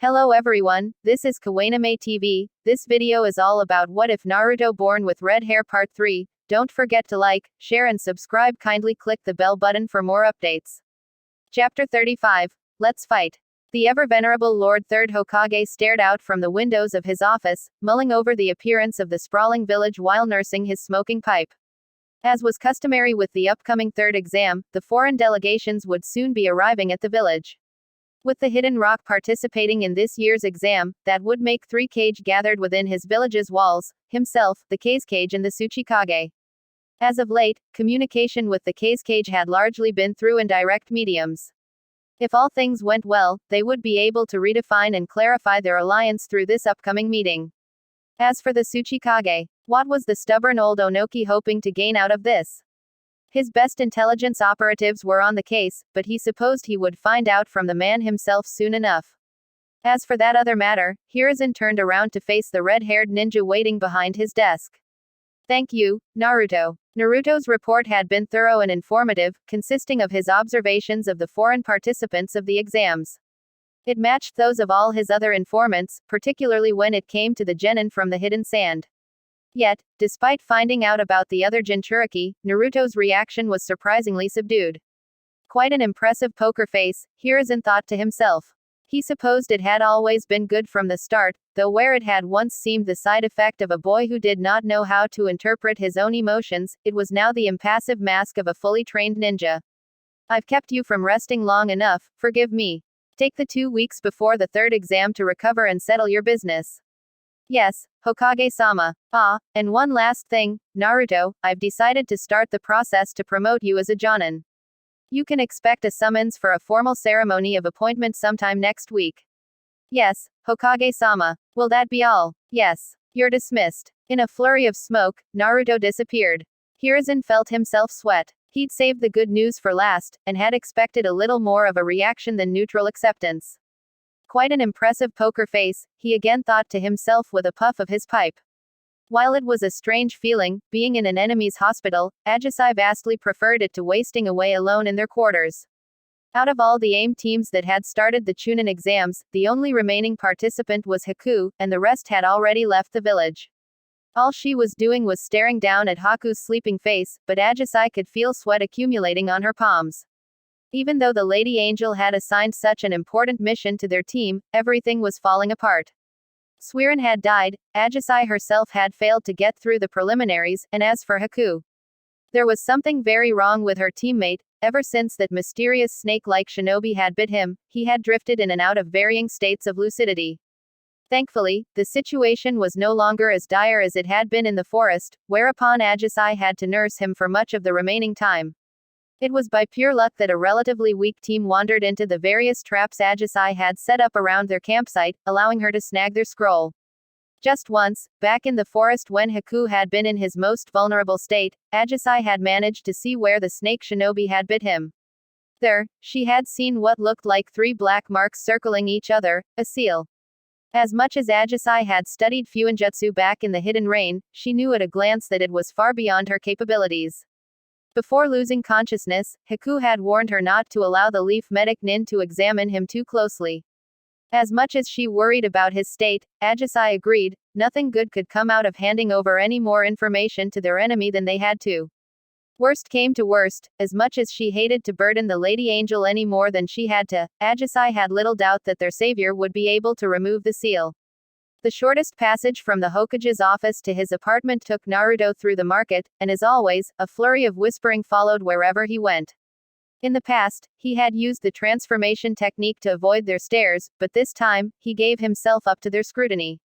Hello everyone, this is Kawainame TV. This video is all about What If Naruto Born with Red Hair Part 3. Don't forget to like, share and subscribe. Kindly click the bell button for more updates. Chapter 35. Let's fight. The ever-venerable Lord Third Hokage stared out from the windows of his office, mulling over the appearance of the sprawling village while nursing his smoking pipe. As was customary with the upcoming third exam, the foreign delegations would soon be arriving at the village. With the Hidden Rock participating in this year's exam, that would make 3 Kage gathered within his village's walls, himself, the Kage and the Tsuchikage. As of late, communication with the Kage had largely been through indirect mediums. If all things went well, they would be able to redefine and clarify their alliance through this upcoming meeting. As for the Tsuchikage, what was the stubborn old Onoki hoping to gain out of this? His best intelligence operatives were on the case, but he supposed he would find out from the man himself soon enough. As for that other matter, Hiruzen turned around to face the red-haired ninja waiting behind his desk. Thank you, Naruto. Naruto's report had been thorough and informative, consisting of his observations of the foreign participants of the exams. It matched those of all his other informants, particularly when it came to the genin from the hidden sand. Yet, despite finding out about the other Jinchuriki, Naruto's reaction was surprisingly subdued. Quite an impressive poker face, Hiruzen thought to himself. He supposed it had always been good from the start, though where it had once seemed the side effect of a boy who did not know how to interpret his own emotions, it was now the impassive mask of a fully trained ninja. I've kept you from resting long enough, forgive me. Take the 2 weeks before the third exam to recover and settle your business. Yes, Hokage-sama. And one last thing, Naruto, I've decided to start the process to promote you as a jonin. You can expect a summons for a formal ceremony of appointment sometime next week. Yes, Hokage-sama. Will that be all? Yes. You're dismissed. In a flurry of smoke, Naruto disappeared. Hiruzen felt himself sweat. He'd saved the good news for last, and had expected a little more of a reaction than neutral acceptance. Quite an impressive poker face, he again thought to himself with a puff of his pipe. While it was a strange feeling, being in an enemy's hospital, Ajisai vastly preferred it to wasting away alone in their quarters. Out of all the AIM teams that had started the Chunin exams, the only remaining participant was Haku, and the rest had already left the village. All she was doing was staring down at Haku's sleeping face, but Ajisai could feel sweat accumulating on her palms. Even though the Lady Angel had assigned such an important mission to their team, everything was falling apart. Suiren had died, Ajisai herself had failed to get through the preliminaries, and as for Haku, there was something very wrong with her teammate. Ever since that mysterious snake-like shinobi had bit him, he had drifted in and out of varying states of lucidity. Thankfully, the situation was no longer as dire as it had been in the forest, whereupon Ajisai had to nurse him for much of the remaining time. It was by pure luck that a relatively weak team wandered into the various traps Ajisai had set up around their campsite, allowing her to snag their scroll. Just once, back in the forest when Haku had been in his most vulnerable state, Ajisai had managed to see where the snake shinobi had bit him. There, she had seen what looked like 3 black marks circling each other, a seal. As much as Ajisai had studied Fuinjutsu back in the Hidden Rain, she knew at a glance that it was far beyond her capabilities. Before losing consciousness, Haku had warned her not to allow the leaf medic nin to examine him too closely. As much as she worried about his state, Ajisai agreed, nothing good could come out of handing over any more information to their enemy than they had to. Worst came to worst, as much as she hated to burden the Lady Angel any more than she had to, Ajisai had little doubt that their savior would be able to remove the seal. The shortest passage from the Hokage's office to his apartment took Naruto through the market, and as always, a flurry of whispering followed wherever he went. In the past, he had used the transformation technique to avoid their stares, but this time, he gave himself up to their scrutiny.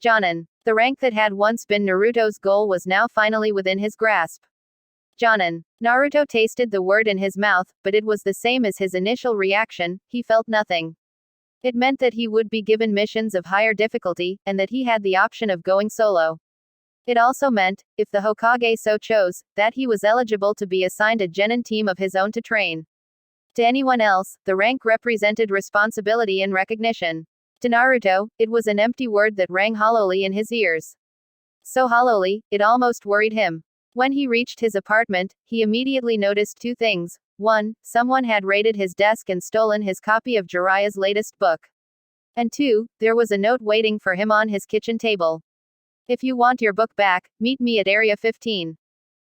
Jonin. The rank that had once been Naruto's goal was now finally within his grasp. Jonin. Naruto tasted the word in his mouth, but it was the same as his initial reaction, he felt nothing. It meant that he would be given missions of higher difficulty, and that he had the option of going solo. It also meant, if the Hokage so chose, that he was eligible to be assigned a genin team of his own to train. To anyone else, the rank represented responsibility and recognition. To Naruto, it was an empty word that rang hollowly in his ears. So hollowly, it almost worried him. When he reached his apartment, he immediately noticed 2 things. 1. Someone had raided his desk and stolen his copy of Jiraiya's latest book. And 2, there was a note waiting for him on his kitchen table. If you want your book back, meet me at Area 15.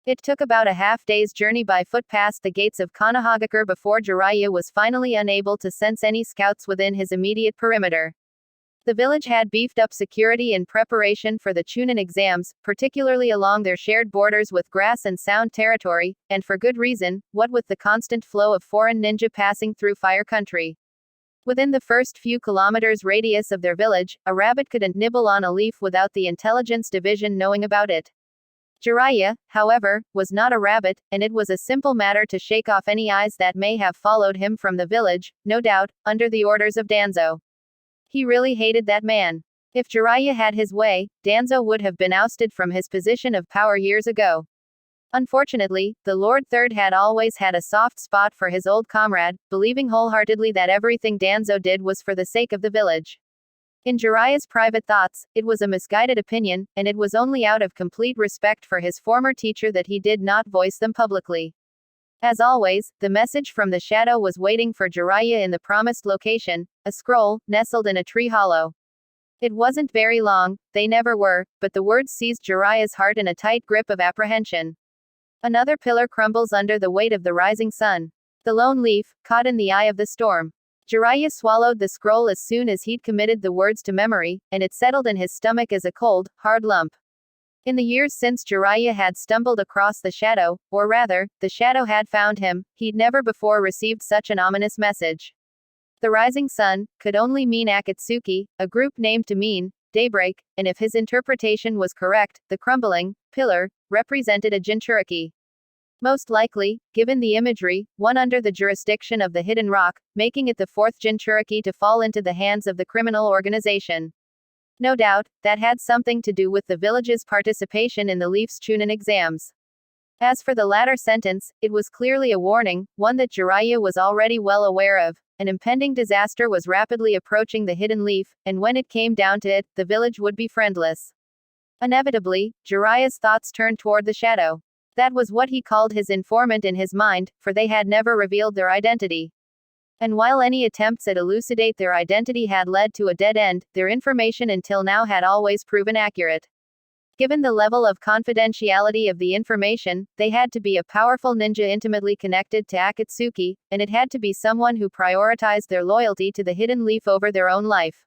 It took about a half-day's journey by foot past the gates of Konohagakure before Jiraiya was finally unable to sense any scouts within his immediate perimeter. The village had beefed up security in preparation for the Chunin exams, particularly along their shared borders with grass and sound territory, and for good reason, what with the constant flow of foreign ninja passing through fire country. Within the first few kilometers radius of their village, a rabbit couldn't nibble on a leaf without the intelligence division knowing about it. Jiraiya, however, was not a rabbit, and it was a simple matter to shake off any eyes that may have followed him from the village, no doubt, under the orders of Danzo. He really hated that man. If Jiraiya had his way, Danzo would have been ousted from his position of power years ago. Unfortunately, the Lord Third had always had a soft spot for his old comrade, believing wholeheartedly that everything Danzo did was for the sake of the village. In Jiraiya's private thoughts, it was a misguided opinion, and it was only out of complete respect for his former teacher that he did not voice them publicly. As always, the message from the shadow was waiting for Jiraiya in the promised location, a scroll, nestled in a tree hollow. It wasn't very long, they never were, but the words seized Jiraiya's heart in a tight grip of apprehension. Another pillar crumbles under the weight of the rising sun. The lone leaf, caught in the eye of the storm. Jiraiya swallowed the scroll as soon as he'd committed the words to memory, and it settled in his stomach as a cold, hard lump. In the years since Jiraiya had stumbled across the shadow, or rather, the shadow had found him, he'd never before received such an ominous message. The rising sun could only mean Akatsuki, a group named to mean daybreak, and if his interpretation was correct, the crumbling pillar represented a Jinchuriki. Most likely, given the imagery, one under the jurisdiction of the hidden rock, making it the fourth Jinchuriki to fall into the hands of the criminal organization. No doubt, that had something to do with the village's participation in the Leaf's Chunin exams. As for the latter sentence, it was clearly a warning, one that Jiraiya was already well aware of. An impending disaster was rapidly approaching the hidden leaf, and when it came down to it, the village would be friendless. Inevitably, Jiraiya's thoughts turned toward the shadow. That was what he called his informant in his mind, for they had never revealed their identity. And while any attempts at elucidate their identity had led to a dead end, their information until now had always proven accurate. Given the level of confidentiality of the information, they had to be a powerful ninja intimately connected to Akatsuki, and it had to be someone who prioritized their loyalty to the hidden leaf over their own life.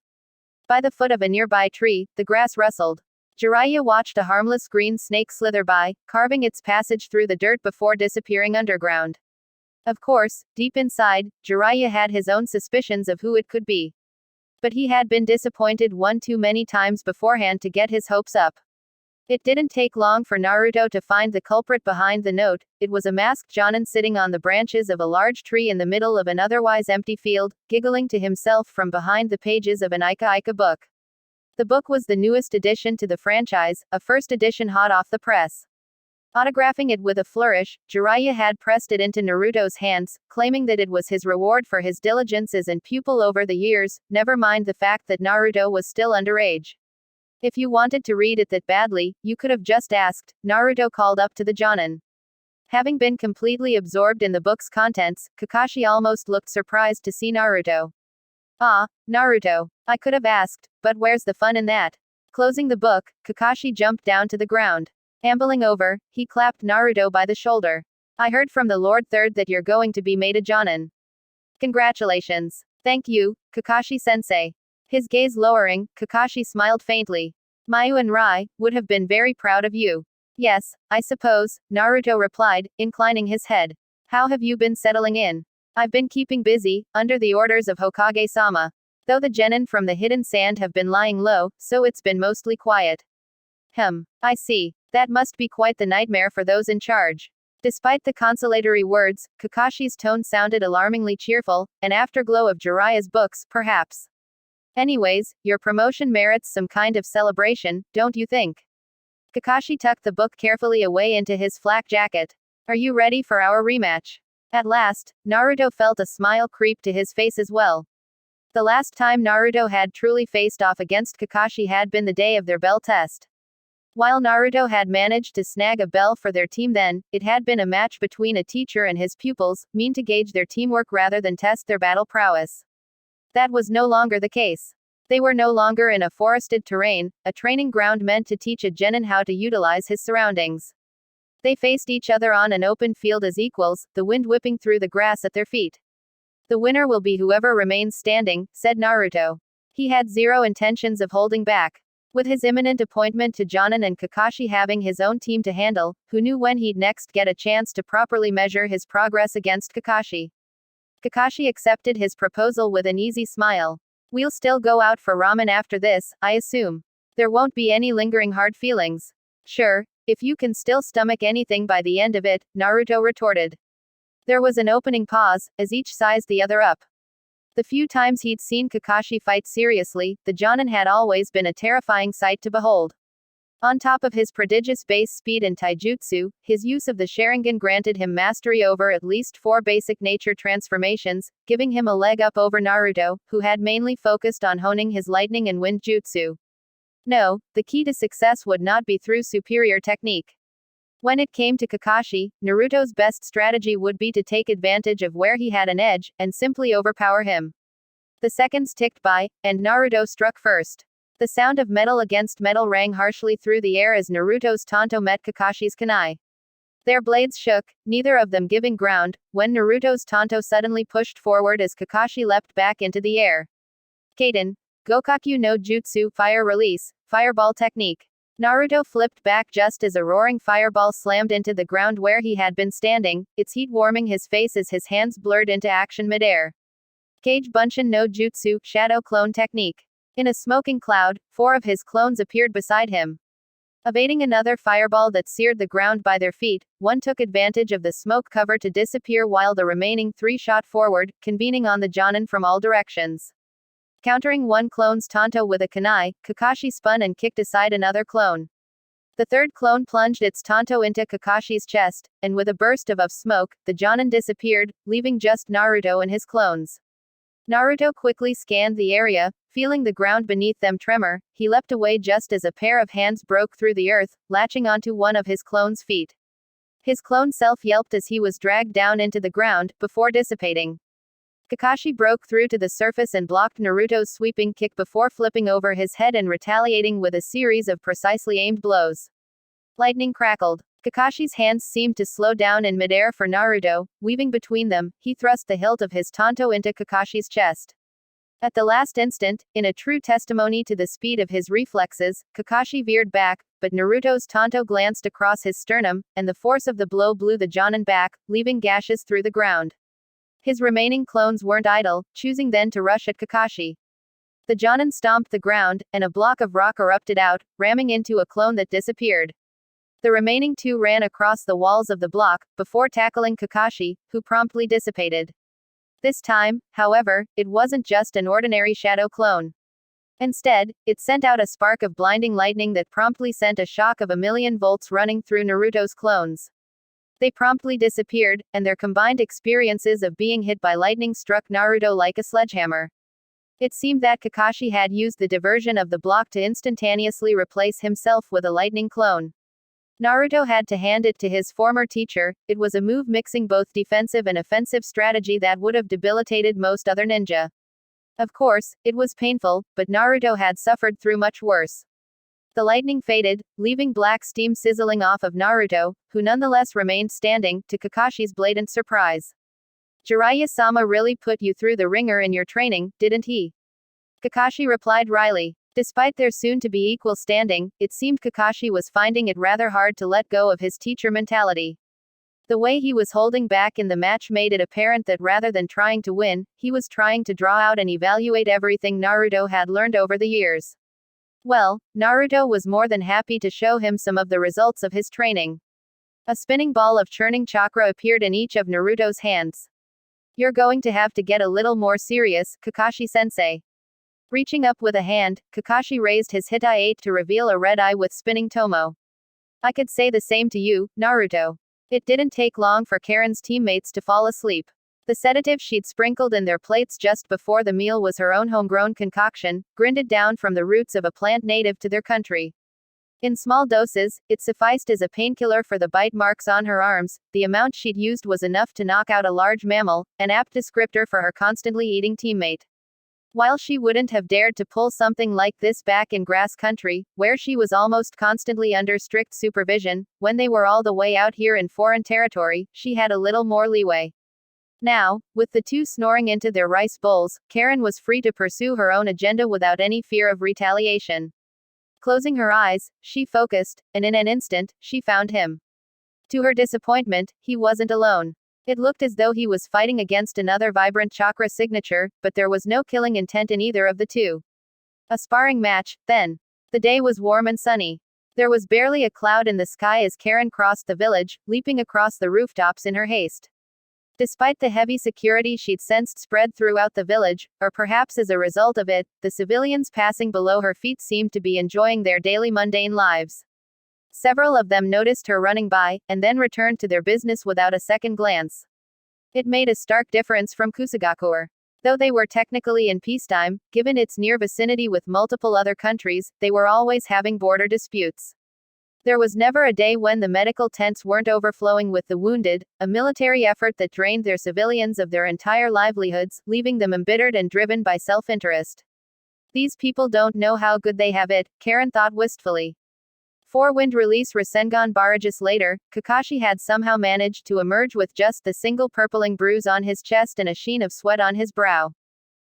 By the foot of a nearby tree, the grass rustled. Jiraiya watched a harmless green snake slither by, carving its passage through the dirt before disappearing underground. Of course, deep inside, Jiraiya had his own suspicions of who it could be. But he had been disappointed one too many times beforehand to get his hopes up. It didn't take long for Naruto to find the culprit behind the note. It was a masked Jonin sitting on the branches of a large tree in the middle of an otherwise empty field, giggling to himself from behind the pages of an Ika book. The book was the newest addition to the franchise, a first edition hot off the press. Autographing it with a flourish, Jiraiya had pressed it into Naruto's hands, claiming that it was his reward for his diligence as an pupil over the years, never mind the fact that Naruto was still underage. If you wanted to read it that badly, you could have just asked, Naruto called up to the Jonin. Having been completely absorbed in the book's contents, Kakashi almost looked surprised to see Naruto. Ah, Naruto. I could have asked, but where's the fun in that? Closing the book, Kakashi jumped down to the ground. Ambling over, he clapped Naruto by the shoulder. I heard from the Lord Third that you're going to be made a Jonin. Congratulations. Thank you, Kakashi-sensei. His gaze lowering, Kakashi smiled faintly. Mayu and Rai would have been very proud of you. Yes, I suppose, Naruto replied, inclining his head. How have you been settling in? I've been keeping busy, under the orders of Hokage-sama. Though the genin from the hidden sand have been lying low, so it's been mostly quiet. I see. That must be quite the nightmare for those in charge. Despite the consolatory words, Kakashi's tone sounded alarmingly cheerful, an afterglow of Jiraiya's books, perhaps. Anyways, your promotion merits some kind of celebration, don't you think? Kakashi tucked the book carefully away into his flak jacket. Are you ready for our rematch? At last, Naruto felt a smile creep to his face as well. The last time Naruto had truly faced off against Kakashi had been the day of their bell test. While Naruto had managed to snag a bell for their team then, it had been a match between a teacher and his pupils, meant to gauge their teamwork rather than test their battle prowess. That was no longer the case. They were no longer in a forested terrain, a training ground meant to teach a genin how to utilize his surroundings. They faced each other on an open field as equals, the wind whipping through the grass at their feet. The winner will be whoever remains standing, said Naruto. He had zero intentions of holding back. With his imminent appointment to Jonin and Kakashi having his own team to handle, who knew when he'd next get a chance to properly measure his progress against Kakashi. Kakashi accepted his proposal with an easy smile. We'll still go out for ramen after this, I assume. There won't be any lingering hard feelings. Sure, if you can still stomach anything by the end of it, Naruto retorted. There was an opening pause, as each sized the other up. The few times he'd seen Kakashi fight seriously, the Jonin had always been a terrifying sight to behold. On top of his prodigious base speed and taijutsu, his use of the Sharingan granted him mastery over at least 4 basic nature transformations, giving him a leg up over Naruto, who had mainly focused on honing his lightning and wind jutsu. No, the key to success would not be through superior technique. When it came to Kakashi, Naruto's best strategy would be to take advantage of where he had an edge, and simply overpower him. The seconds ticked by, and Naruto struck first. The sound of metal against metal rang harshly through the air as Naruto's tanto met Kakashi's kunai. Their blades shook, neither of them giving ground, when Naruto's tanto suddenly pushed forward as Kakashi leapt back into the air. Kaden. Gokaku no Jutsu, Fire Release, Fireball Technique. Naruto flipped back just as a roaring fireball slammed into the ground where he had been standing, its heat warming his face as his hands blurred into action midair. Kage Bunshin no Jutsu, Shadow Clone Technique. In a smoking cloud, 4 of his clones appeared beside him. Evading another fireball that seared the ground by their feet, one took advantage of the smoke cover to disappear while the remaining 3 shot forward, convening on the Jonin from all directions. Countering one clone's tanto with a kunai, Kakashi spun and kicked aside another clone. The third clone plunged its tanto into Kakashi's chest, and with a burst of smoke, the Jonin disappeared, leaving just Naruto and his clones. Naruto quickly scanned the area, feeling the ground beneath them tremor. He leapt away just as a pair of hands broke through the earth, latching onto one of his clone's feet. His clone self yelped as he was dragged down into the ground, before dissipating. Kakashi broke through to the surface and blocked Naruto's sweeping kick before flipping over his head and retaliating with a series of precisely aimed blows. Lightning crackled. Kakashi's hands seemed to slow down in midair for Naruto. Weaving between them, he thrust the hilt of his tanto into Kakashi's chest. At the last instant, in a true testimony to the speed of his reflexes, Kakashi veered back, but Naruto's tanto glanced across his sternum, and the force of the blow blew the Jonin back, leaving gashes through the ground. His remaining clones weren't idle, choosing then to rush at Kakashi. The Jonin stomped the ground, and a block of rock erupted out, ramming into a clone that disappeared. The remaining 2 ran across the walls of the block, before tackling Kakashi, who promptly dissipated. This time, however, it wasn't just an ordinary shadow clone. Instead, it sent out a spark of blinding lightning that promptly sent a shock of 1,000,000 volts running through Naruto's clones. They promptly disappeared, and their combined experiences of being hit by lightning struck Naruto like a sledgehammer. It seemed that Kakashi had used the diversion of the block to instantaneously replace himself with a lightning clone. Naruto had to hand it to his former teacher. It was a move mixing both defensive and offensive strategy that would have debilitated most other ninja. Of course, it was painful, but Naruto had suffered through much worse. The lightning faded, leaving black steam sizzling off of Naruto, who nonetheless remained standing, to Kakashi's blatant surprise. Jiraiya-sama really put you through the ringer in your training, didn't he? Kakashi replied wryly. Despite their soon-to-be equal standing, it seemed Kakashi was finding it rather hard to let go of his teacher mentality. The way he was holding back in the match made it apparent that rather than trying to win, he was trying to draw out and evaluate everything Naruto had learned over the years. Well, Naruto was more than happy to show him some of the results of his training. A spinning ball of churning chakra appeared in each of Naruto's hands. You're going to have to get a little more serious, Kakashi-sensei. Reaching up with a hand, Kakashi raised his Hitai-8 to reveal a red eye with spinning tomo. I could say the same to you, Naruto. It didn't take long for Karin's teammates to fall asleep. The sedative she'd sprinkled in their plates just before the meal was her own homegrown concoction, grinded down from the roots of a plant native to their country. In small doses, it sufficed as a painkiller for the bite marks on her arms. The amount she'd used was enough to knock out a large mammal, an apt descriptor for her constantly eating teammate. While she wouldn't have dared to pull something like this back in grass country, where she was almost constantly under strict supervision, when they were all the way out here in foreign territory, she had a little more leeway. Now, with the two snoring into their rice bowls, Karin was free to pursue her own agenda without any fear of retaliation. Closing her eyes, she focused, and in an instant, she found him. To her disappointment, he wasn't alone. It looked as though he was fighting against another vibrant chakra signature, but there was no killing intent in either of the two. A sparring match, then. The day was warm and sunny. There was barely a cloud in the sky as Karin crossed the village, leaping across the rooftops in her haste. Despite the heavy security she'd sensed spread throughout the village, or perhaps as a result of it, the civilians passing below her feet seemed to be enjoying their daily mundane lives. Several of them noticed her running by, and then returned to their business without a second glance. It made a stark difference from Kusagakuer. Though they were technically in peacetime, given its near vicinity with multiple other countries, they were always having border disputes. There was never a day when the medical tents weren't overflowing with the wounded, a military effort that drained their civilians of their entire livelihoods, leaving them embittered and driven by self-interest. These people don't know how good they have it, Karin thought wistfully. 4-wind release Rasengan barrages later, Kakashi had somehow managed to emerge with just the single purpling bruise on his chest and a sheen of sweat on his brow.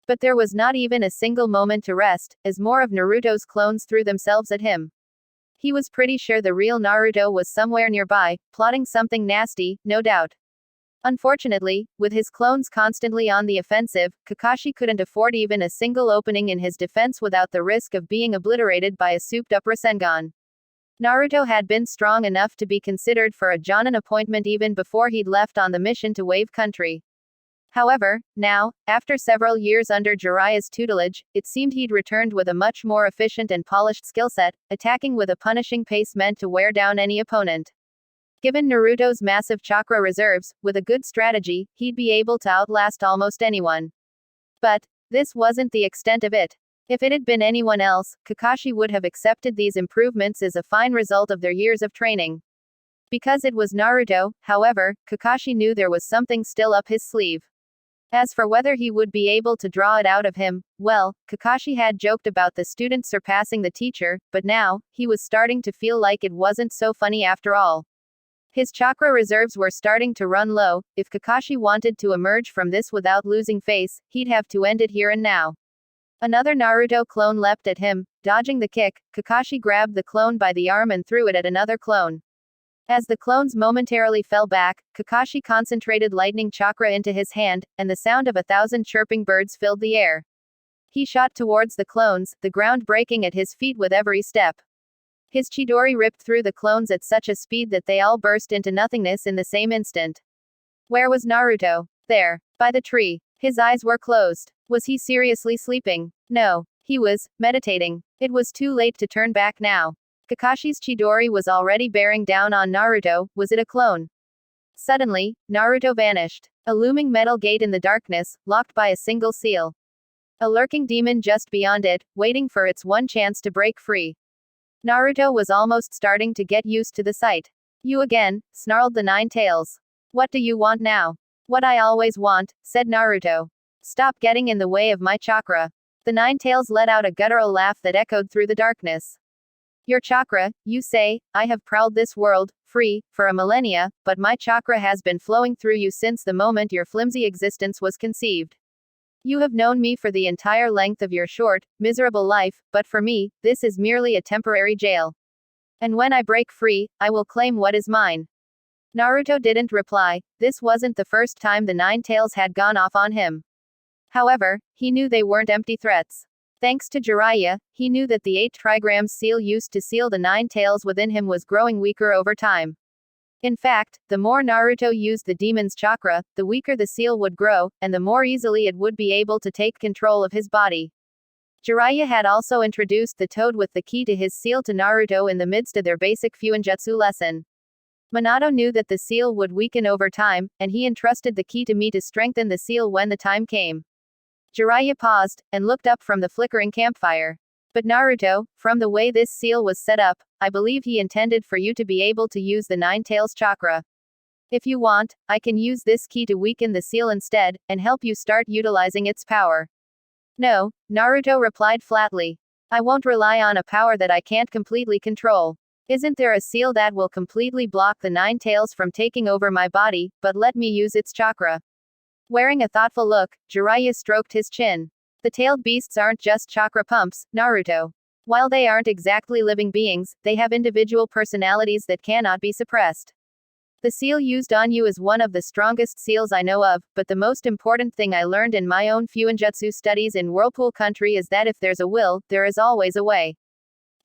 But there was not even a single moment to rest, as more of Naruto's clones threw themselves at him. He was pretty sure the real Naruto was somewhere nearby, plotting something nasty, no doubt. Unfortunately, with his clones constantly on the offensive, Kakashi couldn't afford even a single opening in his defense without the risk of being obliterated by a souped-up Rasengan. Naruto had been strong enough to be considered for a Jonin appointment even before he'd left on the mission to Wave Country. However, now, after several years under Jiraiya's tutelage, it seemed he'd returned with a much more efficient and polished skill set, attacking with a punishing pace meant to wear down any opponent. Given Naruto's massive chakra reserves, with a good strategy, he'd be able to outlast almost anyone. But this wasn't the extent of it. If it had been anyone else, Kakashi would have accepted these improvements as a fine result of their years of training. Because it was Naruto, however, Kakashi knew there was something still up his sleeve. As for whether he would be able to draw it out of him, well, Kakashi had joked about the student surpassing the teacher, but now, he was starting to feel like it wasn't so funny after all. His chakra reserves were starting to run low. If Kakashi wanted to emerge from this without losing face, he'd have to end it here and now. Another Naruto clone leapt at him. Dodging the kick, Kakashi grabbed the clone by the arm and threw it at another clone. As the clones momentarily fell back, Kakashi concentrated lightning chakra into his hand, and the sound of 1,000 chirping birds filled the air. He shot towards the clones, the ground breaking at his feet with every step. His Chidori ripped through the clones at such a speed that they all burst into nothingness in the same instant. Where was Naruto? There. By the tree. His eyes were closed. Was he seriously sleeping? No. He was meditating. It was too late to turn back now. Kakashi's Chidori was already bearing down on Naruto. Was it a clone? Suddenly, Naruto vanished. A looming metal gate in the darkness, locked by a single seal. A lurking demon just beyond it, waiting for its one chance to break free. Naruto was almost starting to get used to the sight. You again, snarled the Nine Tails. What do you want now? What I always want, said Naruto. Stop getting in the way of my chakra. The Nine Tails let out a guttural laugh that echoed through the darkness. Your chakra, you say? I have prowled this world, free, for a millennia, but my chakra has been flowing through you since the moment your flimsy existence was conceived. You have known me for the entire length of your short, miserable life, but for me, this is merely a temporary jail. And when I break free, I will claim what is mine. Naruto didn't reply. This wasn't the first time the Nine Tails had gone off on him. However, he knew they weren't empty threats. Thanks to Jiraiya, he knew that the 8 trigrams seal used to seal the Nine Tails within him was growing weaker over time. In fact, the more Naruto used the demon's chakra, the weaker the seal would grow, and the more easily it would be able to take control of his body. Jiraiya had also introduced the toad with the key to his seal to Naruto in the midst of their basic Fuinjutsu lesson. Minato knew that the seal would weaken over time, and he entrusted the key to me to strengthen the seal when the time came. Jiraiya paused, and looked up from the flickering campfire. But Naruto, from the way this seal was set up, I believe he intended for you to be able to use the Nine Tails chakra. If you want, I can use this key to weaken the seal instead, and help you start utilizing its power. No, Naruto replied flatly. I won't rely on a power that I can't completely control. Isn't there a seal that will completely block the nine tails from taking over my body, but let me use its chakra? Wearing a thoughtful look, Jiraiya stroked his chin. The tailed beasts aren't just chakra pumps, Naruto. While they aren't exactly living beings, they have individual personalities that cannot be suppressed. The seal used on you is one of the strongest seals I know of, but the most important thing I learned in my own Fuinjutsu studies in Whirlpool Country is that if there's a will, there is always a way.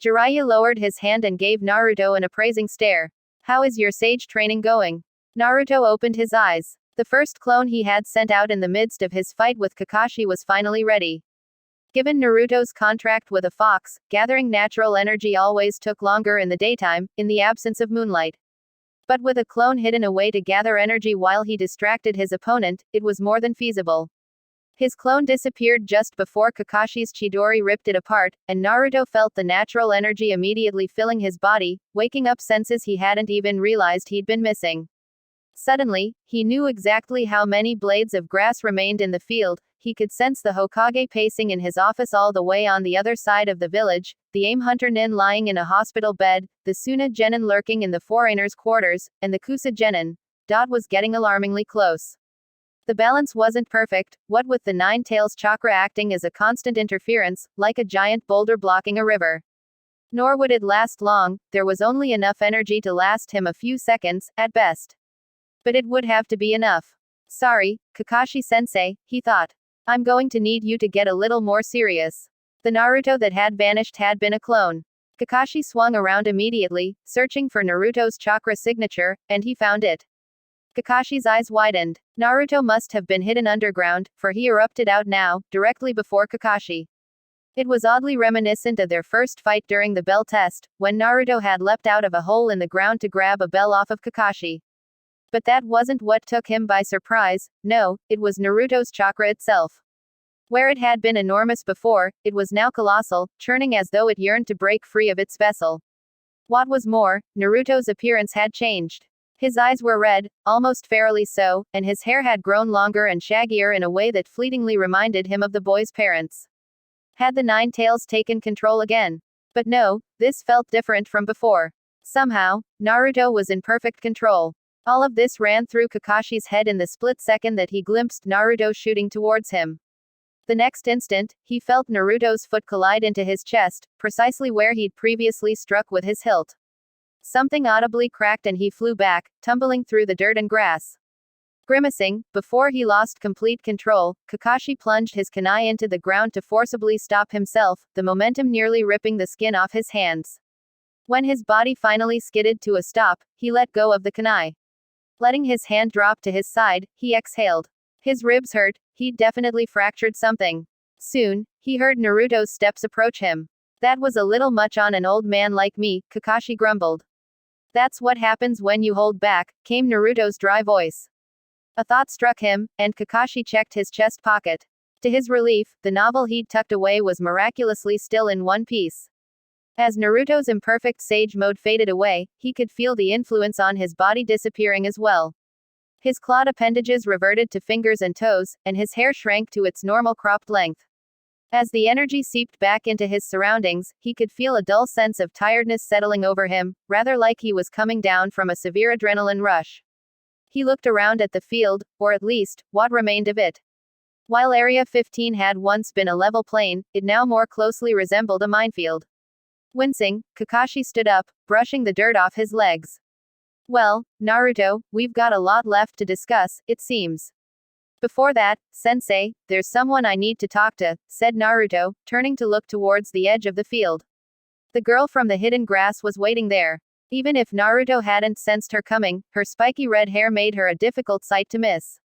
Jiraiya lowered his hand and gave Naruto an appraising stare. How is your sage training going? Naruto opened his eyes. The first clone he had sent out in the midst of his fight with Kakashi was finally ready. Given Naruto's contract with a fox, gathering natural energy always took longer in the daytime, in the absence of moonlight. But with a clone hidden away to gather energy while he distracted his opponent, it was more than feasible. His clone disappeared just before Kakashi's Chidori ripped it apart, and Naruto felt the natural energy immediately filling his body, waking up senses he hadn't even realized he'd been missing. Suddenly, he knew exactly how many blades of grass remained in the field. He could sense the Hokage pacing in his office all the way on the other side of the village, the Aim Hunter Nin lying in a hospital bed, the Suna Genin lurking in the foreigners' quarters, and the Kusa Genin. Dot was getting alarmingly close. The balance wasn't perfect, what with the nine tails chakra acting as a constant interference, like a giant boulder blocking a river. Nor would it last long, there was only enough energy to last him a few seconds, at best. But it would have to be enough. Sorry, Kakashi-sensei, he thought. I'm going to need you to get a little more serious. The Naruto that had vanished had been a clone. Kakashi swung around immediately, searching for Naruto's chakra signature, and he found it. Kakashi's eyes widened. Naruto must have been hidden underground, for he erupted out now, directly before Kakashi. It was oddly reminiscent of their first fight during the bell test, when Naruto had leapt out of a hole in the ground to grab a bell off of Kakashi. But that wasn't what took him by surprise, no, it was Naruto's chakra itself. Where it had been enormous before, it was now colossal, churning as though it yearned to break free of its vessel. What was more, Naruto's appearance had changed. His eyes were red, almost fairly so, and his hair had grown longer and shaggier in a way that fleetingly reminded him of the boy's parents. Had the Nine Tails taken control again? But no, this felt different from before. Somehow, Naruto was in perfect control. All of this ran through Kakashi's head in the split second that he glimpsed Naruto shooting towards him. The next instant, he felt Naruto's foot collide into his chest, precisely where he'd previously struck with his hilt. Something audibly cracked and he flew back, tumbling through the dirt and grass. Grimacing, before he lost complete control, Kakashi plunged his kunai into the ground to forcibly stop himself, the momentum nearly ripping the skin off his hands. When his body finally skidded to a stop, he let go of the kunai. Letting his hand drop to his side, he exhaled. His ribs hurt, he'd definitely fractured something. Soon, he heard Naruto's steps approach him. That was a little much on an old man like me, Kakashi grumbled. That's what happens when you hold back, came Naruto's dry voice. A thought struck him, and Kakashi checked his chest pocket. To his relief, the novel he'd tucked away was miraculously still in one piece. As Naruto's imperfect sage mode faded away, he could feel the influence on his body disappearing as well. His clawed appendages reverted to fingers and toes, and his hair shrank to its normal cropped length. As the energy seeped back into his surroundings, he could feel a dull sense of tiredness settling over him, rather like he was coming down from a severe adrenaline rush. He looked around at the field, or at least, what remained of it. While Area 15 had once been a level plain, it now more closely resembled a minefield. Wincing, Kakashi stood up, brushing the dirt off his legs. Well, Naruto, we've got a lot left to discuss, it seems. Before that, Sensei, there's someone I need to talk to, said Naruto, turning to look towards the edge of the field. The girl from the hidden grass was waiting there. Even if Naruto hadn't sensed her coming, her spiky red hair made her a difficult sight to miss.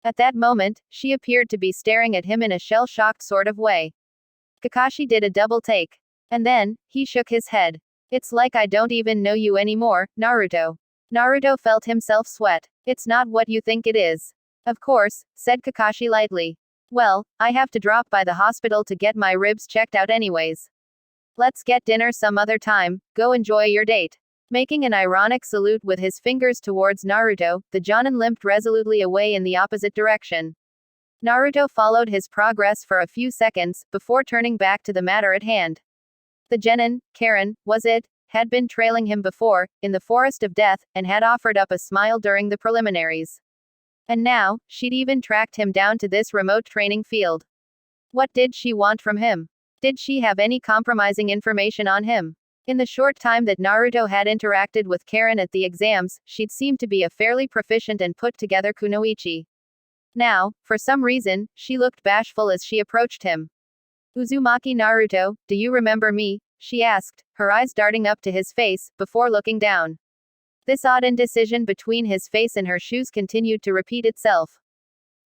At that moment, she appeared to be staring at him in a shell-shocked sort of way. Kakashi did a double take. And then, he shook his head. It's like I don't even know you anymore, Naruto. Naruto felt himself sweat. It's not what you think it is. Of course, said Kakashi lightly. Well, I have to drop by the hospital to get my ribs checked out anyways. Let's get dinner some other time, go enjoy your date. Making an ironic salute with his fingers towards Naruto, the Jonin limped resolutely away in the opposite direction. Naruto followed his progress for a few seconds, before turning back to the matter at hand. The genin, Karin, was it, had been trailing him before, in the Forest of Death, and had offered up a smile during the preliminaries. And now, she'd even tracked him down to this remote training field. What did she want from him? Did she have any compromising information on him? In the short time that Naruto had interacted with Karin at the exams, she'd seemed to be a fairly proficient and put-together kunoichi. Now, for some reason, she looked bashful as she approached him. Uzumaki Naruto, do you remember me? She asked, her eyes darting up to his face, before looking down. This odd indecision between his face and her shoes continued to repeat itself.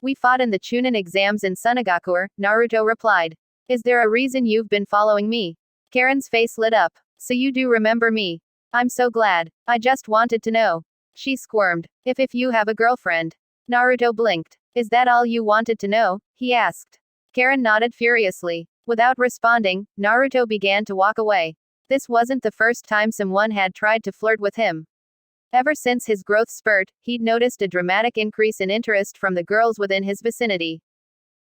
We fought in the Chunin exams in Sunagakure, Naruto replied. Is there a reason you've been following me? Karin's face lit up. So you do remember me. I'm so glad. I just wanted to know. She squirmed. If you have a girlfriend. Naruto blinked. Is that all you wanted to know? He asked. Karin nodded furiously. Without responding, Naruto began to walk away. This wasn't the first time someone had tried to flirt with him. Ever since his growth spurt, he'd noticed a dramatic increase in interest from the girls within his vicinity.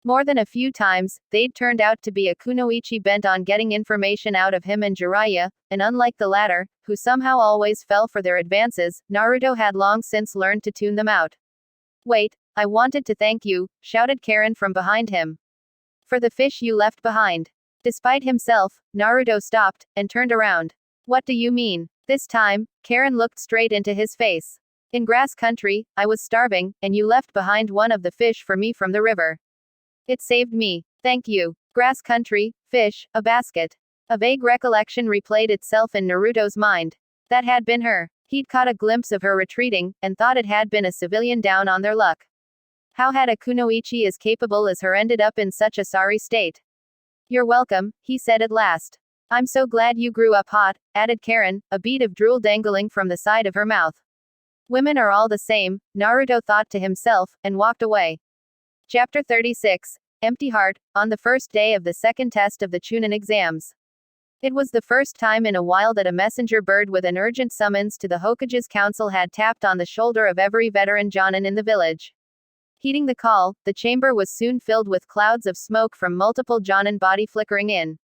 More than a few times, they'd turned out to be a kunoichi bent on getting information out of him and Jiraiya, and unlike the latter, who somehow always fell for their advances, Naruto had long since learned to tune them out. Wait, I wanted to thank you, shouted Karin from behind him. For the fish you left behind. Despite himself, Naruto stopped, and turned around. What do you mean? This time, Karin looked straight into his face. In grass country, I was starving, and you left behind one of the fish for me from the river. It saved me. Thank you. Grass country, fish, a basket. A vague recollection replayed itself in Naruto's mind. That had been her. He'd caught a glimpse of her retreating, and thought it had been a civilian down on their luck. How had a kunoichi as capable as her ended up in such a sorry state? You're welcome, he said at last. I'm so glad you grew up hot, added Karin, a bead of drool dangling from the side of her mouth. Women are all the same, Naruto thought to himself, and walked away. Chapter 36. Empty Heart, on the first day of the second test of the Chunin exams. It was the first time in a while that a messenger bird with an urgent summons to the Hokage's council had tapped on the shoulder of every veteran jonin in the village. Heeding the call, the chamber was soon filled with clouds of smoke from multiple jonin body flickering in.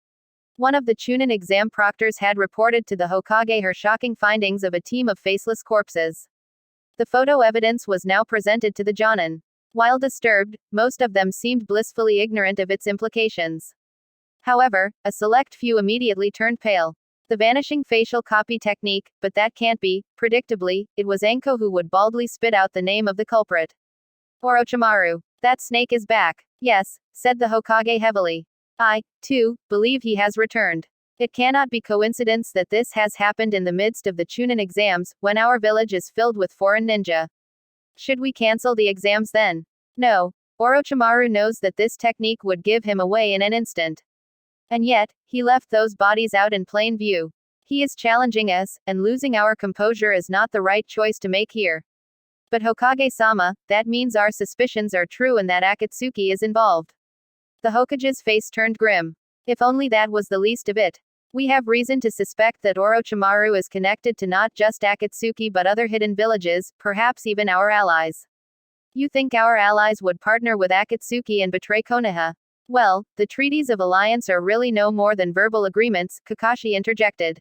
One of the Chunin exam proctors had reported to the Hokage her shocking findings of a team of faceless corpses. The photo evidence was now presented to the jonin. While disturbed, most of them seemed blissfully ignorant of its implications. However, a select few immediately turned pale. The vanishing facial copy technique, but that can't be. Predictably, it was Enko who would baldly spit out the name of the culprit. Orochimaru. That snake is back. Yes, said the Hokage heavily. I, too, believe he has returned. It cannot be coincidence that this has happened in the midst of the Chunin exams, when our village is filled with foreign ninja. Should we cancel the exams then? No. Orochimaru knows that this technique would give him away in an instant. And yet, he left those bodies out in plain view. He is challenging us, and losing our composure is not the right choice to make here. But Hokage-sama, that means our suspicions are true and that Akatsuki is involved. The Hokage's face turned grim. If only that was the least of it. We have reason to suspect that Orochimaru is connected to not just Akatsuki but other hidden villages, perhaps even our allies. You think our allies would partner with Akatsuki and betray Konoha? Well, the treaties of alliance are really no more than verbal agreements, Kakashi interjected.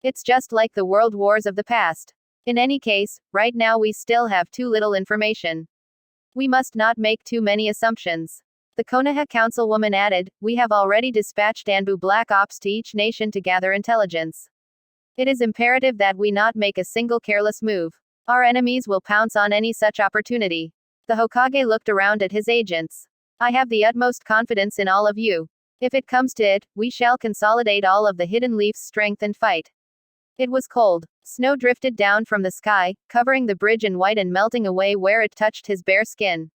It's just like the world wars of the past. In any case, right now we still have too little information. We must not make too many assumptions. The Konoha councilwoman added, we have already dispatched Anbu Black Ops to each nation to gather intelligence. It is imperative that we not make a single careless move. Our enemies will pounce on any such opportunity. The Hokage looked around at his agents. I have the utmost confidence in all of you. If it comes to it, we shall consolidate all of the Hidden Leaf's strength and fight. It was cold. Snow drifted down from the sky, covering the bridge in white and melting away where it touched his bare skin.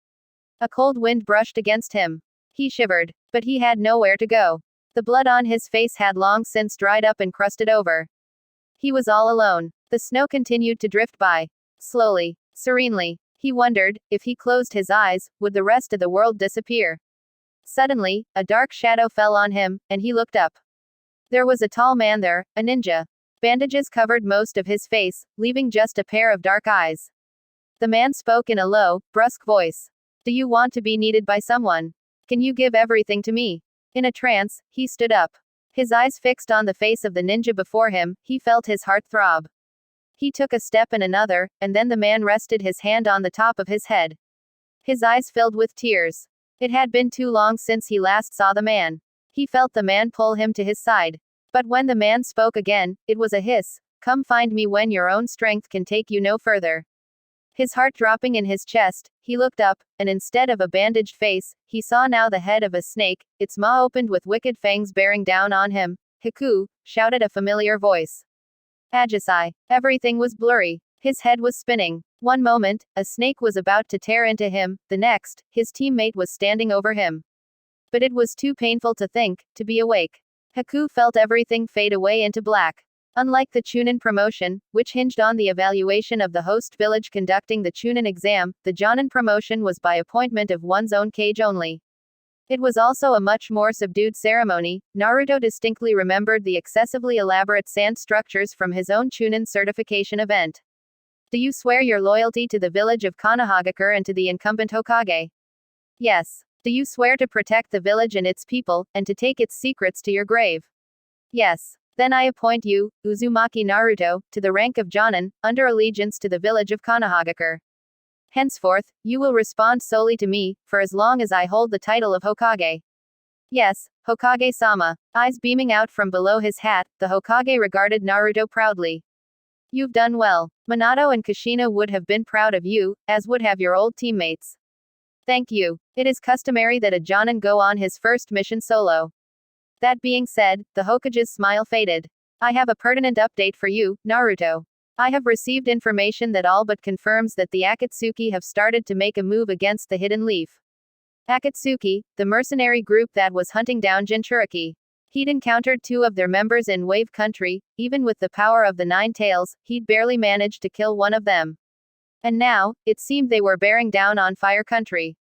A cold wind brushed against him. He shivered, but he had nowhere to go. The blood on his face had long since dried up and crusted over. He was all alone. The snow continued to drift by. Slowly, serenely. He wondered, if he closed his eyes, would the rest of the world disappear? Suddenly, a dark shadow fell on him, and he looked up. There was a tall man there, a ninja. Bandages covered most of his face, leaving just a pair of dark eyes. The man spoke in a low, brusque voice. Do you want to be needed by someone? Can you give everything to me? In a trance, he stood up. His eyes fixed on the face of the ninja before him, he felt his heart throb. He took a step and another, and then the man rested his hand on the top of his head. His eyes filled with tears. It had been too long since he last saw the man. He felt the man pull him to his side. But when the man spoke again, it was a hiss. Come find me when your own strength can take you no further. His heart dropping in his chest, he looked up, and instead of a bandaged face, he saw now the head of a snake, its maw opened with wicked fangs bearing down on him. Haku, shouted a familiar voice. Ajisai. Everything was blurry. His head was spinning. One moment, a snake was about to tear into him, the next, his teammate was standing over him. But it was too painful to think, to be awake. Haku felt everything fade away into black. Unlike the Chunin promotion, which hinged on the evaluation of the host village conducting the Chunin exam, the Jonin promotion was by appointment of one's own cage only. It was also a much more subdued ceremony. Naruto distinctly remembered the excessively elaborate sand structures from his own Chunin certification event. Do you swear your loyalty to the village of Konohagakure and to the incumbent Hokage? Yes. Do you swear to protect the village and its people, and to take its secrets to your grave? Yes. Then I appoint you, Uzumaki Naruto, to the rank of Jonin, under allegiance to the village of Konohagakure. Henceforth, you will respond solely to me, for as long as I hold the title of Hokage. Yes, Hokage-sama. Eyes beaming out from below his hat, the Hokage regarded Naruto proudly. You've done well. Minato and Kushina would have been proud of you, as would have your old teammates. Thank you. It is customary that a Jonin go on his first mission solo. That being said, the Hokage's smile faded. I have a pertinent update for you, Naruto. I have received information that all but confirms that the Akatsuki have started to make a move against the Hidden Leaf. Akatsuki, the mercenary group that was hunting down Jinchuriki. He'd encountered 2 of their members in Wave Country, even with the power of the 9 tails, he'd barely managed to kill one of them. And now, it seemed they were bearing down on Fire Country.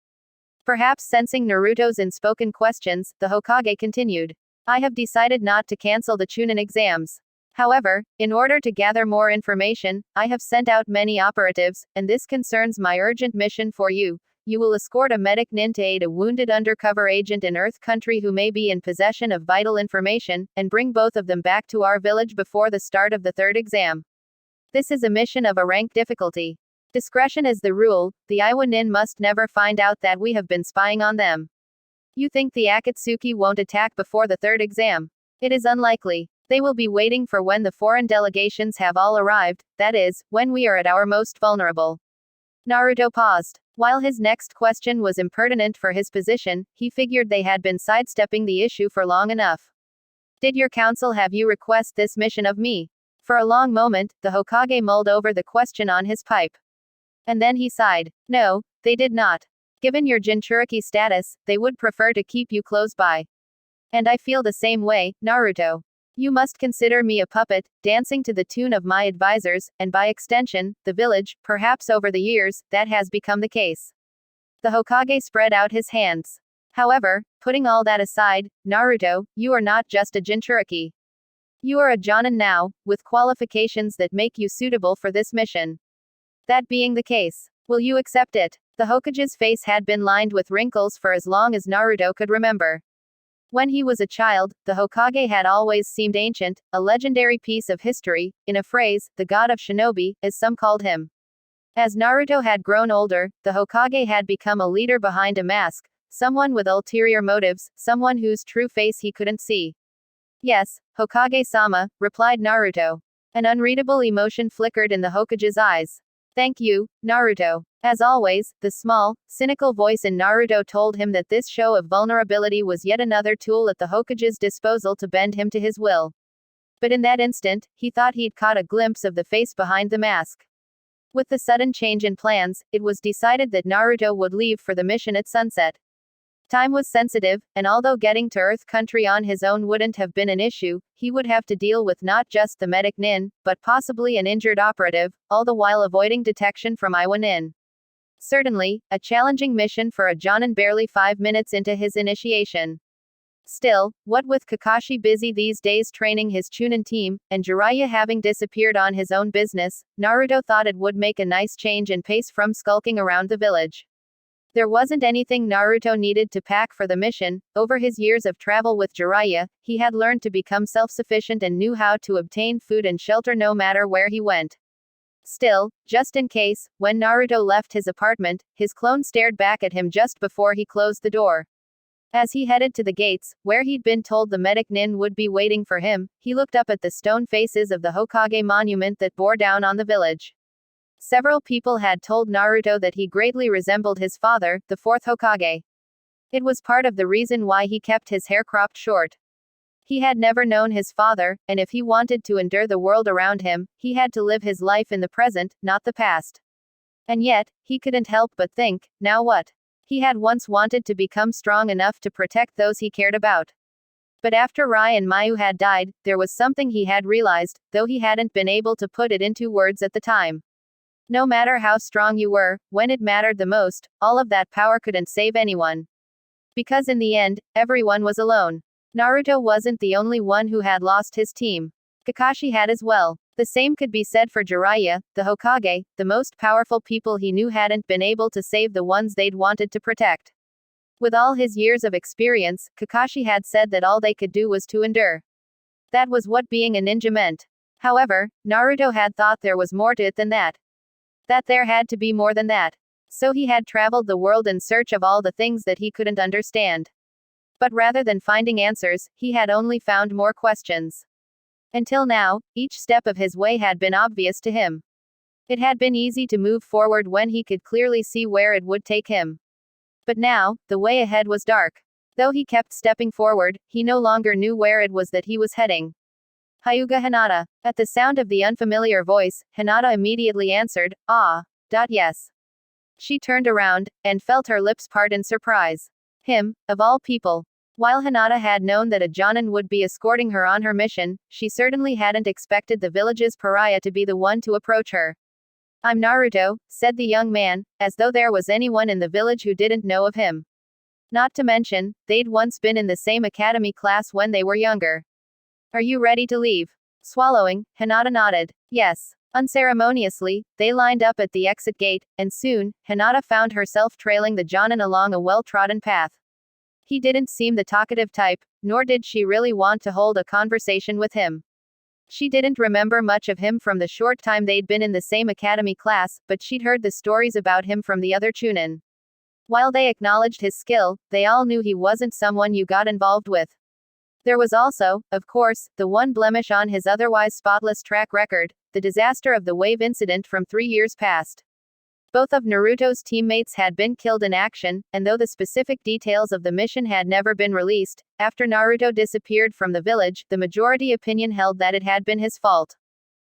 Perhaps sensing Naruto's unspoken questions, the Hokage continued. I have decided not to cancel the Chunin exams. However, in order to gather more information, I have sent out many operatives, and this concerns my urgent mission for you. You will escort a medic nin to aid a wounded undercover agent in Earth Country who may be in possession of vital information, and bring both of them back to our village before the start of the 3rd exam. This is a mission of a rank difficulty. Discretion is the rule. The Iwa nin must never find out that we have been spying on them. You think the Akatsuki won't attack before the 3rd exam? It is unlikely. They will be waiting for when the foreign delegations have all arrived, that is, when we are at our most vulnerable. Naruto paused. While his next question was impertinent for his position, he figured they had been sidestepping the issue for long enough. Did your council have you request this mission of me? For a long moment, the Hokage mulled over the question on his pipe. And then he sighed. No, they did not. Given your Jinchuriki status, they would prefer to keep you close by. And I feel the same way, Naruto. You must consider me a puppet, dancing to the tune of my advisors, and by extension, the village. Perhaps over the years, that has become the case. The Hokage spread out his hands. However, putting all that aside, Naruto, you are not just a Jinchuriki. You are a Jonin now, with qualifications that make you suitable for this mission. That being the case, will you accept it? The Hokage's face had been lined with wrinkles for as long as Naruto could remember. When he was a child, the Hokage had always seemed ancient, a legendary piece of history, in a phrase, the god of shinobi, as some called him. As Naruto had grown older, the Hokage had become a leader behind a mask, someone with ulterior motives, someone whose true face he couldn't see. Yes, Hokage-sama, replied Naruto. An unreadable emotion flickered in the Hokage's eyes. Thank you, Naruto. As always, the small, cynical voice in Naruto told him that this show of vulnerability was yet another tool at the Hokage's disposal to bend him to his will. But in that instant, he thought he'd caught a glimpse of the face behind the mask. With the sudden change in plans, it was decided that Naruto would leave for the mission at sunset. Time was sensitive, and although getting to Earth Country on his own wouldn't have been an issue, he would have to deal with not just the medic nin, but possibly an injured operative, all the while avoiding detection from Iwa nin. Certainly, a challenging mission for a Jonin barely 5 minutes into his initiation. Still, what with Kakashi busy these days training his Chunin team, and Jiraiya having disappeared on his own business, Naruto thought it would make a nice change in pace from skulking around the village. There wasn't anything Naruto needed to pack for the mission. Over his years of travel with Jiraiya, he had learned to become self-sufficient and knew how to obtain food and shelter no matter where he went. Still, just in case, when Naruto left his apartment, his clone stared back at him just before he closed the door. As he headed to the gates, where he'd been told the medic nin would be waiting for him, he looked up at the stone faces of the Hokage monument that bore down on the village. Several people had told Naruto that he greatly resembled his father, the fourth Hokage. It was part of the reason why he kept his hair cropped short. He had never known his father, and if he wanted to endure the world around him, he had to live his life in the present, not the past. And yet, he couldn't help but think, now what? He had once wanted to become strong enough to protect those he cared about. But after Rai and Mayu had died, there was something he had realized, though he hadn't been able to put it into words at the time. No matter how strong you were, when it mattered the most, all of that power couldn't save anyone. Because in the end, everyone was alone. Naruto wasn't the only one who had lost his team. Kakashi had as well. The same could be said for Jiraiya, the Hokage. The most powerful people he knew hadn't been able to save the ones they'd wanted to protect. With all his years of experience, Kakashi had said that all they could do was to endure. That was what being a ninja meant. However, Naruto had thought there was more to it than that. That there had to be more than that. So he had traveled the world in search of all the things that he couldn't understand. But rather than finding answers, he had only found more questions. Until now, each step of his way had been obvious to him. It had been easy to move forward when he could clearly see where it would take him. But now, the way ahead was dark. Though he kept stepping forward, he no longer knew where it was that he was heading. Hyuga Hinata. At the sound of the unfamiliar voice, Hinata immediately answered, yes. She turned around, and felt her lips part in surprise. Him, of all people. While Hinata had known that a Jonin would be escorting her on her mission, she certainly hadn't expected the village's pariah to be the one to approach her. I'm Naruto, said the young man, as though there was anyone in the village who didn't know of him. Not to mention, they'd once been in the same academy class when they were younger. Are you ready to leave? Swallowing, Hinata nodded. Yes. Unceremoniously, they lined up at the exit gate, and soon, Hinata found herself trailing the Jonin along a well-trodden path. He didn't seem the talkative type, nor did she really want to hold a conversation with him. She didn't remember much of him from the short time they'd been in the same academy class, but she'd heard the stories about him from the other Chunin. While they acknowledged his skill, they all knew he wasn't someone you got involved with. There was also, of course, the one blemish on his otherwise spotless track record, the disaster of the wave incident from 3 years past. Both of Naruto's teammates had been killed in action, and though the specific details of the mission had never been released, after Naruto disappeared from the village, the majority opinion held that it had been his fault.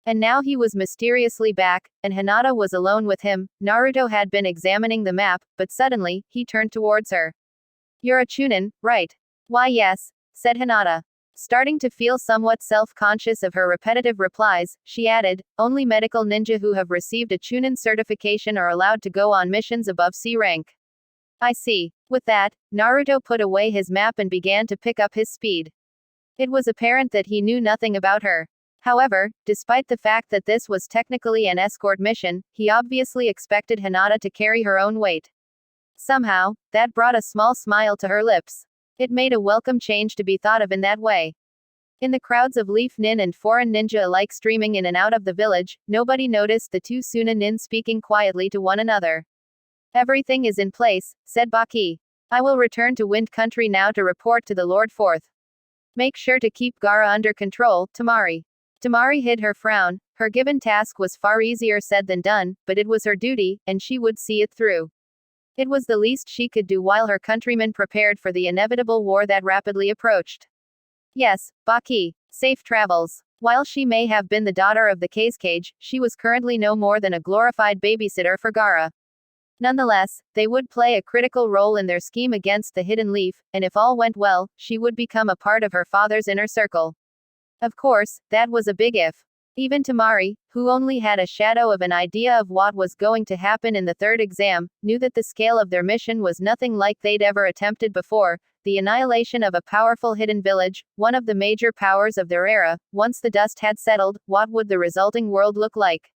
And now he was mysteriously back, and Hinata was alone with him. Naruto had been examining the map, but suddenly, he turned towards her. You're a Chunin, right? Why yes, said Hinata. Starting to feel somewhat self-conscious of her repetitive replies, she added, only medical ninja who have received a Chunin certification are allowed to go on missions above C rank. I see. With that, Naruto put away his map and began to pick up his speed. It was apparent that he knew nothing about her. However, despite the fact that this was technically an escort mission, he obviously expected Hinata to carry her own weight. Somehow, that brought a small smile to her lips. It made a welcome change to be thought of in that way. In the crowds of Leaf Nin and foreign ninja alike streaming in and out of the village, nobody noticed the two Suna Nin speaking quietly to one another. Everything is in place, said Baki. I will return to Wind Country now to report to the Lord Fourth. Make sure to keep Gaara under control, Temari. Temari hid her frown. Her given task was far easier said than done, but it was her duty, and she would see it through. It was the least she could do while her countrymen prepared for the inevitable war that rapidly approached. Yes, Baki. Safe travels. While she may have been the daughter of the Kazekage, she was currently no more than a glorified babysitter for Gaara. Nonetheless, they would play a critical role in their scheme against the Hidden Leaf, and if all went well, she would become a part of her father's inner circle. Of course, that was a big if. Even Temari, who only had a shadow of an idea of what was going to happen in the third exam, knew that the scale of their mission was nothing like they'd ever attempted before, the annihilation of a powerful hidden village, one of the major powers of their era. Once the dust had settled, what would the resulting world look like?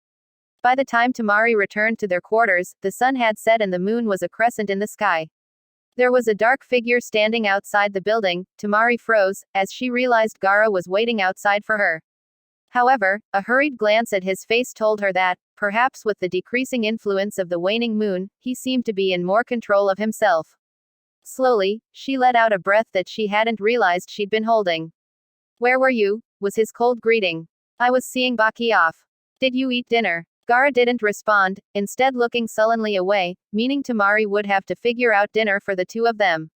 By the time Tamari returned to their quarters, the sun had set and the moon was a crescent in the sky. There was a dark figure standing outside the building. Tamari froze, as she realized Gaara was waiting outside for her. However, a hurried glance at his face told her that, perhaps with the decreasing influence of the waning moon, he seemed to be in more control of himself. Slowly, she let out a breath that she hadn't realized she'd been holding. "Where were you?" was his cold greeting. "I was seeing Baki off. Did you eat dinner?" Gaara didn't respond, instead looking sullenly away, meaning Tamari would have to figure out dinner for the two of them.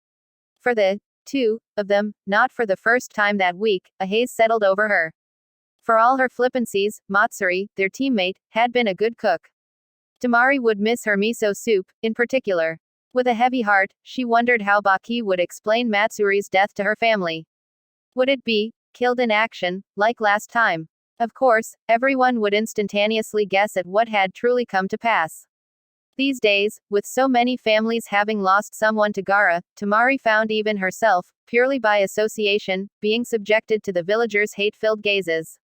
For the two of them, not for the first time that week, a haze settled over her. For all her flippancies, Matsuri, their teammate, had been a good cook. Tamari would miss her miso soup, in particular. With a heavy heart, she wondered how Baki would explain Matsuri's death to her family. Would it be killed in action, like last time? Of course, everyone would instantaneously guess at what had truly come to pass. These days, with so many families having lost someone to Gaara, Tamari found even herself, purely by association, being subjected to the villagers' hate-filled gazes.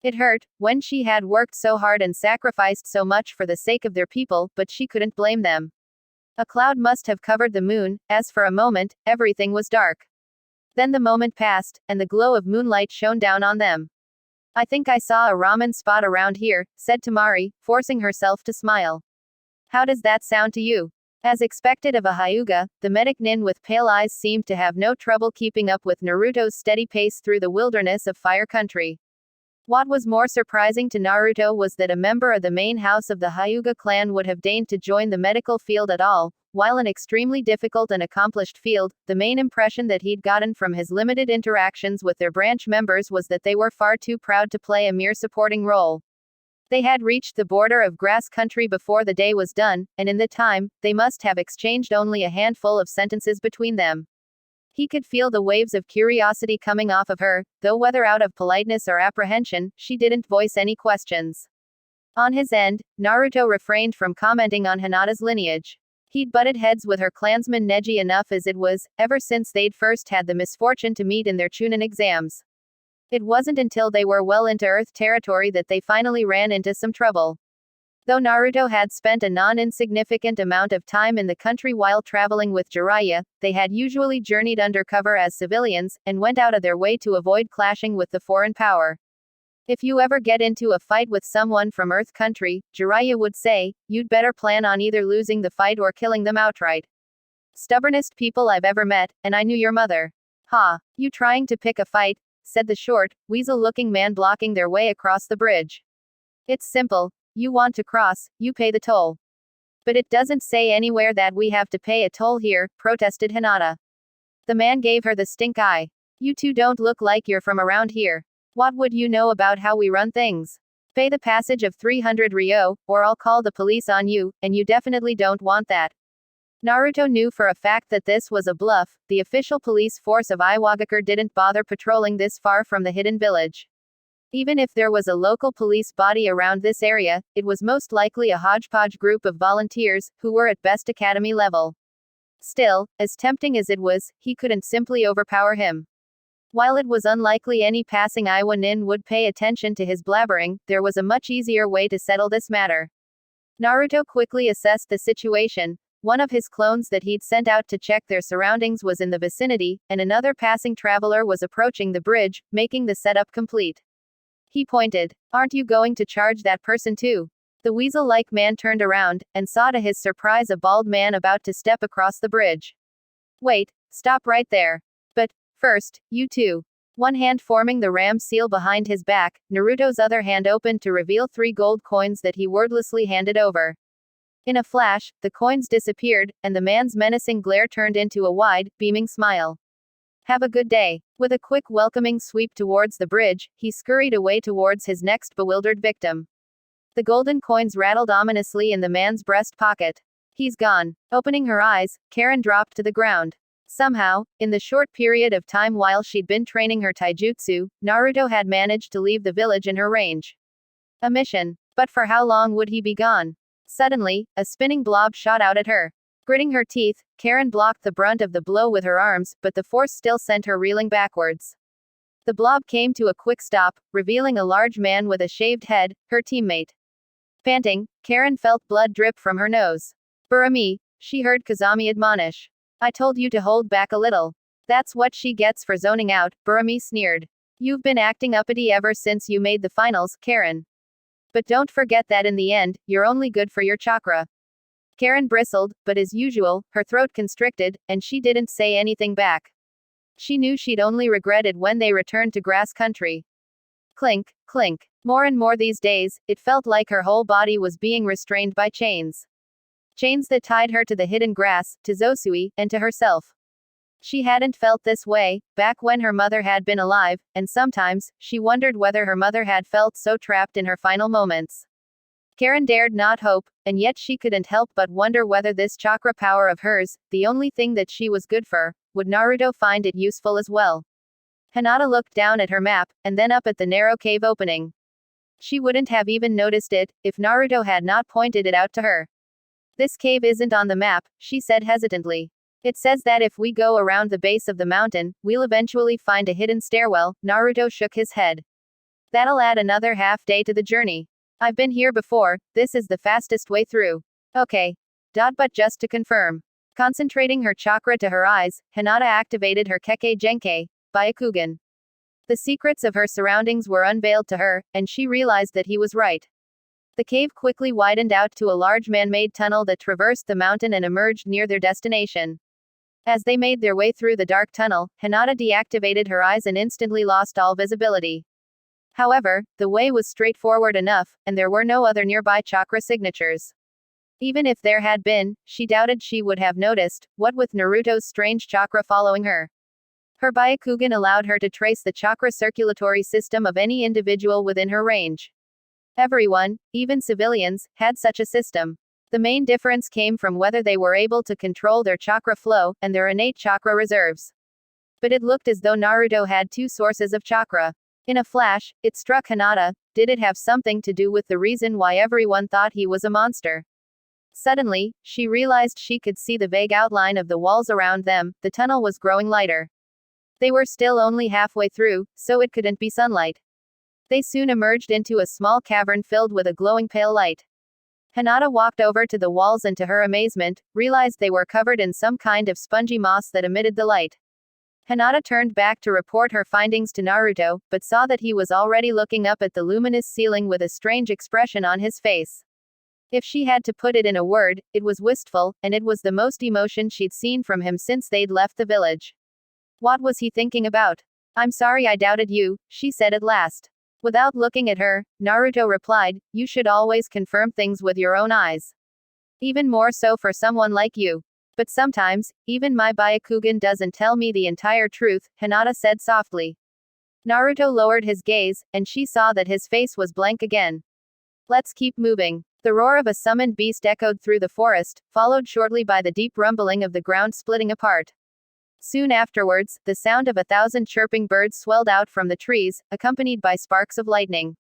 It hurt, when she had worked so hard and sacrificed so much for the sake of their people, but she couldn't blame them. A cloud must have covered the moon, as for a moment, everything was dark. Then the moment passed, and the glow of moonlight shone down on them. "I think I saw a ramen spot around here," said Tamari, forcing herself to smile. "How does that sound to you?" As expected of a Hyuga, the medic nin with pale eyes seemed to have no trouble keeping up with Naruto's steady pace through the wilderness of Fire Country. What was more surprising to Naruto was that a member of the main house of the Hyuga clan would have deigned to join the medical field at all. While an extremely difficult and accomplished field, the main impression that he'd gotten from his limited interactions with their branch members was that they were far too proud to play a mere supporting role. They had reached the border of grass country before the day was done, and in the time, they must have exchanged only a handful of sentences between them. He could feel the waves of curiosity coming off of her, though whether out of politeness or apprehension, she didn't voice any questions. On his end, Naruto refrained from commenting on Hinata's lineage. He'd butted heads with her clansman Neji enough as it was, ever since they'd first had the misfortune to meet in their Chunin exams. It wasn't until they were well into Earth territory that they finally ran into some trouble. Though Naruto had spent a non-insignificant amount of time in the country while traveling with Jiraiya, they had usually journeyed undercover as civilians, and went out of their way to avoid clashing with the foreign power. "If you ever get into a fight with someone from Earth Country," Jiraiya would say, "you'd better plan on either losing the fight or killing them outright. Stubbornest people I've ever met, and I knew your mother." "Ha, you trying to pick a fight?" said the short, weasel-looking man blocking their way across the bridge. "It's simple. You want to cross, you pay the toll." "But it doesn't say anywhere that we have to pay a toll here," protested Hinata. The man gave her the stink eye. "You two don't look like you're from around here. What would you know about how we run things? Pay the passage of 300 ryo, or I'll call the police on you, and you definitely don't want that." Naruto knew for a fact that this was a bluff. The official police force of Iwagakure didn't bother patrolling this far from the hidden village. Even if there was a local police body around this area, it was most likely a hodgepodge group of volunteers, who were at best academy level. Still, as tempting as it was, he couldn't simply overpower him. While it was unlikely any passing Iwa nin would pay attention to his blabbering, there was a much easier way to settle this matter. Naruto quickly assessed the situation. One of his clones that he'd sent out to check their surroundings was in the vicinity, and another passing traveler was approaching the bridge, making the setup complete. He pointed. "Aren't you going to charge that person too?" The weasel-like man turned around, and saw to his surprise a bald man about to step across the bridge. "Wait, stop right there. But first, you two." One hand forming the ram seal behind his back, Naruto's other hand opened to reveal 3 gold coins that he wordlessly handed over. In a flash, the coins disappeared, and the man's menacing glare turned into a wide, beaming smile. "Have a good day." With a quick welcoming sweep towards the bridge, he scurried away towards his next bewildered victim. The golden coins rattled ominously in the man's breast pocket. "He's gone." Opening her eyes, Karin dropped to the ground. Somehow, in the short period of time while she'd been training her taijutsu, Naruto had managed to leave the village in her range. A mission. But for how long would he be gone? Suddenly, a spinning blob shot out at her. Gritting her teeth, Karin blocked the brunt of the blow with her arms, but the force still sent her reeling backwards. The blob came to a quick stop, revealing a large man with a shaved head, her teammate. Panting, Karin felt blood drip from her nose. Burami, she heard Kazami admonish. I told you to hold back a little. That's what she gets for zoning out, Burami sneered. You've been acting uppity ever since you made the finals, Karin. But don't forget that in the end, you're only good for your chakra. Karin bristled, but as usual, her throat constricted, and she didn't say anything back. She knew she'd only regret it when they returned to grass country. Clink, clink. More and more these days, it felt like her whole body was being restrained by chains. Chains that tied her to the hidden grass, to Zosui, and to herself. She hadn't felt this way, back when her mother had been alive, and sometimes, she wondered whether her mother had felt so trapped in her final moments. Karin dared not hope, and yet she couldn't help but wonder whether this chakra power of hers, the only thing that she was good for, would Naruto find it useful as well. Hinata looked down at her map, and then up at the narrow cave opening. She wouldn't have even noticed it, if Naruto had not pointed it out to her. This cave isn't on the map, she said hesitantly. It says that if we go around the base of the mountain, we'll eventually find a hidden stairwell. Naruto shook his head. That'll add another half day to the journey. I've been here before, this is the fastest way through. Okay. But just to confirm. Concentrating her chakra to her eyes, Hinata activated her Kekkei Genkei, Byakugan. The secrets of her surroundings were unveiled to her, and she realized that he was right. The cave quickly widened out to a large man-made tunnel that traversed the mountain and emerged near their destination. As they made their way through the dark tunnel, Hinata deactivated her eyes and instantly lost all visibility. However, the way was straightforward enough, and there were no other nearby chakra signatures. Even if there had been, she doubted she would have noticed, what with Naruto's strange chakra following her. Her Byakugan allowed her to trace the chakra circulatory system of any individual within her range. Everyone, even civilians, had such a system. The main difference came from whether they were able to control their chakra flow, and their innate chakra reserves. But it looked as though Naruto had two sources of chakra. In a flash, it struck Hinata, did it have something to do with the reason why everyone thought he was a monster? Suddenly, she realized she could see the vague outline of the walls around them, the tunnel was growing lighter. They were still only halfway through, so it couldn't be sunlight. They soon emerged into a small cavern filled with a glowing pale light. Hinata walked over to the walls and to her amazement, realized they were covered in some kind of spongy moss that emitted the light. Hinata turned back to report her findings to Naruto, but saw that he was already looking up at the luminous ceiling with a strange expression on his face. If she had to put it in a word, it was wistful, and it was the most emotion she'd seen from him since they'd left the village. What was he thinking about? I'm sorry I doubted you, she said at last. Without looking at her, Naruto replied, you should always confirm things with your own eyes. Even more so for someone like you. But sometimes, even my Byakugan doesn't tell me the entire truth, Hinata said softly. Naruto lowered his gaze, and she saw that his face was blank again. Let's keep moving. The roar of a summoned beast echoed through the forest, followed shortly by the deep rumbling of the ground splitting apart. Soon afterwards, the sound of 1,000 chirping birds swelled out from the trees, accompanied by sparks of lightning.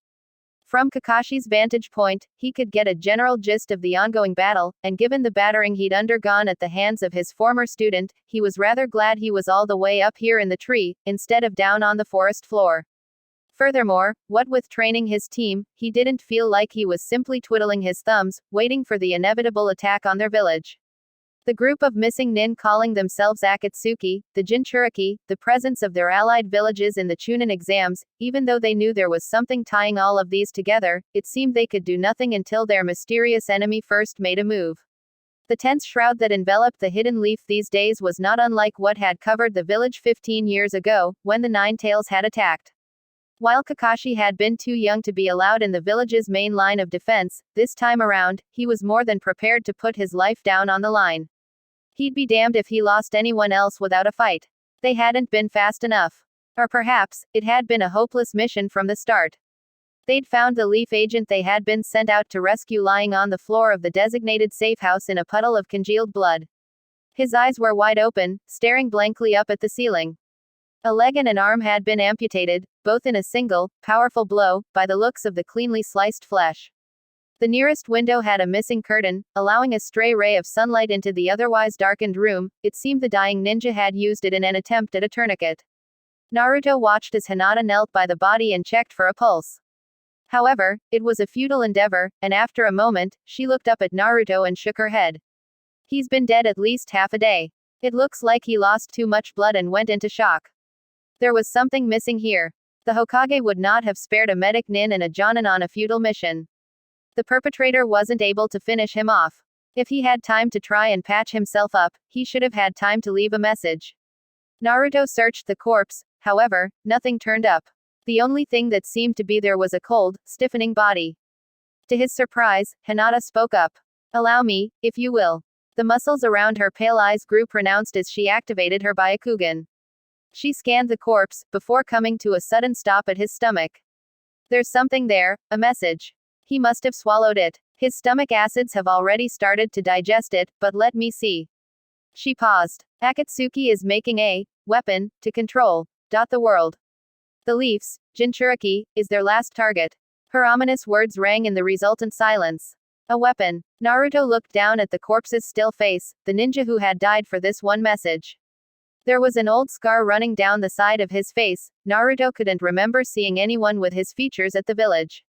From Kakashi's vantage point, he could get a general gist of the ongoing battle, and given the battering he'd undergone at the hands of his former student, he was rather glad he was all the way up here in the tree, instead of down on the forest floor. Furthermore, what with training his team, he didn't feel like he was simply twiddling his thumbs, waiting for the inevitable attack on their village. The group of missing nin calling themselves Akatsuki, the Jinchuriki, the presence of their allied villages in the Chunin exams, even though they knew there was something tying all of these together, it seemed they could do nothing until their mysterious enemy first made a move. The tense shroud that enveloped the hidden leaf these days was not unlike what had covered the village 15 years ago, when the Nine Tails had attacked. While Kakashi had been too young to be allowed in the village's main line of defense, this time around, he was more than prepared to put his life down on the line. He'd be damned if he lost anyone else without a fight. They hadn't been fast enough. Or perhaps, it had been a hopeless mission from the start. They'd found the Leaf agent they had been sent out to rescue lying on the floor of the designated safe house in a puddle of congealed blood. His eyes were wide open, staring blankly up at the ceiling. A leg and an arm had been amputated, both in a single, powerful blow, by the looks of the cleanly sliced flesh. The nearest window had a missing curtain, allowing a stray ray of sunlight into the otherwise darkened room. It seemed the dying ninja had used it in an attempt at a tourniquet. Naruto watched as Hinata knelt by the body and checked for a pulse. However, it was a futile endeavor, and after a moment, she looked up at Naruto and shook her head. He's been dead at least half a day. It looks like he lost too much blood and went into shock. There was something missing here. The Hokage would not have spared a medic nin and a jonin on a futile mission. The perpetrator wasn't able to finish him off. If he had time to try and patch himself up, he should have had time to leave a message. Naruto searched the corpse, however, nothing turned up. The only thing that seemed to be there was a cold, stiffening body. To his surprise, Hinata spoke up. Allow me, if you will. The muscles around her pale eyes grew pronounced as she activated her Byakugan. She scanned the corpse, before coming to a sudden stop at his stomach. There's something there, a message. He must have swallowed it. His stomach acids have already started to digest it, but let me see. She paused. Akatsuki is making a weapon to control the world. The Leafs, Jinchuriki, is their last target. Her ominous words rang in the resultant silence. A weapon. Naruto looked down at the corpse's still face, the ninja who had died for this one message. There was an old scar running down the side of his face. Naruto couldn't remember seeing anyone with his features at the village.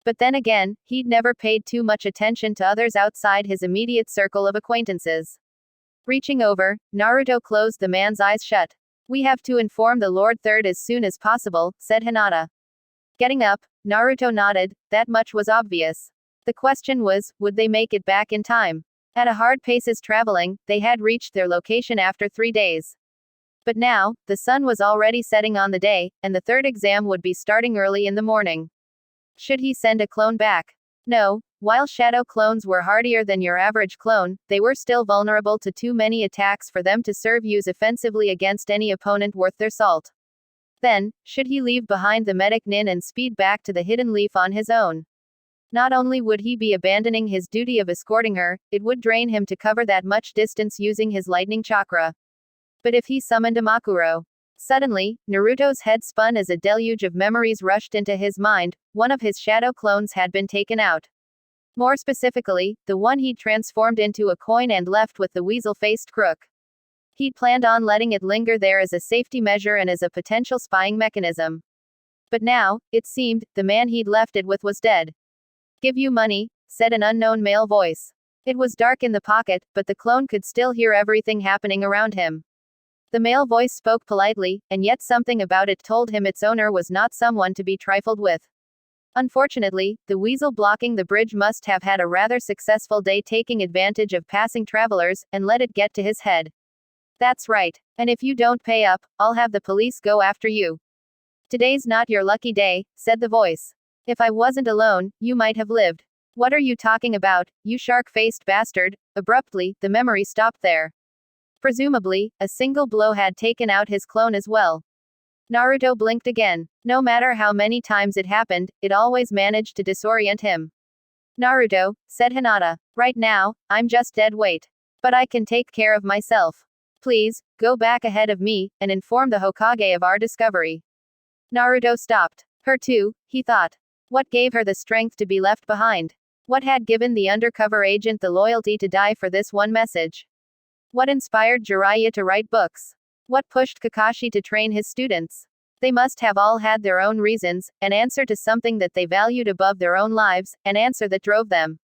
But then again, he'd never paid too much attention to others outside his immediate circle of acquaintances. Reaching over, Naruto closed the man's eyes shut. We have to inform the Lord Third as soon as possible, said Hinata. Getting up, Naruto nodded, that much was obvious. The question was, would they make it back in time? At a hard pace traveling, they had reached their location after 3 days. But now, the sun was already setting on the day, and the third exam would be starting early in the morning. Should he send a clone back? No, while shadow clones were hardier than your average clone, they were still vulnerable to too many attacks for them to serve use offensively against any opponent worth their salt. Then, should he leave behind the medic nin and speed back to the hidden leaf on his own? Not only would he be abandoning his duty of escorting her, it would drain him to cover that much distance using his lightning chakra. But if he summoned a Makuro? Suddenly, Naruto's head spun as a deluge of memories rushed into his mind. One of his shadow clones had been taken out. More specifically, the one he'd transformed into a coin and left with the weasel-faced crook. He'd planned on letting it linger there as a safety measure and as a potential spying mechanism. But now, it seemed, the man he'd left it with was dead. Give you money, said an unknown male voice. It was dark in the pocket, but the clone could still hear everything happening around him. The male voice spoke politely, and yet something about it told him its owner was not someone to be trifled with. Unfortunately, the weasel blocking the bridge must have had a rather successful day taking advantage of passing travelers, and let it get to his head. That's right. And if you don't pay up, I'll have the police go after you. Today's not your lucky day, said the voice. If I wasn't alone, you might have lived. What are you talking about, you shark-faced bastard? Abruptly, the memory stopped there. Presumably, a single blow had taken out his clone as well. Naruto blinked again. No matter how many times it happened, it always managed to disorient him. Naruto, said Hinata. Right now, I'm just dead weight. But I can take care of myself. Please, go back ahead of me, and inform the Hokage of our discovery. Naruto stopped. Her too, he thought. What gave her the strength to be left behind? What had given the undercover agent the loyalty to die for this one message? What inspired Jiraiya to write books? What pushed Kakashi to train his students? They must have all had their own reasons, an answer to something that they valued above their own lives, an answer that drove them.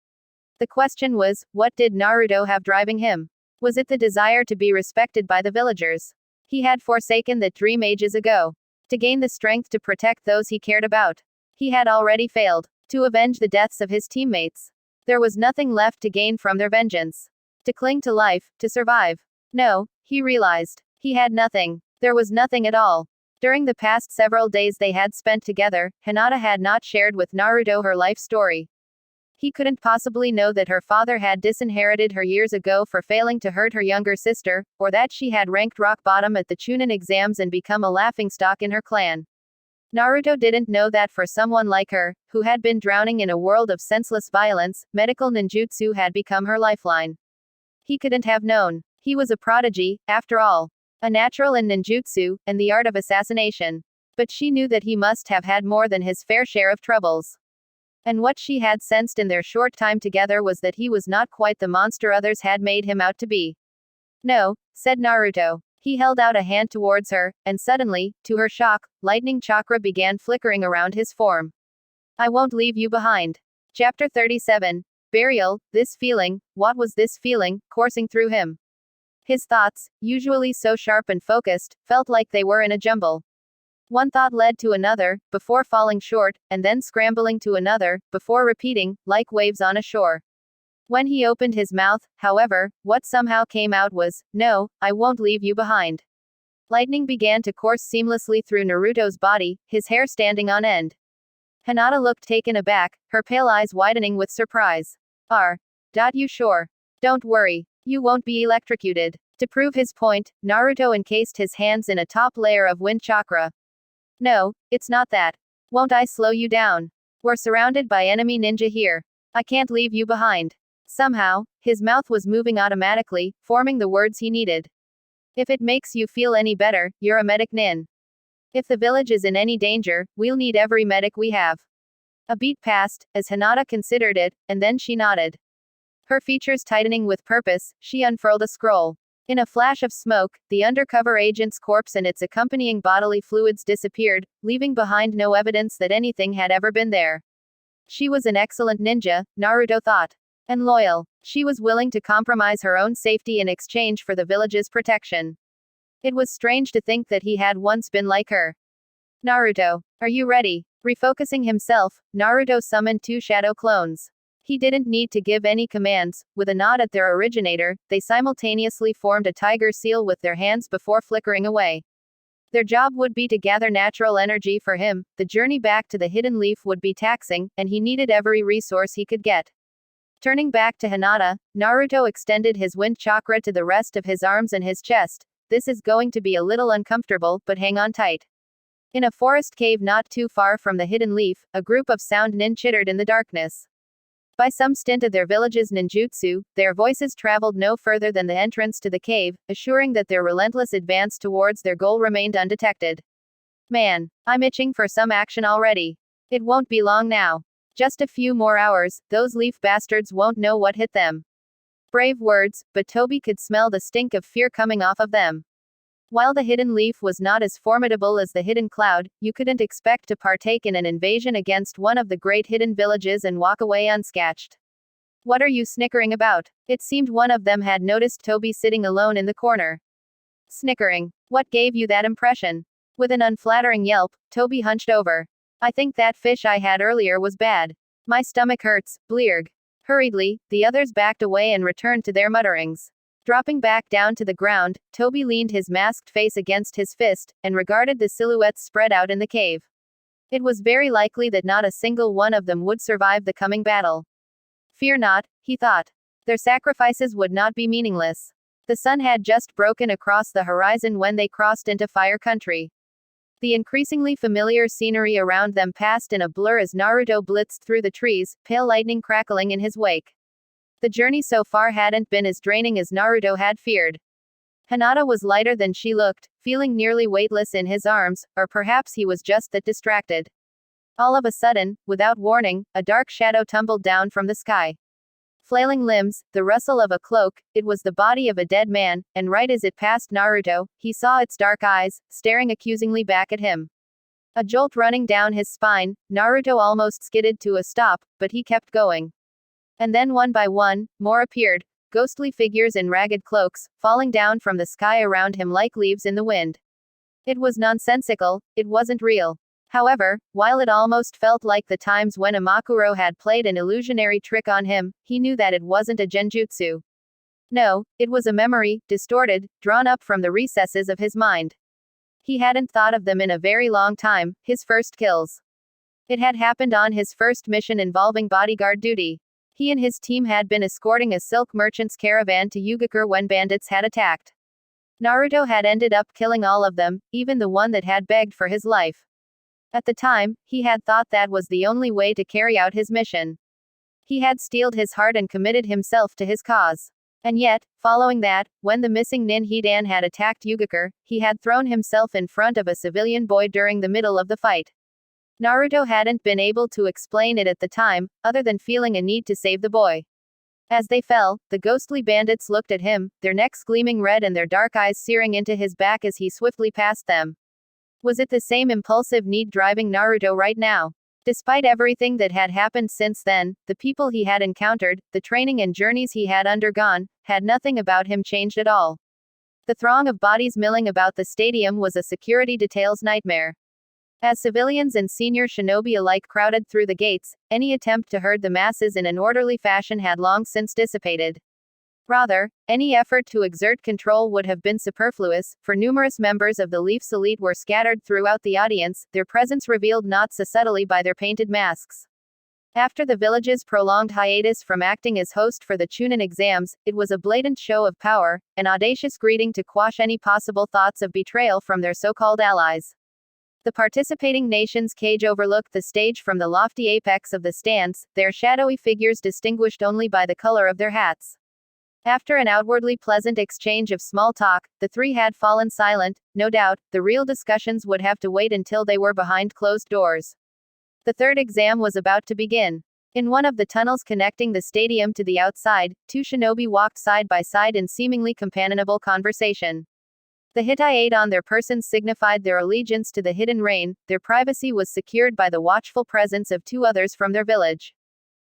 The question was, what did Naruto have driving him? Was it the desire to be respected by the villagers? He had forsaken that dream ages ago. To gain the strength to protect those he cared about. He had already failed. To avenge the deaths of his teammates. There was nothing left to gain from their vengeance. To cling to life, to survive. No, he realized. He had nothing. There was nothing at all. During the past several days they had spent together, Hinata had not shared with Naruto her life story. He couldn't possibly know that her father had disinherited her years ago for failing to hurt her younger sister, or that she had ranked rock bottom at the Chunin exams and become a laughingstock in her clan. Naruto didn't know that for someone like her, who had been drowning in a world of senseless violence, medical ninjutsu had become her lifeline. He couldn't have known. He was a prodigy, after all. A natural in ninjutsu, and the art of assassination. But she knew that he must have had more than his fair share of troubles. And what she had sensed in their short time together was that he was not quite the monster others had made him out to be. No, said Naruto. He held out a hand towards her, and suddenly, to her shock, lightning chakra began flickering around his form. I won't leave you behind. Chapter 37. Burial. This feeling, what was this feeling, coursing through him? His thoughts, usually so sharp and focused, felt like they were in a jumble. One thought led to another, before falling short, and then scrambling to another, before repeating, like waves on a shore. When he opened his mouth, however, what somehow came out was, "No, I won't leave you behind." Lightning began to course seamlessly through Naruto's body, his hair standing on end. Hinata looked taken aback, her pale eyes widening with surprise. You sure? Don't worry. You won't be electrocuted. To prove his point, Naruto encased his hands in a top layer of wind chakra. No, it's not that. Won't I slow you down? We're surrounded by enemy ninja here. I can't leave you behind. Somehow, his mouth was moving automatically, forming the words he needed. If it makes you feel any better, you're a medic nin. If the village is in any danger, we'll need every medic we have. A beat passed, as Hinata considered it, and then she nodded. Her features tightening with purpose, she unfurled a scroll. In a flash of smoke, the undercover agent's corpse and its accompanying bodily fluids disappeared, leaving behind no evidence that anything had ever been there. She was an excellent ninja, Naruto thought. And loyal. She was willing to compromise her own safety in exchange for the village's protection. It was strange to think that he had once been like her. Naruto, are you ready? Refocusing himself, Naruto summoned 2 shadow clones. He didn't need to give any commands. With a nod at their originator, they simultaneously formed a tiger seal with their hands before flickering away. Their job would be to gather natural energy for him. The journey back to the hidden leaf would be taxing, and he needed every resource he could get. Turning back to Hinata, Naruto extended his wind chakra to the rest of his arms and his chest. This is going to be a little uncomfortable, but hang on tight. In a forest cave not too far from the hidden leaf, a group of sound nin chittered in the darkness. By some stint of their village's ninjutsu, their voices traveled no further than the entrance to the cave, assuring that their relentless advance towards their goal remained undetected. Man, I'm itching for some action already. It won't be long now. Just a few more hours, those leaf bastards won't know what hit them. Brave words, but Toby could smell the stink of fear coming off of them. While the hidden leaf was not as formidable as the hidden cloud, you couldn't expect to partake in an invasion against one of the great hidden villages and walk away unscathed. What are you snickering about? It seemed one of them had noticed Toby sitting alone in the corner. Snickering. What gave you that impression? With an unflattering yelp, Toby hunched over. I think that fish I had earlier was bad. My stomach hurts, blearg. Hurriedly, the others backed away and returned to their mutterings. Dropping back down to the ground, Toby leaned his masked face against his fist, and regarded the silhouettes spread out in the cave. It was very likely that not a single one of them would survive the coming battle. Fear not, he thought. Their sacrifices would not be meaningless. The sun had just broken across the horizon when they crossed into Fire Country. The increasingly familiar scenery around them passed in a blur as Naruto blitzed through the trees, pale lightning crackling in his wake. The journey so far hadn't been as draining as Naruto had feared. Hinata was lighter than she looked, feeling nearly weightless in his arms, or perhaps he was just that distracted. All of a sudden, without warning, a dark shadow tumbled down from the sky. Flailing limbs, the rustle of a cloak, it was the body of a dead man, and right as it passed Naruto, he saw its dark eyes, staring accusingly back at him. A jolt running down his spine, Naruto almost skidded to a stop, but he kept going. And then one by one, more appeared, ghostly figures in ragged cloaks, falling down from the sky around him like leaves in the wind. It was nonsensical, it wasn't real. However, while it almost felt like the times when Imakuro had played an illusionary trick on him, he knew that it wasn't a genjutsu. No, it was a memory, distorted, drawn up from the recesses of his mind. He hadn't thought of them in a very long time, his first kills. It had happened on his first mission involving bodyguard duty. He and his team had been escorting a silk merchant's caravan to Yugakure when bandits had attacked. Naruto had ended up killing all of them, even the one that had begged for his life. At the time, he had thought that was the only way to carry out his mission. He had steeled his heart and committed himself to his cause. And yet, following that, when the missing nin Hidan had attacked Yugakure, he had thrown himself in front of a civilian boy during the middle of the fight. Naruto hadn't been able to explain it at the time, other than feeling a need to save the boy. As they fell, the ghostly bandits looked at him, their necks gleaming red and their dark eyes searing into his back as he swiftly passed them. Was it the same impulsive need driving Naruto right now? Despite everything that had happened since then, the people he had encountered, the training and journeys he had undergone, had nothing about him changed at all. The throng of bodies milling about the stadium was a security detail's nightmare. As civilians and senior shinobi alike crowded through the gates, any attempt to herd the masses in an orderly fashion had long since dissipated. Rather, any effort to exert control would have been superfluous, for numerous members of the Leafs elite were scattered throughout the audience, their presence revealed not so subtly by their painted masks. After the village's prolonged hiatus from acting as host for the Chunin exams, it was a blatant show of power, an audacious greeting to quash any possible thoughts of betrayal from their so-called allies. The participating nations' cage overlooked the stage from the lofty apex of the stands, their shadowy figures distinguished only by the color of their hats. After an outwardly pleasant exchange of small talk, the three had fallen silent. No doubt, the real discussions would have to wait until they were behind closed doors. The third exam was about to begin. In one of the tunnels connecting the stadium to the outside, two shinobi walked side by side in seemingly companionable conversation. The Hittite on their persons signified their allegiance to the hidden rain, their privacy was secured by the watchful presence of two others from their village.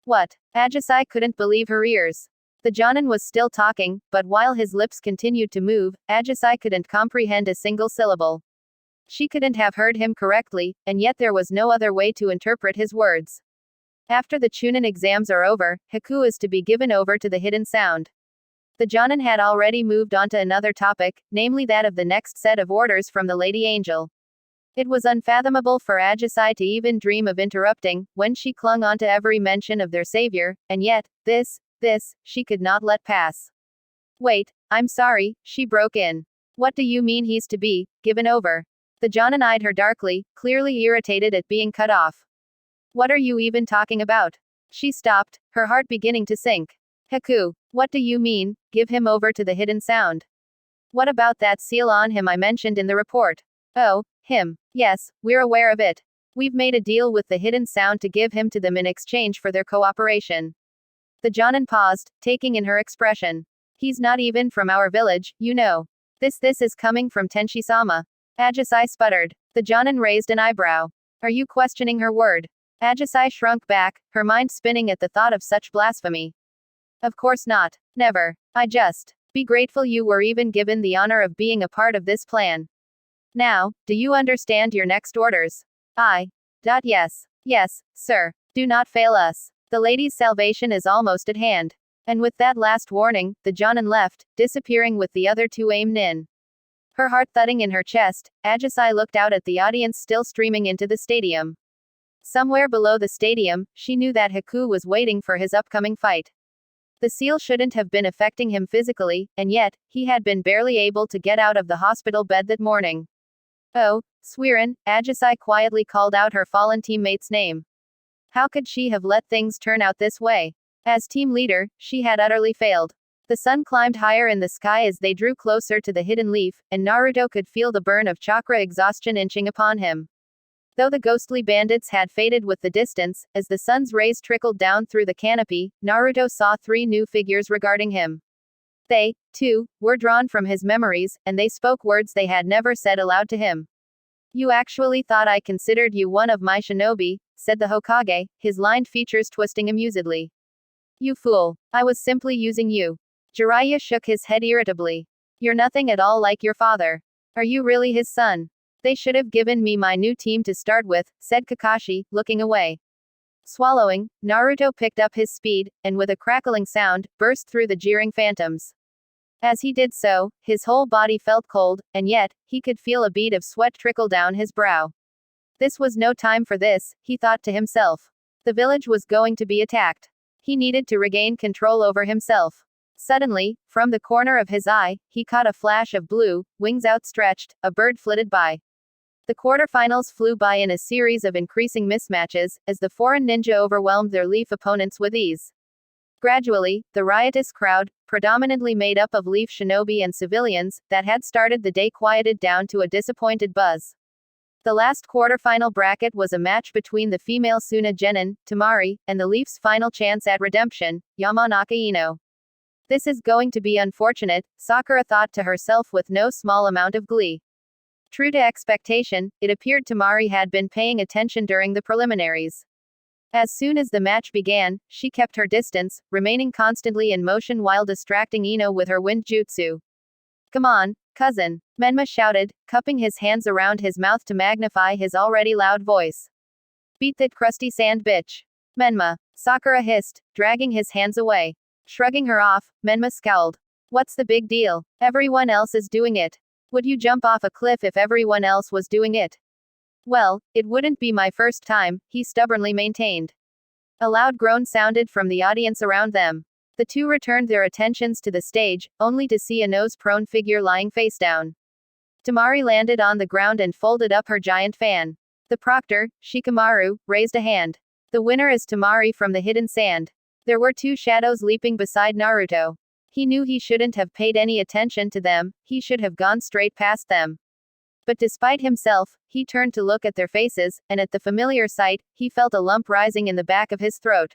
What? Ajisai couldn't believe her ears. The Jonin was still talking, but while his lips continued to move, Ajisai couldn't comprehend a single syllable. She couldn't have heard him correctly, and yet there was no other way to interpret his words. After the Chunin exams are over, Haku is to be given over to the hidden sound. The Jonin had already moved on to another topic, namely that of the next set of orders from the Lady Angel. It was unfathomable for Ajisai to even dream of interrupting, when she clung on to every mention of their savior, and yet, this, she could not let pass. Wait, I'm sorry, she broke in. What do you mean he's to be given over? The Jonin eyed her darkly, clearly irritated at being cut off. What are you even talking about? She stopped, her heart beginning to sink. Haku, what do you mean, give him over to the hidden sound? What about that seal on him I mentioned in the report? Oh, him. Yes, we're aware of it. We've made a deal with the hidden sound to give him to them in exchange for their cooperation. The Jonin paused, taking in her expression. He's not even from our village, you know. This is coming from Tenshi-sama. Ajisai sputtered. The Jonin raised an eyebrow. Are you questioning her word? Ajisai shrunk back, her mind spinning at the thought of such blasphemy. Of course not. Never. I just. Be grateful you were even given the honor of being a part of this plan. Now, do you understand your next orders? Yes. Yes, sir. Do not fail us. The lady's salvation is almost at hand. And with that last warning, the Jonin left, disappearing with the other two nin. Her heart thudding in her chest, Ajisai looked out at the audience still streaming into the stadium. Somewhere below the stadium, she knew that Haku was waiting for his upcoming fight. The seal shouldn't have been affecting him physically, and yet, he had been barely able to get out of the hospital bed that morning. Oh, Swearin, Ajisai quietly called out her fallen teammate's name. How could she have let things turn out this way? As team leader, she had utterly failed. The sun climbed higher in the sky as they drew closer to the hidden leaf, and Naruto could feel the burn of chakra exhaustion inching upon him. Though the ghostly bandits had faded with the distance, as the sun's rays trickled down through the canopy, Naruto saw three new figures regarding him. They, too, were drawn from his memories, and they spoke words they had never said aloud to him. You actually thought I considered you one of my shinobi, said the Hokage, his lined features twisting amusedly. You fool. I was simply using you. Jiraiya shook his head irritably. You're nothing at all like your father. Are you really his son? They should have given me my new team to start with, said Kakashi, looking away. Swallowing, Naruto picked up his speed, and with a crackling sound, burst through the jeering phantoms. As he did so, his whole body felt cold, and yet, he could feel a bead of sweat trickle down his brow. This was no time for this, he thought to himself. The village was going to be attacked. He needed to regain control over himself. Suddenly, from the corner of his eye, he caught a flash of blue, wings outstretched, a bird flitted by. The quarterfinals flew by in a series of increasing mismatches, as the foreign ninja overwhelmed their Leaf opponents with ease. Gradually, the riotous crowd, predominantly made up of Leaf shinobi and civilians, that had started the day quieted down to a disappointed buzz. The last quarterfinal bracket was a match between the female Suna Genin, Tamari, and the Leaf's final chance at redemption, Yamanaka Ino. This is going to be unfortunate, Sakura thought to herself with no small amount of glee. True to expectation, it appeared Temari had been paying attention during the preliminaries. As soon as the match began, she kept her distance, remaining constantly in motion while distracting Ino with her wind jutsu. Come on, cousin, Menma shouted, cupping his hands around his mouth to magnify his already loud voice. Beat that crusty sand bitch. Menma, Sakura hissed, dragging his hands away. Shrugging her off, Menma scowled. What's the big deal? Everyone else is doing it. Would you jump off a cliff if everyone else was doing it? Well, it wouldn't be my first time, he stubbornly maintained. A loud groan sounded from the audience around them. The two returned their attentions to the stage, only to see a nose-prone figure lying face down. Temari landed on the ground and folded up her giant fan. The proctor, Shikamaru, raised a hand. The winner is Temari from the hidden sand. There were two shadows leaping beside Naruto. He knew he shouldn't have paid any attention to them, he should have gone straight past them. But despite himself, he turned to look at their faces, and at the familiar sight, he felt a lump rising in the back of his throat.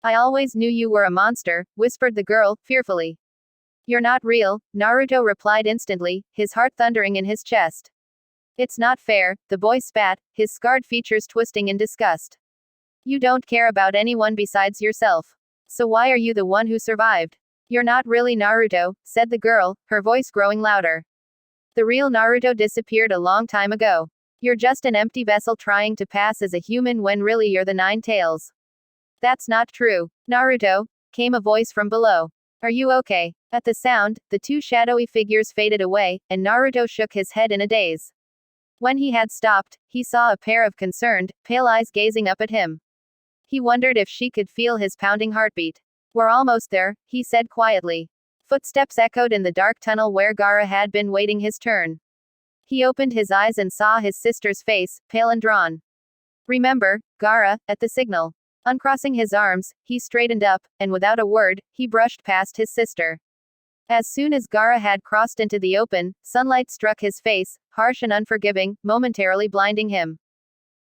I always knew you were a monster, whispered the girl, fearfully. You're not real, Naruto replied instantly, his heart thundering in his chest. It's not fair, the boy spat, his scarred features twisting in disgust. You don't care about anyone besides yourself. So why are you the one who survived? You're not really Naruto, said the girl, her voice growing louder. The real Naruto disappeared a long time ago. You're just an empty vessel trying to pass as a human when really you're the Nine Tails. That's not true. Naruto, came a voice from below. Are you okay? At the sound, the two shadowy figures faded away, and Naruto shook his head in a daze. When he had stopped, he saw a pair of concerned, pale eyes gazing up at him. He wondered if she could feel his pounding heartbeat. We're almost there, he said quietly. Footsteps echoed in the dark tunnel where Gaara had been waiting his turn. He opened his eyes and saw his sister's face, pale and drawn. Remember, Gaara, at the signal. Uncrossing his arms, he straightened up, and without a word, he brushed past his sister. As soon as Gaara had crossed into the open, sunlight struck his face, harsh and unforgiving, momentarily blinding him.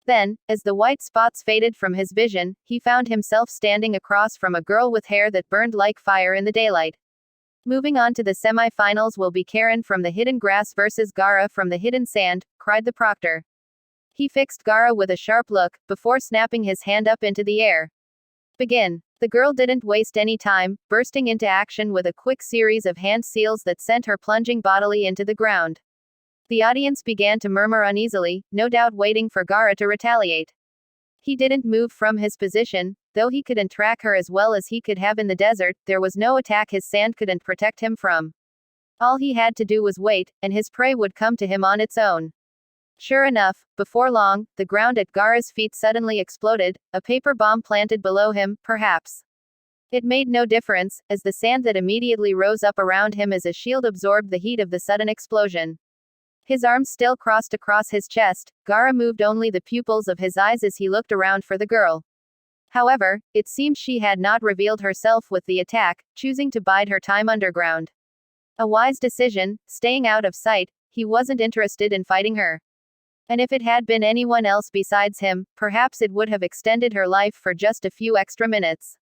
Then, as the white spots faded from his vision, he found himself standing across from a girl with hair that burned like fire in the daylight. Moving on to the semi-finals will be Karin from the hidden grass versus Gaara from the hidden sand, cried the proctor. He fixed Gaara with a sharp look, before snapping his hand up into the air. Begin. The girl didn't waste any time, bursting into action with a quick series of hand seals that sent her plunging bodily into the ground. The audience began to murmur uneasily, no doubt waiting for Gaara to retaliate. He didn't move from his position, though he couldn't track her as well as he could have in the desert, there was no attack his sand couldn't protect him from. All he had to do was wait, and his prey would come to him on its own. Sure enough, before long, the ground at Gaara's feet suddenly exploded, a paper bomb planted below him, perhaps. It made no difference, as the sand that immediately rose up around him as a shield absorbed the heat of the sudden explosion. His arms still crossed across his chest, Gaara moved only the pupils of his eyes as he looked around for the girl. However, it seemed she had not revealed herself with the attack, choosing to bide her time underground. A wise decision, staying out of sight, he wasn't interested in fighting her. And if it had been anyone else besides him, perhaps it would have extended her life for just a few extra minutes.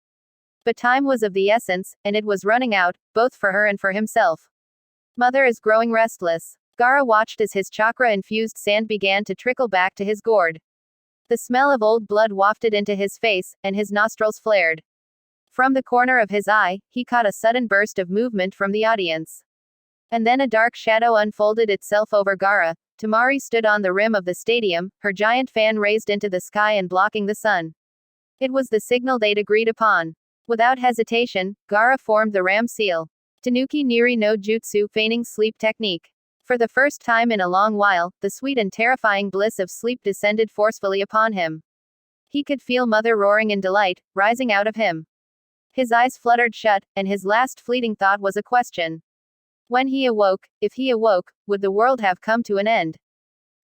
But time was of the essence, and it was running out, both for her and for himself. Mother is growing restless. Gaara watched as his chakra-infused sand began to trickle back to his gourd. The smell of old blood wafted into his face, and his nostrils flared. From the corner of his eye, he caught a sudden burst of movement from the audience. And then a dark shadow unfolded itself over Gaara. Temari stood on the rim of the stadium, her giant fan raised into the sky and blocking the sun. It was the signal they'd agreed upon. Without hesitation, Gaara formed the ram seal. Tanuki Niri no Jutsu, feigning sleep technique. For the first time in a long while, the sweet and terrifying bliss of sleep descended forcefully upon him. He could feel mother roaring in delight, rising out of him. His eyes fluttered shut, and his last fleeting thought was a question. When he awoke, if he awoke, would the world have come to an end?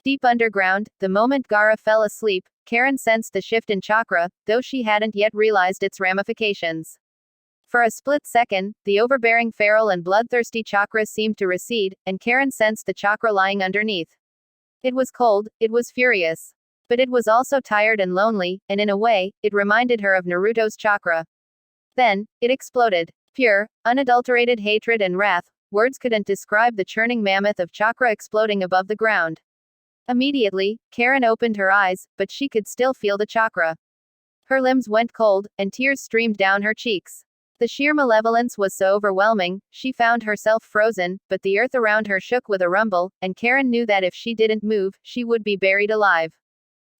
Deep underground, the moment Gaara fell asleep, Karin sensed the shift in chakra, though she hadn't yet realized its ramifications. For a split second, the overbearing feral and bloodthirsty chakra seemed to recede, and Karin sensed the chakra lying underneath. It was cold, it was furious. But it was also tired and lonely, and in a way, it reminded her of Naruto's chakra. Then, it exploded. Pure, unadulterated hatred and wrath, words couldn't describe the churning mammoth of chakra exploding above the ground. Immediately, Karin opened her eyes, but she could still feel the chakra. Her limbs went cold, and tears streamed down her cheeks. The sheer malevolence was so overwhelming, she found herself frozen, but the earth around her shook with a rumble, and Karin knew that if she didn't move, she would be buried alive.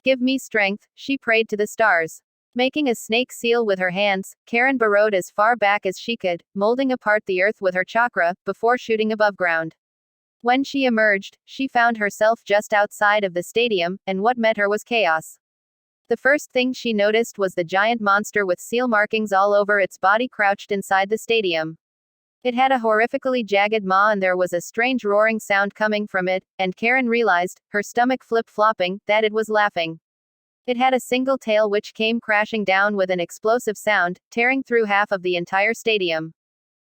Give me strength, she prayed to the stars. Making a snake seal with her hands, Karin burrowed as far back as she could, molding apart the earth with her chakra, before shooting above ground. When she emerged, she found herself just outside of the stadium, and what met her was chaos. The first thing she noticed was the giant monster with seal markings all over its body crouched inside the stadium. It had a horrifically jagged maw and there was a strange roaring sound coming from it, and Karin realized, her stomach flip-flopping, that it was laughing. It had a single tail which came crashing down with an explosive sound, tearing through half of the entire stadium.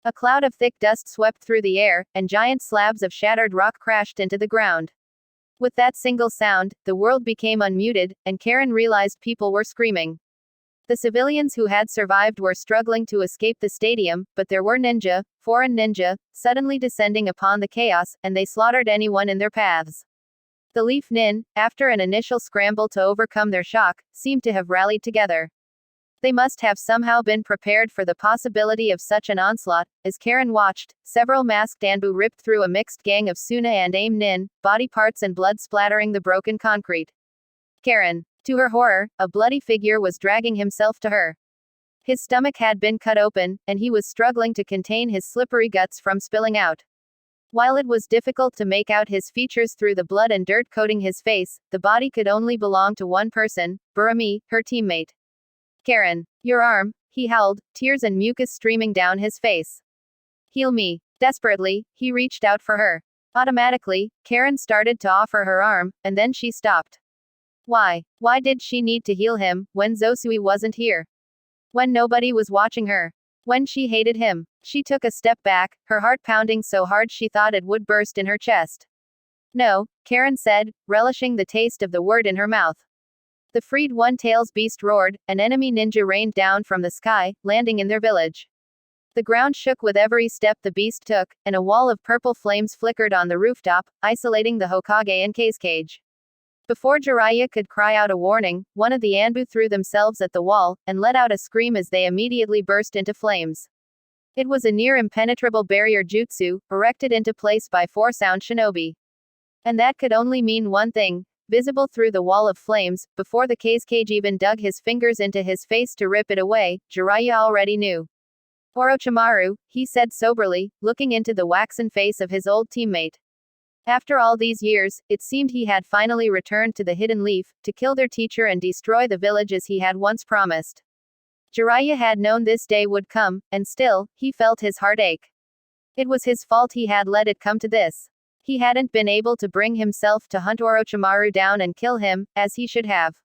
A cloud of thick dust swept through the air, and giant slabs of shattered rock crashed into the ground. With that single sound, the world became unmuted, and Karin realized people were screaming. The civilians who had survived were struggling to escape the stadium, but there were ninja, foreign ninja, suddenly descending upon the chaos, and they slaughtered anyone in their paths. The Leaf Nin, after an initial scramble to overcome their shock, seemed to have rallied together. They must have somehow been prepared for the possibility of such an onslaught. As Karin watched, several masked Anbu ripped through a mixed gang of Suna and Aim Nin, body parts and blood splattering the broken concrete. Karin. To her horror, a bloody figure was dragging himself to her. His stomach had been cut open, and he was struggling to contain his slippery guts from spilling out. While it was difficult to make out his features through the blood and dirt coating his face, the body could only belong to one person, Burami, her teammate. Karin. Your arm, he howled, tears and mucus streaming down his face. Heal me. Desperately, he reached out for her. Automatically, Karin started to offer her arm, and then she stopped. Why? Why did she need to heal him, when Zosui wasn't here? When nobody was watching her? When she hated him? She took a step back, her heart pounding so hard she thought it would burst in her chest. No, Karin said, relishing the taste of the word in her mouth. The freed one-tails beast roared, an enemy ninja rained down from the sky, landing in their village. The ground shook with every step the beast took, and a wall of purple flames flickered on the rooftop, isolating the Hokage and cage. Before Jiraiya could cry out a warning, one of the Anbu threw themselves at the wall, and let out a scream as they immediately burst into flames. It was a near impenetrable barrier jutsu, erected into place by 4 sound shinobi. And that could only mean one thing. Visible through the wall of flames, before the cage even dug his fingers into his face to rip it away, Jiraiya already knew. Orochimaru, he said soberly, looking into the waxen face of his old teammate. After all these years, it seemed he had finally returned to the Hidden Leaf, to kill their teacher and destroy the village as he had once promised. Jiraiya had known this day would come, and still, he felt his heart ache. It was his fault he had let it come to this. He hadn't been able to bring himself to hunt Orochimaru down and kill him, as he should have.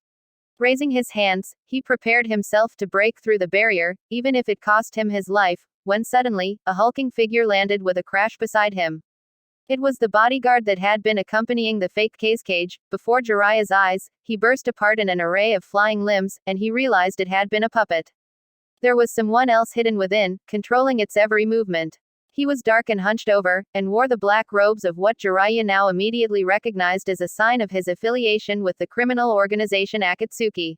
Raising his hands, he prepared himself to break through the barrier, even if it cost him his life, when suddenly, a hulking figure landed with a crash beside him. It was the bodyguard that had been accompanying the fake cage. Before Jiraiya's eyes, he burst apart in an array of flying limbs, and he realized it had been a puppet. There was someone else hidden within, controlling its every movement. He was dark and hunched over, and wore the black robes of what Jiraiya now immediately recognized as a sign of his affiliation with the criminal organization Akatsuki.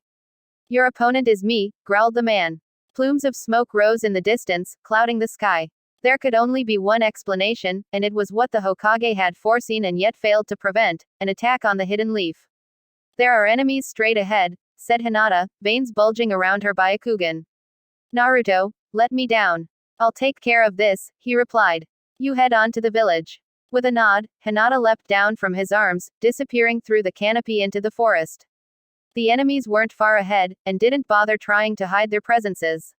Your opponent is me, growled the man. Plumes of smoke rose in the distance, clouding the sky. There could only be one explanation, and it was what the Hokage had foreseen and yet failed to prevent, an attack on the Hidden Leaf. There are enemies straight ahead, said Hinata, veins bulging around her Byakugan. Naruto, let me down. I'll take care of this, he replied. You head on to the village. With a nod, Hinata leapt down from his arms, disappearing through the canopy into the forest. The enemies weren't far ahead, and didn't bother trying to hide their presences.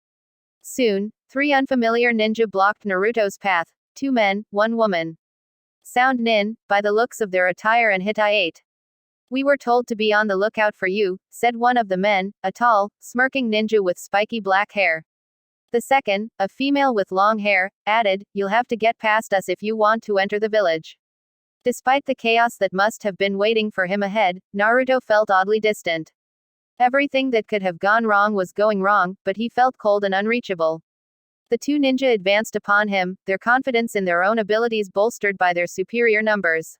Soon, 3 unfamiliar ninja blocked Naruto's path, 2 men, 1 woman. Sound Nin, by the looks of their attire and Hittite. We were told to be on the lookout for you, said one of the men, a tall, smirking ninja with spiky black hair. The second, a female with long hair, added, you'll have to get past us if you want to enter the village. Despite the chaos that must have been waiting for him ahead, Naruto felt oddly distant. Everything that could have gone wrong was going wrong, but he felt cold and unreachable. The 2 ninja advanced upon him, their confidence in their own abilities bolstered by their superior numbers.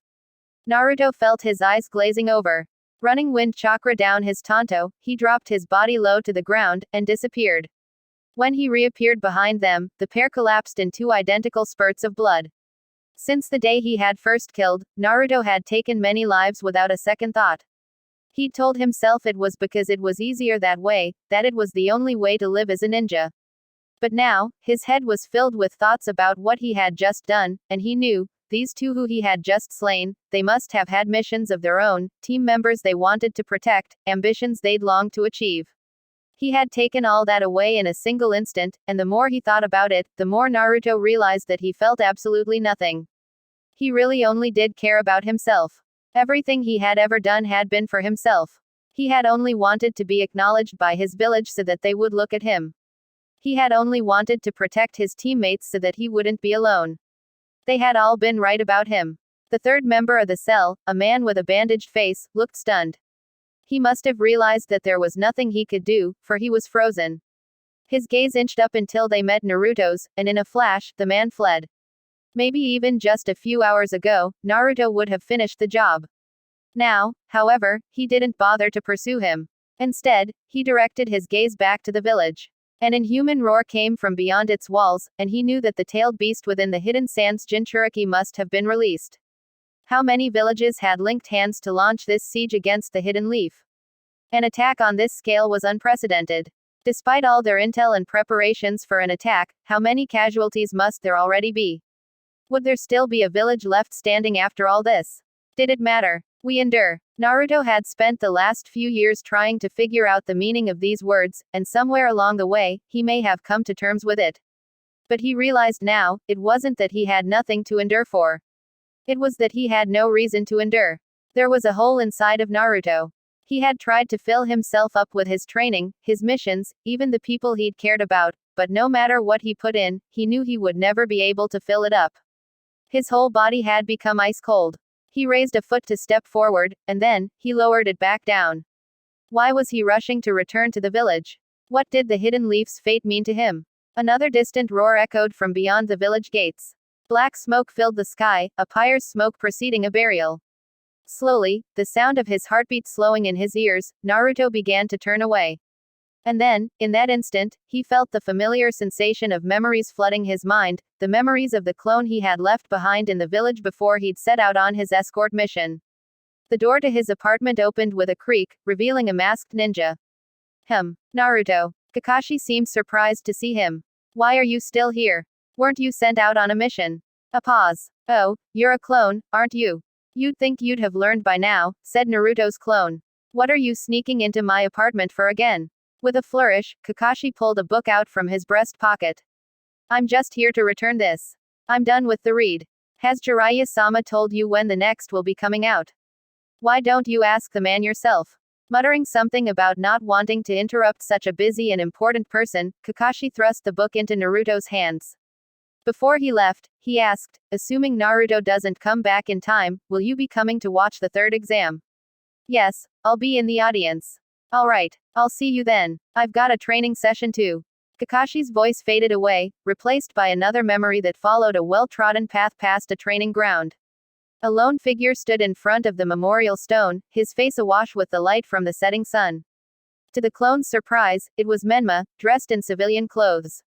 Naruto felt his eyes glazing over. Running wind chakra down his tanto, he dropped his body low to the ground, and disappeared. When he reappeared behind them, the pair collapsed in two identical spurts of blood. Since the day he had first killed, Naruto had taken many lives without a second thought. He told himself it was because it was easier that way, that it was the only way to live as a ninja. But now, his head was filled with thoughts about what he had just done, and he knew, these two who he had just slain, they must have had missions of their own, team members they wanted to protect, ambitions they'd longed to achieve. He had taken all that away in a single instant, and the more he thought about it, the more Naruto realized that he felt absolutely nothing. He really only did care about himself. Everything he had ever done had been for himself. He had only wanted to be acknowledged by his village so that they would look at him. He had only wanted to protect his teammates so that he wouldn't be alone. They had all been right about him. The third member of the cell, a man with a bandaged face, looked stunned. He must have realized that there was nothing he could do, for he was frozen. His gaze inched up until they met Naruto's, and in a flash, the man fled. Maybe even just a few hours ago, Naruto would have finished the job. Now, however, he didn't bother to pursue him. Instead, he directed his gaze back to the village. An inhuman roar came from beyond its walls, and he knew that the tailed beast within the hidden sands Jinchuriki must have been released. How many villages had linked hands to launch this siege against the hidden leaf? An attack on this scale was unprecedented. Despite all their intel and preparations for an attack, how many casualties must there already be? Would there still be a village left standing after all this? Did it matter? We endure. Naruto had spent the last few years trying to figure out the meaning of these words, and somewhere along the way, he may have come to terms with it. But he realized now, it wasn't that he had nothing to endure for. It was that he had no reason to endure. There was a hole inside of Naruto. He had tried to fill himself up with his training, his missions, even the people he'd cared about, but no matter what he put in, he knew he would never be able to fill it up. His whole body had become ice cold. He raised a foot to step forward, and then, he lowered it back down. Why was he rushing to return to the village? What did the hidden leaf's fate mean to him? Another distant roar echoed from beyond the village gates. Black smoke filled the sky, a pyre's smoke preceding a burial. Slowly, the sound of his heartbeat slowing in his ears, Naruto began to turn away. And then, in that instant, he felt the familiar sensation of memories flooding his mind, the memories of the clone he had left behind in the village before he'd set out on his escort mission. The door to his apartment opened with a creak, revealing a masked ninja. Naruto. Kakashi seemed surprised to see him. Why are you still here? Weren't you sent out on a mission? A pause. Oh, you're a clone, aren't you? You'd think you'd have learned by now, said Naruto's clone. What are you sneaking into my apartment for again? With a flourish, Kakashi pulled a book out from his breast pocket. I'm just here to return this. I'm done with the read. Has Jiraiya-sama told you when the next will be coming out? Why don't you ask the man yourself? Muttering something about not wanting to interrupt such a busy and important person, Kakashi thrust the book into Naruto's hands. Before he left, he asked, assuming Naruto doesn't come back in time, will you be coming to watch the third exam? Yes, I'll be in the audience. Alright, I'll see you then. I've got a training session too. Kakashi's voice faded away, replaced by another memory that followed a well-trodden path past a training ground. A lone figure stood in front of the memorial stone, his face awash with the light from the setting sun. To the clone's surprise, it was Menma, dressed in civilian clothes.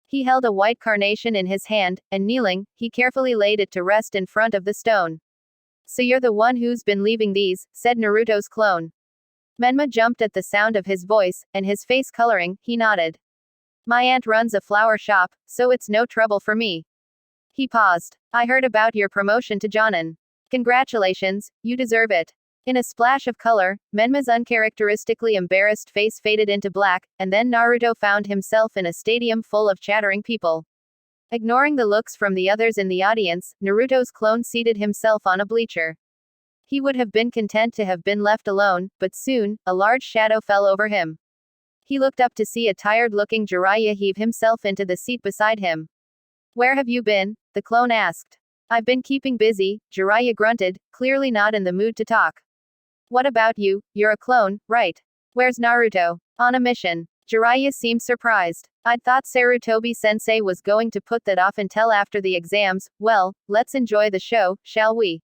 He held a white carnation in his hand, and kneeling, he carefully laid it to rest in front of the stone. So you're the one who's been leaving these, said Naruto's clone. Menma jumped at the sound of his voice, and his face coloring, he nodded. My aunt runs a flower shop, so it's no trouble for me. He paused. I heard about your promotion to Jonin. Congratulations, you deserve it. In a splash of color, Menma's uncharacteristically embarrassed face faded into black, and then Naruto found himself in a stadium full of chattering people. Ignoring the looks from the others in the audience, Naruto's clone seated himself on a bleacher. He would have been content to have been left alone, but soon, a large shadow fell over him. He looked up to see a tired-looking Jiraiya heave himself into the seat beside him. Where have you been? The clone asked. I've been keeping busy, Jiraiya grunted, clearly not in the mood to talk. What about you? You're a clone, right? Where's Naruto? On a mission. Jiraiya seemed surprised. I'd thought Sarutobi-sensei was going to put that off until after the exams. Well, let's enjoy the show, shall we?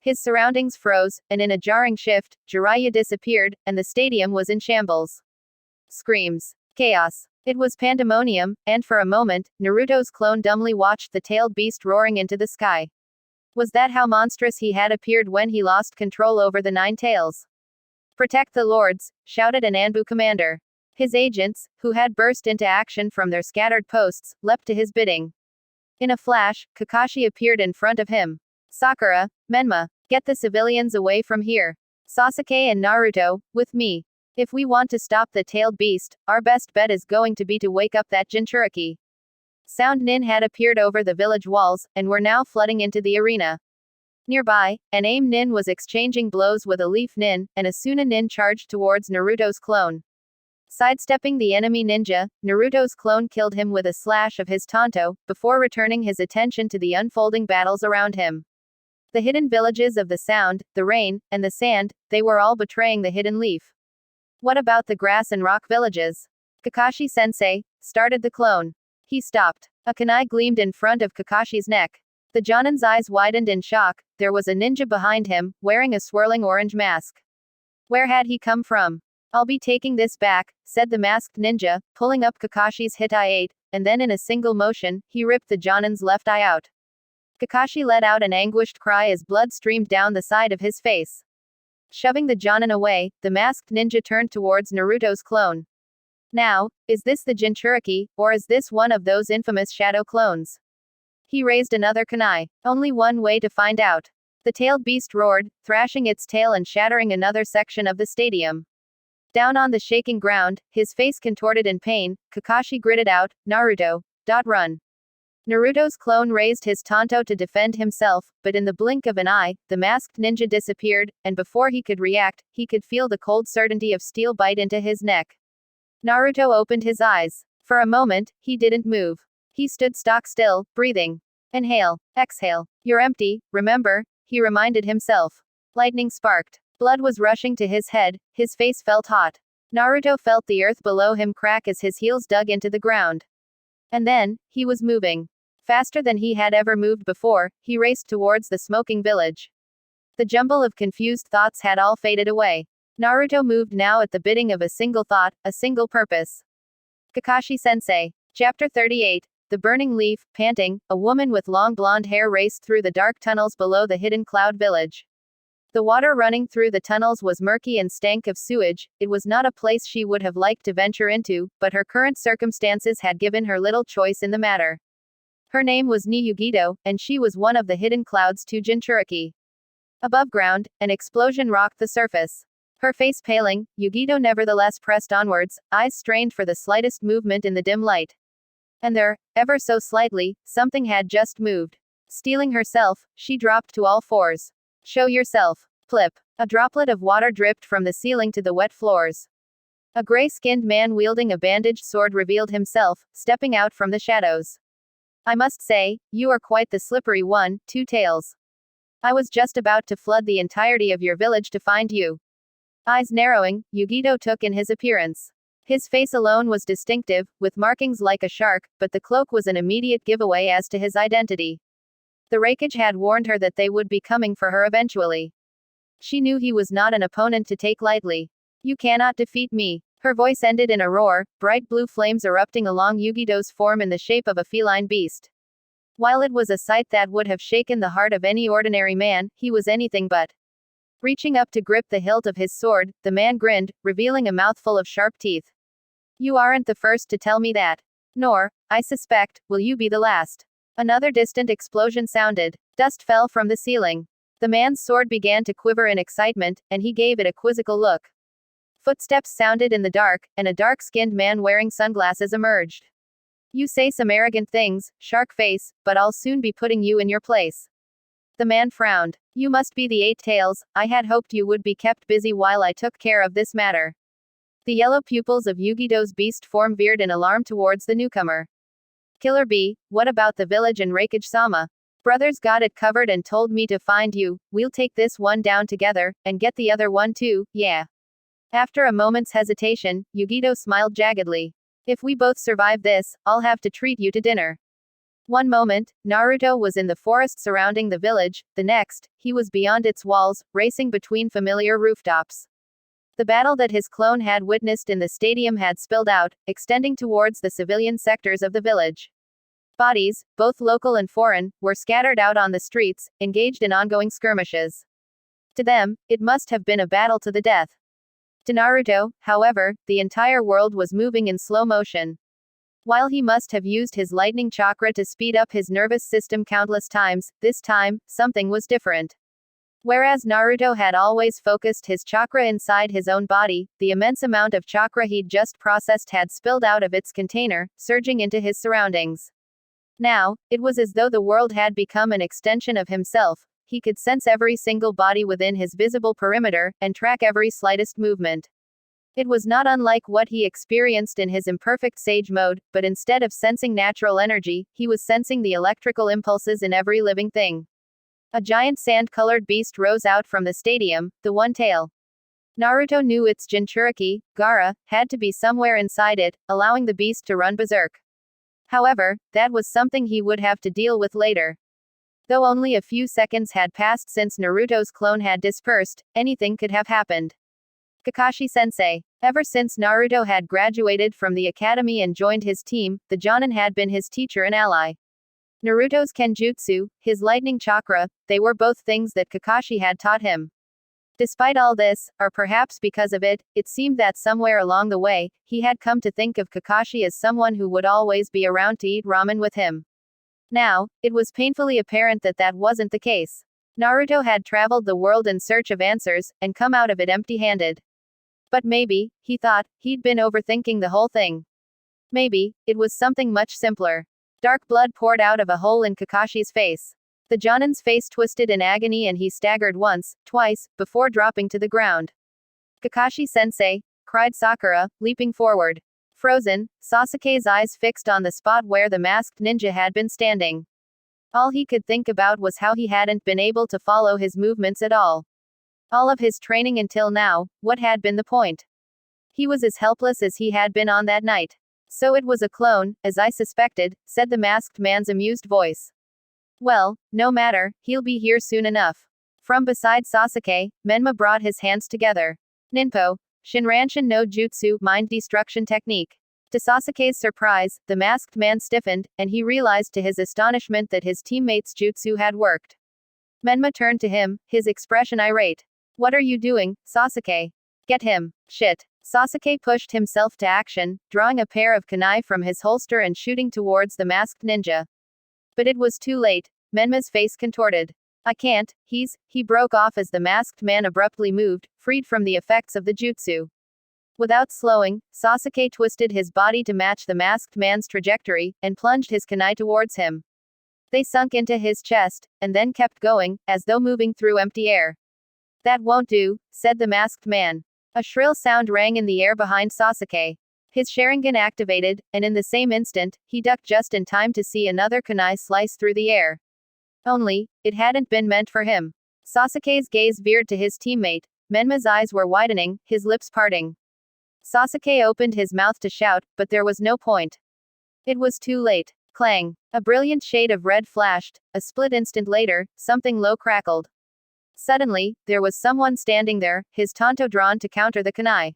His surroundings froze, and in a jarring shift, Jiraiya disappeared, and the stadium was in shambles. Screams. Chaos. It was pandemonium, and for a moment, Naruto's clone dumbly watched the tailed beast roaring into the sky. Was that how monstrous he had appeared when he lost control over the nine tails? Protect the lords, shouted an Anbu commander. His agents, who had burst into action from their scattered posts, leapt to his bidding. In a flash, Kakashi appeared in front of him. Sakura, Menma, get the civilians away from here. Sasuke and Naruto, with me. If we want to stop the tailed beast, our best bet is going to be to wake up that Jinchuriki. Sound nin had appeared over the village walls, and were now flooding into the arena. Nearby, an aim nin was exchanging blows with a leaf nin, and a Suna nin charged towards Naruto's clone. Sidestepping the enemy ninja, Naruto's clone killed him with a slash of his tanto, before returning his attention to the unfolding battles around him. The hidden villages of the sound, the rain, and the sand, they were all betraying the hidden leaf. What about the grass and rock villages? Kakashi-sensei, started the clone. He stopped. A kunai gleamed in front of Kakashi's neck. The Jonin's eyes widened in shock. There was a ninja behind him, wearing a swirling orange mask. Where had he come from? I'll be taking this back, said the masked ninja, pulling up Kakashi's Hitai-8, and then in a single motion, he ripped the Jonin's left eye out. Kakashi let out an anguished cry as blood streamed down the side of his face. Shoving the Jonin away, the masked ninja turned towards Naruto's clone. Now, is this the Jinchuriki, or is this one of those infamous shadow clones? He raised another kunai. Only one way to find out. The tailed beast roared, thrashing its tail and shattering another section of the stadium. Down on the shaking ground, his face contorted in pain, Kakashi gritted out, Naruto, run. Naruto's clone raised his tanto to defend himself, but in the blink of an eye, the masked ninja disappeared, and before he could react, he could feel the cold certainty of steel bite into his neck. Naruto opened his eyes. For a moment, he didn't move. He stood stock still, breathing. Inhale, exhale. You're empty, remember? He reminded himself. Lightning sparked. Blood was rushing to his head, his face felt hot. Naruto felt the earth below him crack as his heels dug into the ground. And then, he was moving. Faster than he had ever moved before, he raced towards the smoking village. The jumble of confused thoughts had all faded away. Naruto moved now at the bidding of a single thought, a single purpose. Kakashi-sensei. Chapter 38. The Burning Leaf, panting, a woman with long blonde hair raced through the dark tunnels below the hidden cloud village. The water running through the tunnels was murky and stank of sewage. It was not a place she would have liked to venture into, but her current circumstances had given her little choice in the matter. Her name was Niyugido, and she was one of the hidden cloud's two Jinchuriki. Above ground, an explosion rocked the surface. Her face paling, Yugido nevertheless pressed onwards, eyes strained for the slightest movement in the dim light. And there, ever so slightly, something had just moved. Steeling herself, she dropped to all fours. Show yourself. Plip. A droplet of water dripped from the ceiling to the wet floors. A gray-skinned man wielding a bandaged sword revealed himself, stepping out from the shadows. I must say, you are quite the slippery one, Two Tails. I was just about to flood the entirety of your village to find you. Eyes narrowing, Yugido took in his appearance. His face alone was distinctive, with markings like a shark, but the cloak was an immediate giveaway as to his identity. The Raikage had warned her that they would be coming for her eventually. She knew he was not an opponent to take lightly. You cannot defeat me. Her voice ended in a roar, bright blue flames erupting along Yugido's form in the shape of a feline beast. While it was a sight that would have shaken the heart of any ordinary man, he was anything but. Reaching up to grip the hilt of his sword, the man grinned, revealing a mouthful of sharp teeth. You aren't the first to tell me that. Nor, I suspect, will you be the last. Another distant explosion sounded. Dust fell from the ceiling. The man's sword began to quiver in excitement, and he gave it a quizzical look. Footsteps sounded in the dark, and a dark-skinned man wearing sunglasses emerged. You say some arrogant things, shark face, but I'll soon be putting you in your place. The man frowned. You must be the Eight Tails. I had hoped you would be kept busy while I took care of this matter. The yellow pupils of Yugido's beast form veered in alarm towards the newcomer. Killer Bee, what about the village and Raikage-sama? Brothers got it covered and told me to find you. We'll take this one down together, and get the other one too, yeah. After a moment's hesitation, Yugido smiled jaggedly. If we both survive this, I'll have to treat you to dinner. One moment, Naruto was in the forest surrounding the village, the next, he was beyond its walls, racing between familiar rooftops. The battle that his clone had witnessed in the stadium had spilled out, extending towards the civilian sectors of the village. Bodies, both local and foreign, were scattered out on the streets, engaged in ongoing skirmishes. To them, it must have been a battle to the death. To Naruto, however, the entire world was moving in slow motion. While he must have used his lightning chakra to speed up his nervous system countless times, this time, something was different. Whereas Naruto had always focused his chakra inside his own body, the immense amount of chakra he'd just processed had spilled out of its container, surging into his surroundings. Now, it was as though the world had become an extension of himself. He could sense every single body within his visible perimeter, and track every slightest movement. It was not unlike what he experienced in his imperfect sage mode, but instead of sensing natural energy, he was sensing the electrical impulses in every living thing. A giant sand-colored beast rose out from the stadium, the One Tail. Naruto knew its Jinchuriki, Gaara, had to be somewhere inside it, allowing the beast to run berserk. However, that was something he would have to deal with later. Though only a few seconds had passed since Naruto's clone had dispersed, anything could have happened. Kakashi-sensei. Ever since Naruto had graduated from the academy and joined his team, the Jonin had been his teacher and ally. Naruto's Kenjutsu, his lightning chakra, they were both things that Kakashi had taught him. Despite all this, or perhaps because of it, it seemed that somewhere along the way, he had come to think of Kakashi as someone who would always be around to eat ramen with him. Now, it was painfully apparent that that wasn't the case. Naruto had traveled the world in search of answers, and come out of it empty-handed. But maybe, he thought, he'd been overthinking the whole thing. Maybe, it was something much simpler. Dark blood poured out of a hole in Kakashi's face. The Jonin's face twisted in agony and he staggered once, twice, before dropping to the ground. Kakashi-sensei, cried Sakura, leaping forward. Frozen, Sasuke's eyes fixed on the spot where the masked ninja had been standing. All he could think about was how he hadn't been able to follow his movements at all. All of his training until now, what had been the point? He was as helpless as he had been on that night. So it was a clone, as I suspected, said the masked man's amused voice. Well, no matter, he'll be here soon enough. From beside Sasuke, Menma brought his hands together. Ninpo, Shinranshin no Jutsu, mind destruction technique. To Sasuke's surprise, the masked man stiffened, and he realized to his astonishment that his teammate's jutsu had worked. Menma turned to him, his expression irate. What are you doing, Sasuke? Get him. Shit. Sasuke pushed himself to action, drawing a pair of kunai from his holster and shooting towards the masked ninja. But it was too late. Menma's face contorted. I can't, he broke off as the masked man abruptly moved, freed from the effects of the jutsu. Without slowing, Sasuke twisted his body to match the masked man's trajectory, and plunged his kunai towards him. They sunk into his chest, and then kept going, as though moving through empty air. That won't do, said the masked man. A shrill sound rang in the air behind Sasuke. His Sharingan activated, and in the same instant, he ducked just in time to see another kunai slice through the air. Only, it hadn't been meant for him. Sasuke's gaze veered to his teammate. Menma's eyes were widening, his lips parting. Sasuke opened his mouth to shout, but there was no point. It was too late. Clang. A brilliant shade of red flashed. A split instant later, something low crackled. Suddenly, there was someone standing there, his tanto drawn to counter the kunai.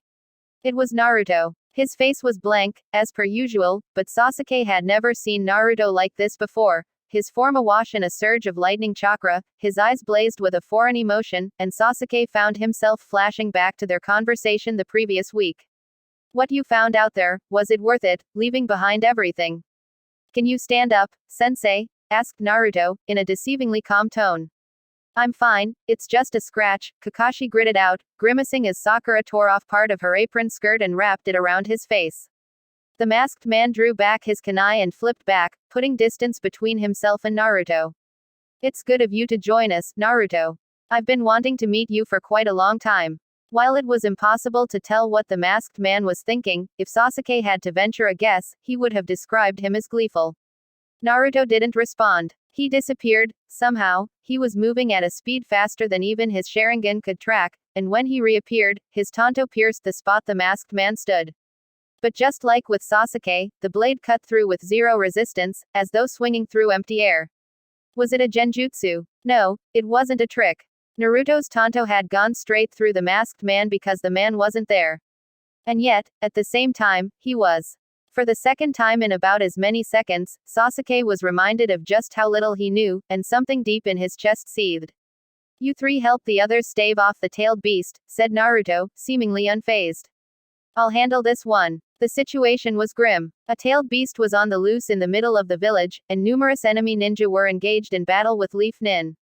It was Naruto. His face was blank, as per usual, but Sasuke had never seen Naruto like this before. His form awash in a surge of lightning chakra, his eyes blazed with a foreign emotion, and Sasuke found himself flashing back to their conversation the previous week. What you found out there, was it worth it, leaving behind everything? Can you stand up, sensei? Asked Naruto, in a deceivingly calm tone. I'm fine, it's just a scratch, Kakashi gritted out, grimacing as Sakura tore off part of her apron skirt and wrapped it around his face. The masked man drew back his kunai and flipped back, putting distance between himself and Naruto. It's good of you to join us, Naruto. I've been wanting to meet you for quite a long time. While it was impossible to tell what the masked man was thinking, if Sasuke had to venture a guess, he would have described him as gleeful. Naruto didn't respond. He disappeared. Somehow, he was moving at a speed faster than even his Sharingan could track, and when he reappeared, his tanto pierced the spot the masked man stood. But just like with Sasuke, the blade cut through with zero resistance, as though swinging through empty air. Was it a genjutsu? No, it wasn't a trick. Naruto's tanto had gone straight through the masked man because the man wasn't there. And yet, at the same time, he was. For the second time in about as many seconds, Sasuke was reminded of just how little he knew, and something deep in his chest seethed. You three help the others stave off the tailed beast, said Naruto, seemingly unfazed. I'll handle this one. The situation was grim. A tailed beast was on the loose in the middle of the village, and numerous enemy ninja were engaged in battle with Leaf Nin.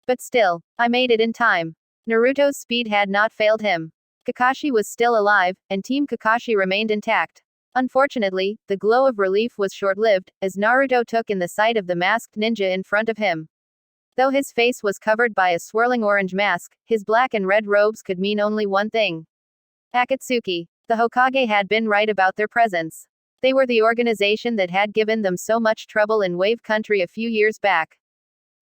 But still, I made it in time. Naruto's speed had not failed him. Kakashi was still alive, and Team Kakashi remained intact. Unfortunately, the glow of relief was short-lived, as Naruto took in the sight of the masked ninja in front of him. Though his face was covered by a swirling orange mask, his black and red robes could mean only one thing. Akatsuki. The Hokage had been right about their presence. They were the organization that had given them so much trouble in Wave Country a few years back.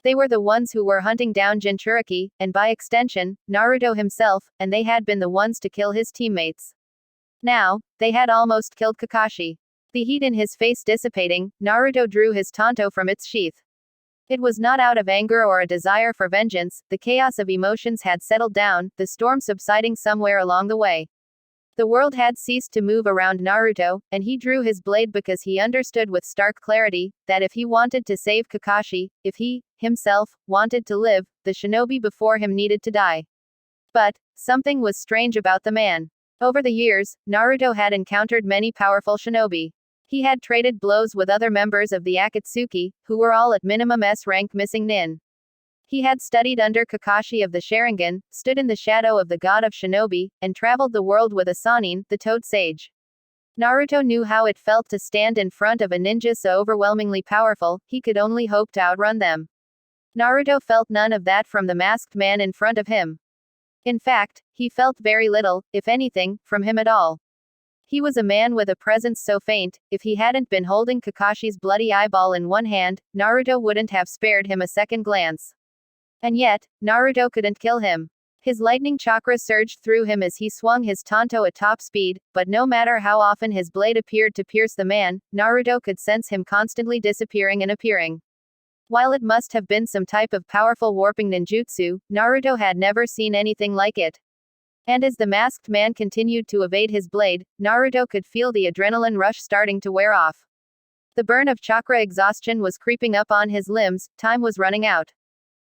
They were the ones who were hunting down Jinchuriki, and by extension, Naruto himself, and they had been the ones to kill his teammates. Now, they had almost killed Kakashi. The heat in his face dissipating, Naruto drew his tanto from its sheath. It was not out of anger or a desire for vengeance, the chaos of emotions had settled down, the storm subsiding somewhere along the way. The world had ceased to move around Naruto, and he drew his blade because he understood with stark clarity, that if he wanted to save Kakashi, if he, himself, wanted to live, the shinobi before him needed to die. But, something was strange about the man. Over the years, Naruto had encountered many powerful shinobi. He had traded blows with other members of the Akatsuki, who were all at minimum S rank missing nin. He had studied under Kakashi of the Sharingan, stood in the shadow of the god of shinobi, and traveled the world with a Sannin, the Toad Sage. Naruto knew how it felt to stand in front of a ninja so overwhelmingly powerful, he could only hope to outrun them. Naruto felt none of that from the masked man in front of him. In fact, he felt very little, if anything, from him at all. He was a man with a presence so faint, if he hadn't been holding Kakashi's bloody eyeball in one hand, Naruto wouldn't have spared him a second glance. And yet, Naruto couldn't kill him. His lightning chakra surged through him as he swung his tanto at top speed, but no matter how often his blade appeared to pierce the man, Naruto could sense him constantly disappearing and appearing. While it must have been some type of powerful warping ninjutsu, Naruto had never seen anything like it. And as the masked man continued to evade his blade, Naruto could feel the adrenaline rush starting to wear off. The burn of chakra exhaustion was creeping up on his limbs, time was running out.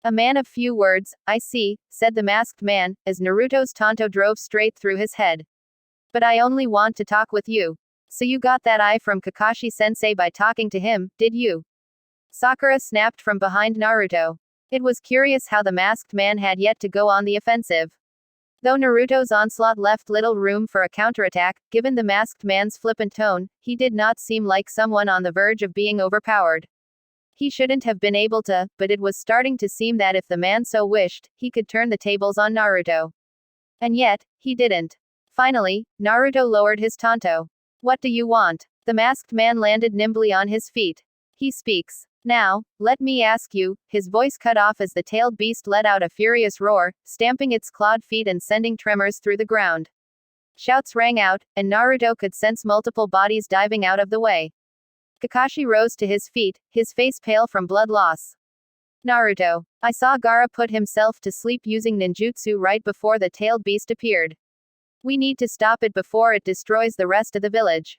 A man of few words, I see, said the masked man, as Naruto's tanto drove straight through his head. But I only want to talk with you. So you got that eye from Kakashi-sensei by talking to him, did you? Sakura snapped from behind Naruto. It was curious how the masked man had yet to go on the offensive. Though Naruto's onslaught left little room for a counterattack, given the masked man's flippant tone, he did not seem like someone on the verge of being overpowered. He shouldn't have been able to, but it was starting to seem that if the man so wished, he could turn the tables on Naruto. And yet, he didn't. Finally, Naruto lowered his tanto. What do you want? The masked man landed nimbly on his feet. He speaks. Now, let me ask you, his voice cut off as the tailed beast let out a furious roar, stamping its clawed feet and sending tremors through the ground. Shouts rang out, and Naruto could sense multiple bodies diving out of the way. Kakashi rose to his feet, his face pale from blood loss. Naruto. I saw Gaara put himself to sleep using ninjutsu right before the tailed beast appeared. We need to stop it before it destroys the rest of the village.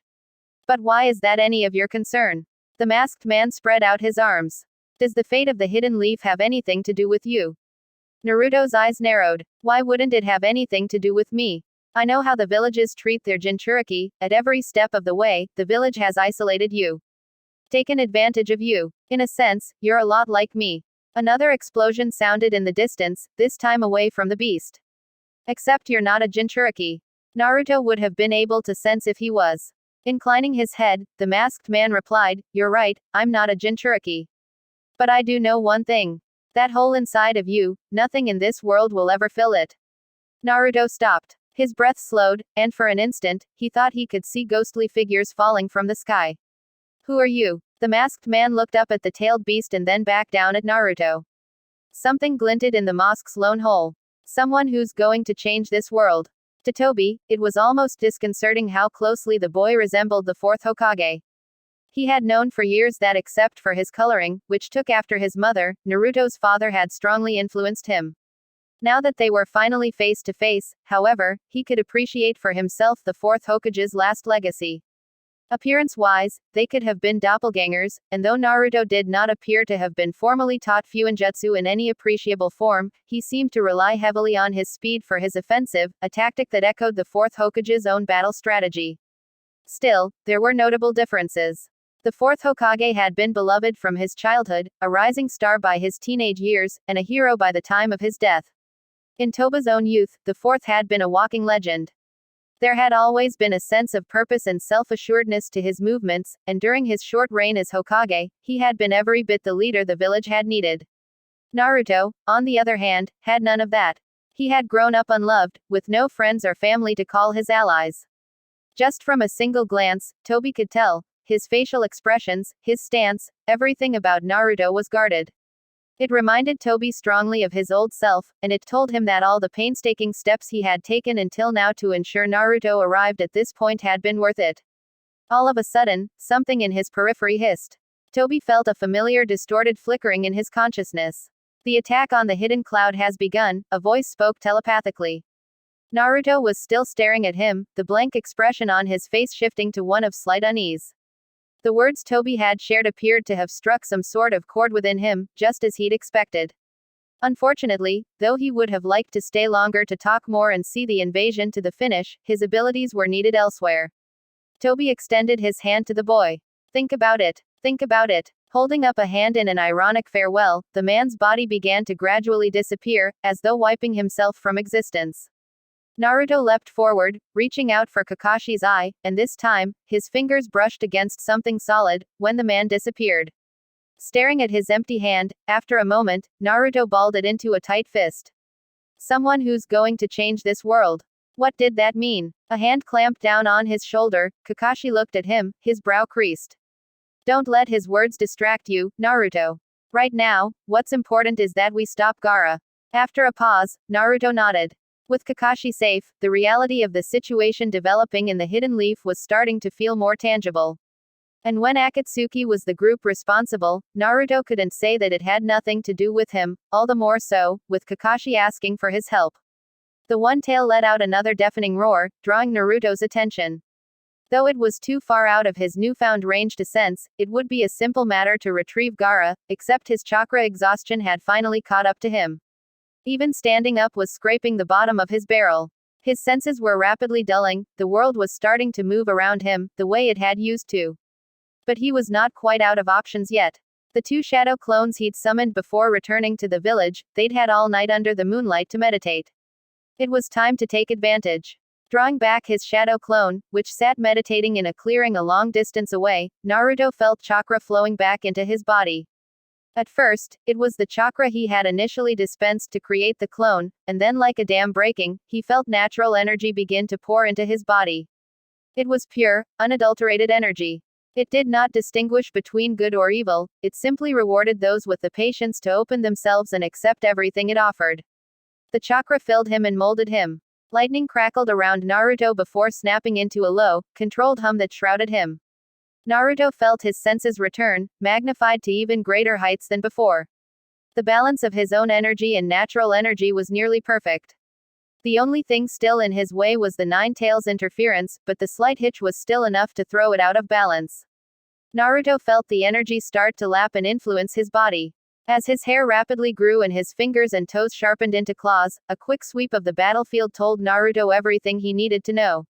But why is that any of your concern? The masked man spread out his arms. Does the fate of the hidden leaf have anything to do with you? Naruto's eyes narrowed. Why wouldn't it have anything to do with me? I know how the villages treat their Jinchuriki, at every step of the way, the village has isolated you. Taken advantage of you. In a sense, you're a lot like me. Another explosion sounded in the distance, this time away from the beast. Except you're not a Jinchuriki. Naruto would have been able to sense if he was. Inclining his head, the masked man replied, You're right, I'm not a Jinchuriki. But I do know one thing. That hole inside of you, nothing in this world will ever fill it. Naruto stopped. His breath slowed, and for an instant, he thought he could see ghostly figures falling from the sky. Who are you? The masked man looked up at the tailed beast and then back down at Naruto. Something glinted in the mosque's lone hole. Someone who's going to change this world. To Toby, it was almost disconcerting how closely the boy resembled the fourth Hokage. He had known for years that except for his coloring, which took after his mother, Naruto's father had strongly influenced him. Now that they were finally face to face, however, he could appreciate for himself the fourth Hokage's last legacy. Appearance-wise, they could have been doppelgangers, and though Naruto did not appear to have been formally taught Fuinjutsu in any appreciable form, he seemed to rely heavily on his speed for his offensive, a tactic that echoed the fourth Hokage's own battle strategy. Still, there were notable differences. The fourth Hokage had been beloved from his childhood, a rising star by his teenage years, and a hero by the time of his death. In Toba's own youth, the fourth had been a walking legend. There had always been a sense of purpose and self-assuredness to his movements, and during his short reign as Hokage, he had been every bit the leader the village had needed. Naruto, on the other hand, had none of that. He had grown up unloved, with no friends or family to call his allies. Just from a single glance, Toby could tell, his facial expressions, his stance, everything about Naruto was guarded. It reminded Toby strongly of his old self, and it told him that all the painstaking steps he had taken until now to ensure Naruto arrived at this point had been worth it. All of a sudden, something in his periphery hissed. Toby felt a familiar distorted flickering in his consciousness. The attack on the hidden cloud has begun, a voice spoke telepathically. Naruto was still staring at him, the blank expression on his face shifting to one of slight unease. The words Toby had shared appeared to have struck some sort of chord within him, just as he'd expected. Unfortunately, though he would have liked to stay longer to talk more and see the invasion to the finish, his abilities were needed elsewhere. Toby extended his hand to the boy. Think about it. Think about it. Holding up a hand in an ironic farewell, the man's body began to gradually disappear, as though wiping himself from existence. Naruto leapt forward, reaching out for Kakashi's eye, and this time, his fingers brushed against something solid, when the man disappeared. Staring at his empty hand, after a moment, Naruto balled it into a tight fist. Someone who's going to change this world. What did that mean? A hand clamped down on his shoulder, Kakashi looked at him, his brow creased. Don't let his words distract you, Naruto. Right now, what's important is that we stop Gaara. After a pause, Naruto nodded. With Kakashi safe, the reality of the situation developing in the Hidden Leaf was starting to feel more tangible. And when Akatsuki was the group responsible, Naruto couldn't say that it had nothing to do with him, all the more so, with Kakashi asking for his help. The one-tail let out another deafening roar, drawing Naruto's attention. Though it was too far out of his newfound range to sense, it would be a simple matter to retrieve Gaara, except his chakra exhaustion had finally caught up to him. Even standing up was scraping the bottom of his barrel. His senses were rapidly dulling, the world was starting to move around him, the way it had used to. But he was not quite out of options yet. The two shadow clones he'd summoned before returning to the village, they'd had all night under the moonlight to meditate. It was time to take advantage. Drawing back his shadow clone, which sat meditating in a clearing a long distance away, Naruto felt chakra flowing back into his body. At first, it was the chakra he had initially dispensed to create the clone, and then like a dam breaking, he felt natural energy begin to pour into his body. It was pure, unadulterated energy. It did not distinguish between good or evil, it simply rewarded those with the patience to open themselves and accept everything it offered. The chakra filled him and molded him. Lightning crackled around Naruto before snapping into a low, controlled hum that shrouded him. Naruto felt his senses return, magnified to even greater heights than before. The balance of his own energy and natural energy was nearly perfect. The only thing still in his way was the Nine Tails interference, but the slight hitch was still enough to throw it out of balance. Naruto felt the energy start to lap and influence his body. As his hair rapidly grew and his fingers and toes sharpened into claws, a quick sweep of the battlefield told Naruto everything he needed to know.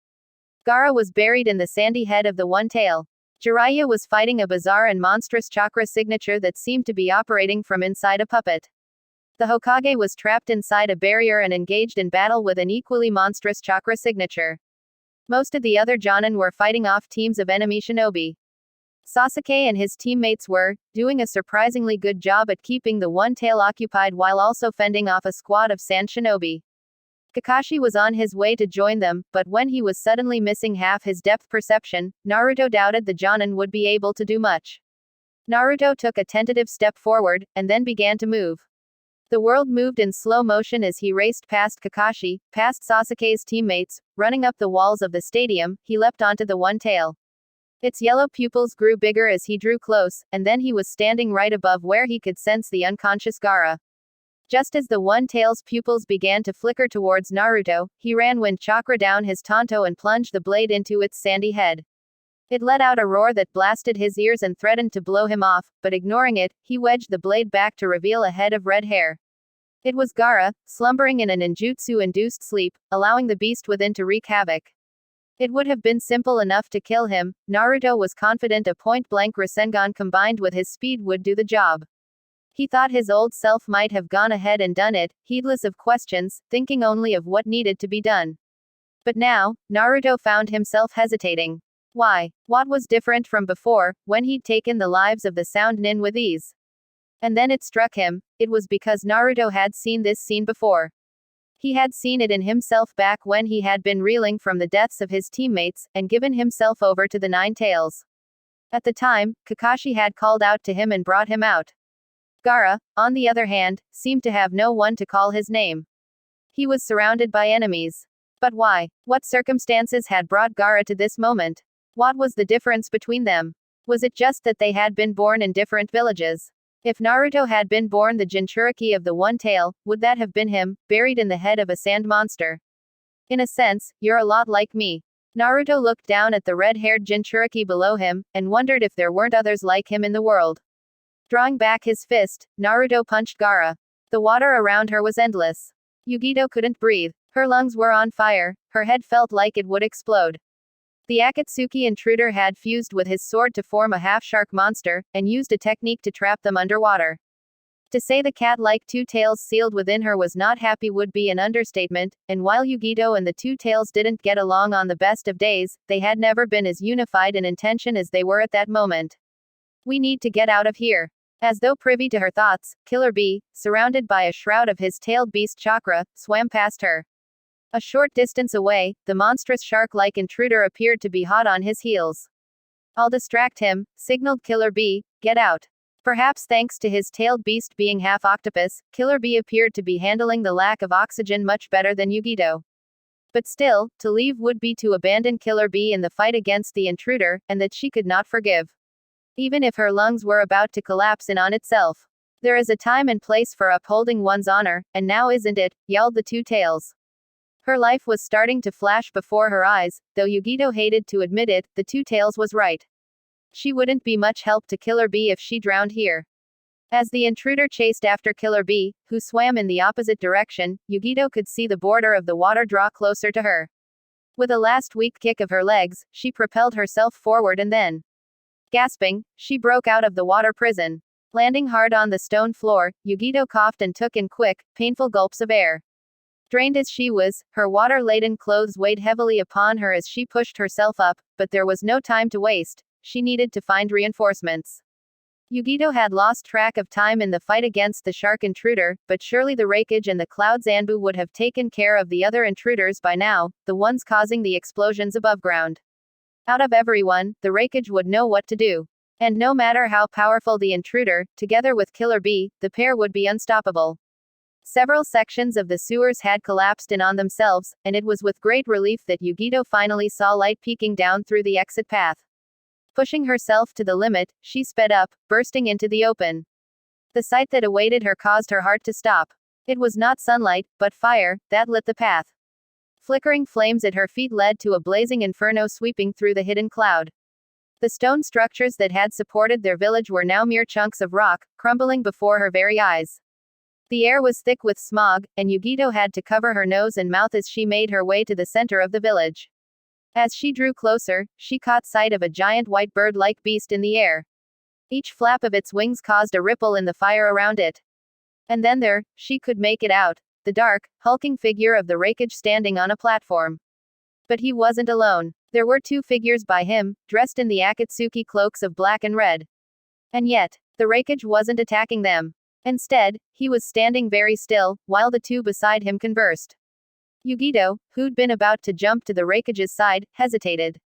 Gaara was buried in the sandy head of the One Tail. Jiraiya was fighting a bizarre and monstrous chakra signature that seemed to be operating from inside a puppet. The Hokage was trapped inside a barrier and engaged in battle with an equally monstrous chakra signature. Most of the other Jonin were fighting off teams of enemy shinobi. Sasuke and his teammates were doing a surprisingly good job at keeping the One Tail occupied while also fending off a squad of sand shinobi. Kakashi was on his way to join them, but when he was suddenly missing half his depth perception, Naruto doubted the Jonin would be able to do much. Naruto took a tentative step forward, and then began to move. The world moved in slow motion as he raced past Kakashi, past Sasuke's teammates, running up the walls of the stadium. He leapt onto the one tail. Its yellow pupils grew bigger as he drew close, and then he was standing right above where he could sense the unconscious Gaara. Just as the one-tail's pupils began to flicker towards Naruto, he ran wind chakra down his tanto and plunged the blade into its sandy head. It let out a roar that blasted his ears and threatened to blow him off, but ignoring it, he wedged the blade back to reveal a head of red hair. It was Gaara, slumbering in a ninjutsu-induced sleep, allowing the beast within to wreak havoc. It would have been simple enough to kill him. Naruto was confident a point-blank Rasengan combined with his speed would do the job. He thought his old self might have gone ahead and done it, heedless of questions, thinking only of what needed to be done. But now, Naruto found himself hesitating. Why? What was different from before, when he'd taken the lives of the Sound Nin with ease? And then it struck him, it was because Naruto had seen this scene before. He had seen it in himself back when he had been reeling from the deaths of his teammates, and given himself over to the Nine Tails. At the time, Kakashi had called out to him and brought him out. Gaara, on the other hand, seemed to have no one to call his name. He was surrounded by enemies. But why? What circumstances had brought Gaara to this moment? What was the difference between them? Was it just that they had been born in different villages? If Naruto had been born the Jinchuriki of the One Tail, would that have been him, buried in the head of a sand monster? In a sense, you're a lot like me. Naruto looked down at the red-haired Jinchuriki below him, and wondered if there weren't others like him in the world. Drawing back his fist, Naruto punched Gaara. The water around her was endless. Yugito couldn't breathe. Her lungs were on fire, her head felt like it would explode. The Akatsuki intruder had fused with his sword to form a half-shark monster, and used a technique to trap them underwater. To say the cat-like two tails sealed within her was not happy would be an understatement, and while Yugito and the two tails didn't get along on the best of days, they had never been as unified in intention as they were at that moment. We need to get out of here. As though privy to her thoughts, Killer Bee, surrounded by a shroud of his tailed beast chakra, swam past her. A short distance away, the monstrous shark-like intruder appeared to be hot on his heels. I'll distract him, signaled Killer Bee, get out. Perhaps thanks to his tailed beast being half octopus, Killer Bee appeared to be handling the lack of oxygen much better than Yugito. But still, to leave would be to abandon Killer Bee in the fight against the intruder, and that she could not forgive. Even if her lungs were about to collapse in on itself. There is a time and place for upholding one's honor, and now isn't it, yelled the two tails. Her life was starting to flash before her eyes, though Yugito hated to admit it, the two tails was right. She wouldn't be much help to Killer Bee if she drowned here. As the intruder chased after Killer Bee, who swam in the opposite direction, Yugito could see the border of the water draw closer to her. With a last weak kick of her legs, she propelled herself forward and then, gasping, she broke out of the water prison. Landing hard on the stone floor, Yugito coughed and took in quick, painful gulps of air. Drained as she was, her water-laden clothes weighed heavily upon her as she pushed herself up, but there was no time to waste. She needed to find reinforcements. Yugito had lost track of time in the fight against the shark intruder, but surely the Raikage and the Cloud Zanbu would have taken care of the other intruders by now, the ones causing the explosions above ground. Out of everyone, the Raikage would know what to do. And no matter how powerful the intruder, together with Killer Bee, the pair would be unstoppable. Several sections of the sewers had collapsed in on themselves, and it was with great relief that Yugito finally saw light peeking down through the exit path. Pushing herself to the limit, she sped up, bursting into the open. The sight that awaited her caused her heart to stop. It was not sunlight, but fire, that lit the path. Flickering flames at her feet led to a blazing inferno sweeping through the hidden cloud. The stone structures that had supported their village were now mere chunks of rock, crumbling before her very eyes. The air was thick with smog, and Yugito had to cover her nose and mouth as she made her way to the center of the village. As she drew closer, she caught sight of a giant white bird-like beast in the air. Each flap of its wings caused a ripple in the fire around it. And then there, she could make it out, the dark, hulking figure of the Raikage standing on a platform. But he wasn't alone. There were two figures by him, dressed in the Akatsuki cloaks of black and red. And yet, the Raikage wasn't attacking them. Instead, he was standing very still, while the two beside him conversed. Yugito, who'd been about to jump to the Raikage's side, hesitated.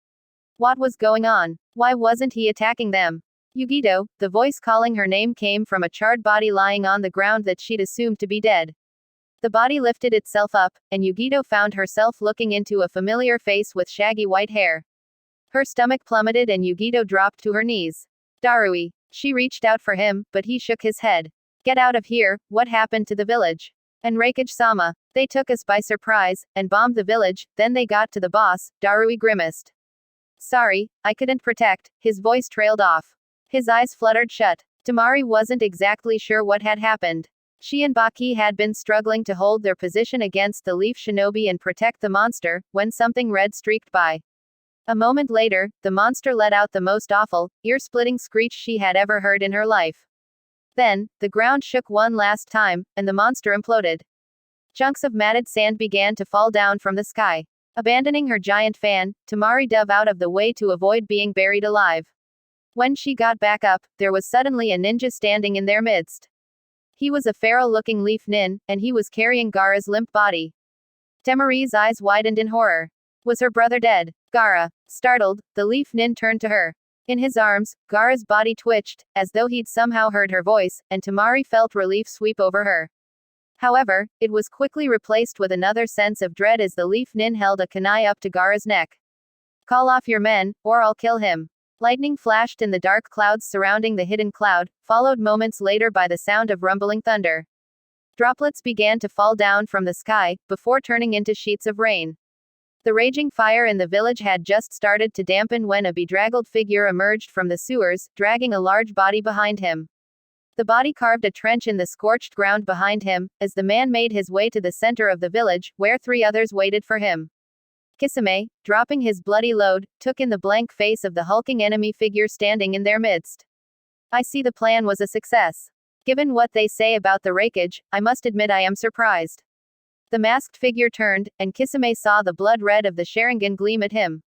What was going on? Why wasn't he attacking them? Yugito, the voice calling her name came from a charred body lying on the ground that she'd assumed to be dead. The body lifted itself up, and Yugito found herself looking into a familiar face with shaggy white hair. Her stomach plummeted and Yugito dropped to her knees. Darui. She reached out for him, but he shook his head. Get out of here, what happened to the village? And Raikage-sama. They took us by surprise, and bombed the village, then they got to the boss, Darui grimaced. Sorry, I couldn't protect, his voice trailed off. His eyes fluttered shut. Temari wasn't exactly sure what had happened. She and Baki had been struggling to hold their position against the Leaf Shinobi and protect the monster, when something red streaked by. A moment later, the monster let out the most awful, ear-splitting screech she had ever heard in her life. Then, the ground shook one last time, and the monster imploded. Chunks of matted sand began to fall down from the sky. Abandoning her giant fan, Temari dove out of the way to avoid being buried alive. When she got back up, there was suddenly a ninja standing in their midst. He was a feral-looking leaf nin, and he was carrying Gaara's limp body. Temari's eyes widened in horror. Was her brother dead? Gaara. Startled, the leaf nin turned to her. In his arms, Gaara's body twitched, as though he'd somehow heard her voice, and Temari felt relief sweep over her. However, it was quickly replaced with another sense of dread as the leaf nin held a kunai up to Gaara's neck. Call off your men, or I'll kill him. Lightning flashed in the dark clouds surrounding the hidden cloud, followed moments later by the sound of rumbling thunder. Droplets began to fall down from the sky, before turning into sheets of rain. The raging fire in the village had just started to dampen when a bedraggled figure emerged from the sewers, dragging a large body behind him. The body carved a trench in the scorched ground behind him, as the man made his way to the center of the village, where 3 others waited for him. Kisame, dropping his bloody load, took in the blank face of the hulking enemy figure standing in their midst. I see the plan was a success. Given what they say about the Raikage, I must admit I am surprised. The masked figure turned, and Kisame saw the blood red of the Sharingan gleam at him.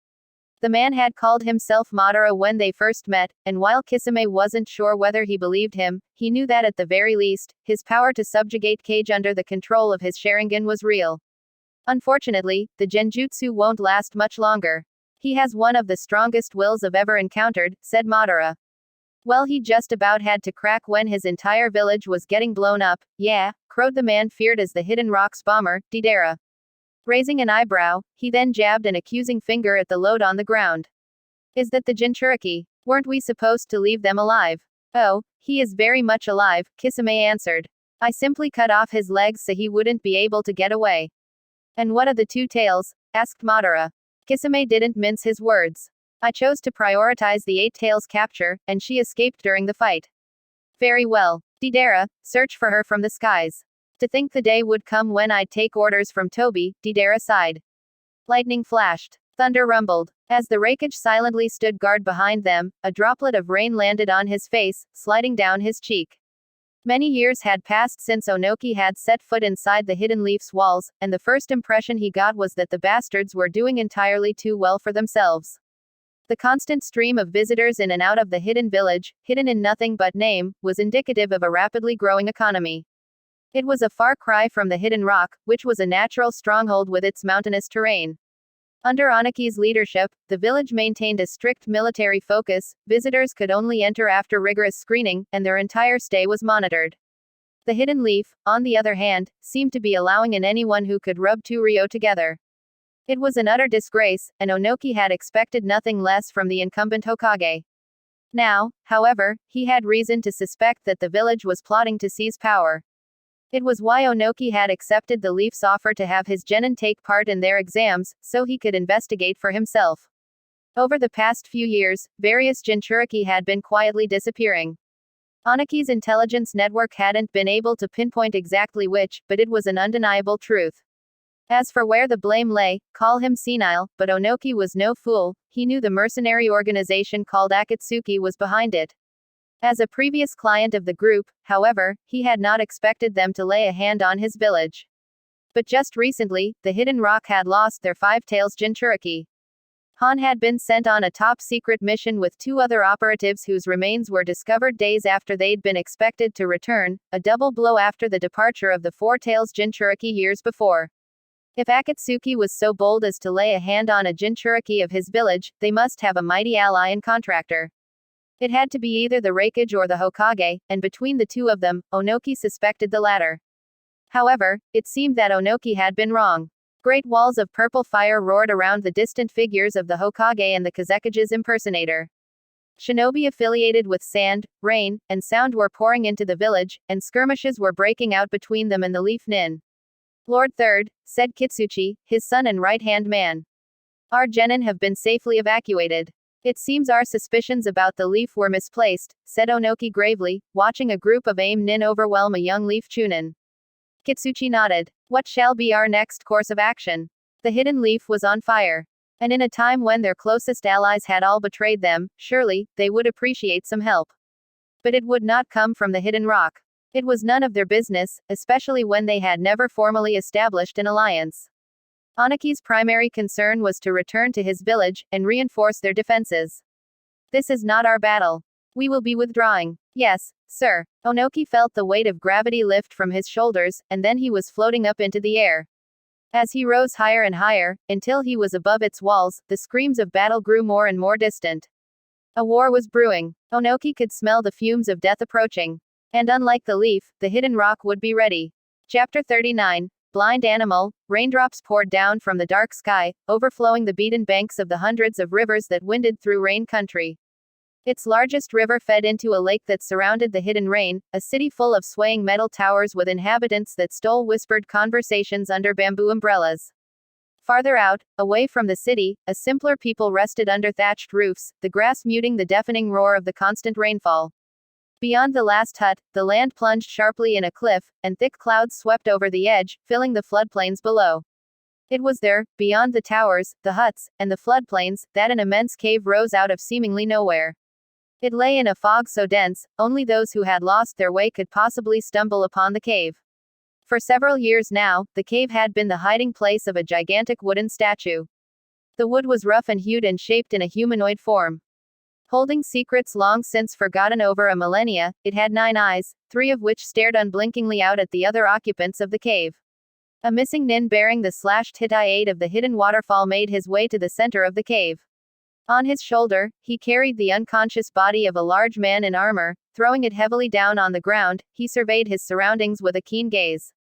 The man had called himself Madara when they first met, and while Kisame wasn't sure whether he believed him, he knew that at the very least, his power to subjugate Kage under the control of his Sharingan was real. Unfortunately, the genjutsu won't last much longer. He has one of the strongest wills I've ever encountered, said Madara. Well, he just about had to crack when his entire village was getting blown up, yeah, crowed the man feared as the Hidden Rocks bomber, Deidara. Raising an eyebrow, he then jabbed an accusing finger at the load on the ground. Is that the Jinchuriki? Weren't we supposed to leave them alive? Oh, he is very much alive, Kisame answered. I simply cut off his legs so he wouldn't be able to get away. And what are the 2 tails? Asked Madara. Kisame didn't mince his words. I chose to prioritize the 8 tails capture, and she escaped during the fight. Very well. Deidara, search for her from the skies. To think the day would come when I'd take orders from Toby, Deidara sighed. Lightning flashed. Thunder rumbled. As the Raikage silently stood guard behind them, a droplet of rain landed on his face, sliding down his cheek. Many years had passed since Onoki had set foot inside the Hidden Leaf's walls, and the first impression he got was that the bastards were doing entirely too well for themselves. The constant stream of visitors in and out of the hidden village, hidden in nothing but name, was indicative of a rapidly growing economy. It was a far cry from the Hidden Rock, which was a natural stronghold with its mountainous terrain. Under Onoki's leadership, the village maintained a strict military focus, visitors could only enter after rigorous screening, and their entire stay was monitored. The Hidden Leaf, on the other hand, seemed to be allowing in anyone who could rub 2 ryo together. It was an utter disgrace, and Onoki had expected nothing less from the incumbent Hokage. Now, however, he had reason to suspect that the village was plotting to seize power. It was why Onoki had accepted the Leaf's offer to have his genin take part in their exams, so he could investigate for himself. Over the past few years, various Jinchuriki had been quietly disappearing. Onoki's intelligence network hadn't been able to pinpoint exactly which, but it was an undeniable truth. As for where the blame lay, call him senile, but Onoki was no fool, he knew the mercenary organization called Akatsuki was behind it. As a previous client of the group, however, he had not expected them to lay a hand on his village. But just recently, the Hidden Rock had lost their 5 tails Jinchuriki. Han had been sent on a top-secret mission with 2 other operatives whose remains were discovered days after they'd been expected to return, a double blow after the departure of the 4 tails Jinchuriki years before. If Akatsuki was so bold as to lay a hand on a Jinchuriki of his village, they must have a mighty ally and contractor. It had to be either the Raikage or the Hokage, and between the two of them, Onoki suspected the latter. However, it seemed that Onoki had been wrong. Great walls of purple fire roared around the distant figures of the Hokage and the Kazekage's impersonator. Shinobi affiliated with sand, rain, and sound were pouring into the village, and skirmishes were breaking out between them and the Leaf Nin. Lord Third, said Kitsuchi, his son and right-hand man. Our genin have been safely evacuated. It seems our suspicions about the leaf were misplaced, said Onoki gravely, watching a group of AIM Nin overwhelm a young leaf chunin. Kitsuchi nodded. What shall be our next course of action? The hidden leaf was on fire. And in a time when their closest allies had all betrayed them, surely, they would appreciate some help. But it would not come from the hidden rock. It was none of their business, especially when they had never formally established an alliance. Onoki's primary concern was to return to his village, and reinforce their defenses. This is not our battle. We will be withdrawing. Yes, sir. Onoki felt the weight of gravity lift from his shoulders, and then he was floating up into the air. As he rose higher and higher, until he was above its walls, the screams of battle grew more and more distant. A war was brewing. Onoki could smell the fumes of death approaching. And unlike the leaf, the hidden rock would be ready. Chapter 39. Blind Animal. Raindrops poured down from the dark sky, overflowing the beaten banks of the hundreds of rivers that winded through Rain Country. Its largest river fed into a lake that surrounded the hidden rain, a city full of swaying metal towers with inhabitants that stole whispered conversations under bamboo umbrellas. Farther out, away from the city, a simpler people rested under thatched roofs, the grass muting the deafening roar of the constant rainfall. Beyond the last hut, the land plunged sharply in a cliff, and thick clouds swept over the edge, filling the floodplains below. It was there, beyond the towers, the huts, and the floodplains, that an immense cave rose out of seemingly nowhere. It lay in a fog so dense, only those who had lost their way could possibly stumble upon the cave. For several years now, the cave had been the hiding place of a gigantic wooden statue. The wood was rough and hewed and shaped in a humanoid form. Holding secrets long since forgotten over a millennia, it had 9 eyes, 3 of which stared unblinkingly out at the other occupants of the cave. A missing nin bearing the slashed Hittite of the hidden waterfall made his way to the center of the cave. On his shoulder, he carried the unconscious body of a large man in armor. Throwing it heavily down on the ground, he surveyed his surroundings with a keen gaze.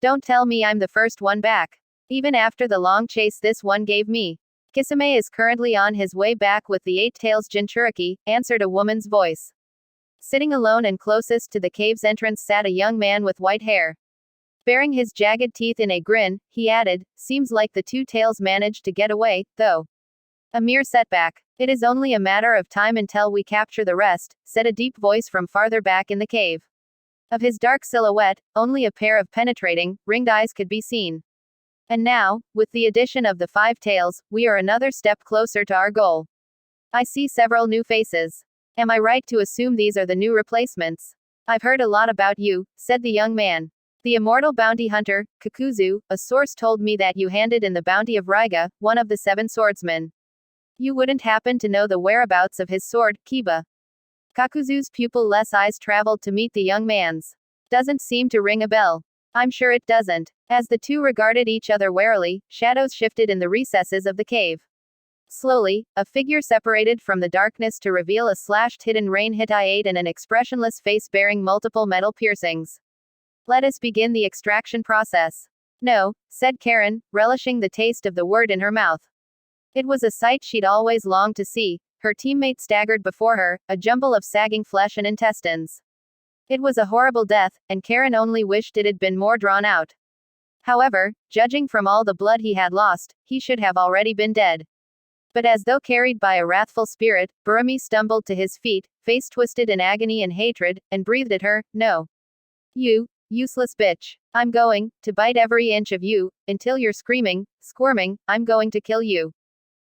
Don't tell me I'm the first one back. Even after the long chase this one gave me. Kisame is currently on his way back with the 8 Tails Jinchuriki, answered a woman's voice. Sitting alone and closest to the cave's entrance sat a young man with white hair. Baring his jagged teeth in a grin, he added, seems like the 2 Tails managed to get away, though. A mere setback. It is only a matter of time until we capture the rest, said a deep voice from farther back in the cave. Of his dark silhouette, only a pair of penetrating, ringed eyes could be seen. And now, with the addition of the 5 Tails, we are another step closer to our goal. I see several new faces. Am I right to assume these are the new replacements? I've heard a lot about you, said the young man. The immortal bounty hunter, Kakuzu, a source told me that you handed in the bounty of Raiga, one of the 7 swordsmen. You wouldn't happen to know the whereabouts of his sword, Kiba. Kakuzu's pupil-less eyes traveled to meet the young man's. Doesn't seem to ring a bell. I'm sure it doesn't. As the two regarded each other warily, shadows shifted in the recesses of the cave. Slowly, a figure separated from the darkness to reveal a slashed hidden rain Hittite and an expressionless face bearing multiple metal piercings. Let us begin the extraction process. No, said Karin, relishing the taste of the word in her mouth. It was a sight she'd always longed to see. Her teammate staggered before her, a jumble of sagging flesh and intestines. It was a horrible death, and Karin only wished it had been more drawn out. However, judging from all the blood he had lost, he should have already been dead. But as though carried by a wrathful spirit, Burumi stumbled to his feet, face twisted in agony and hatred, and breathed at her, no. You, useless bitch. I'm going to bite every inch of you, until you're screaming, squirming, I'm going to kill you.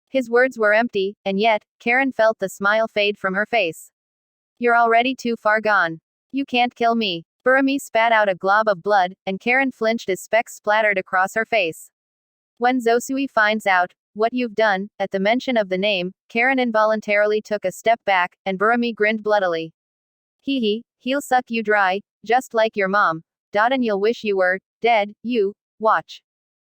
His words were empty, and yet, Karin felt the smile fade from her face. You're already too far gone. You can't kill me. Burumi spat out a glob of blood, and Karin flinched as specks splattered across her face. When Zosui finds out what you've done, at the mention of the name, Karin involuntarily took a step back, and Burumi grinned bloodily. He'll suck you dry, just like your mom. And you'll wish you were dead, you, watch.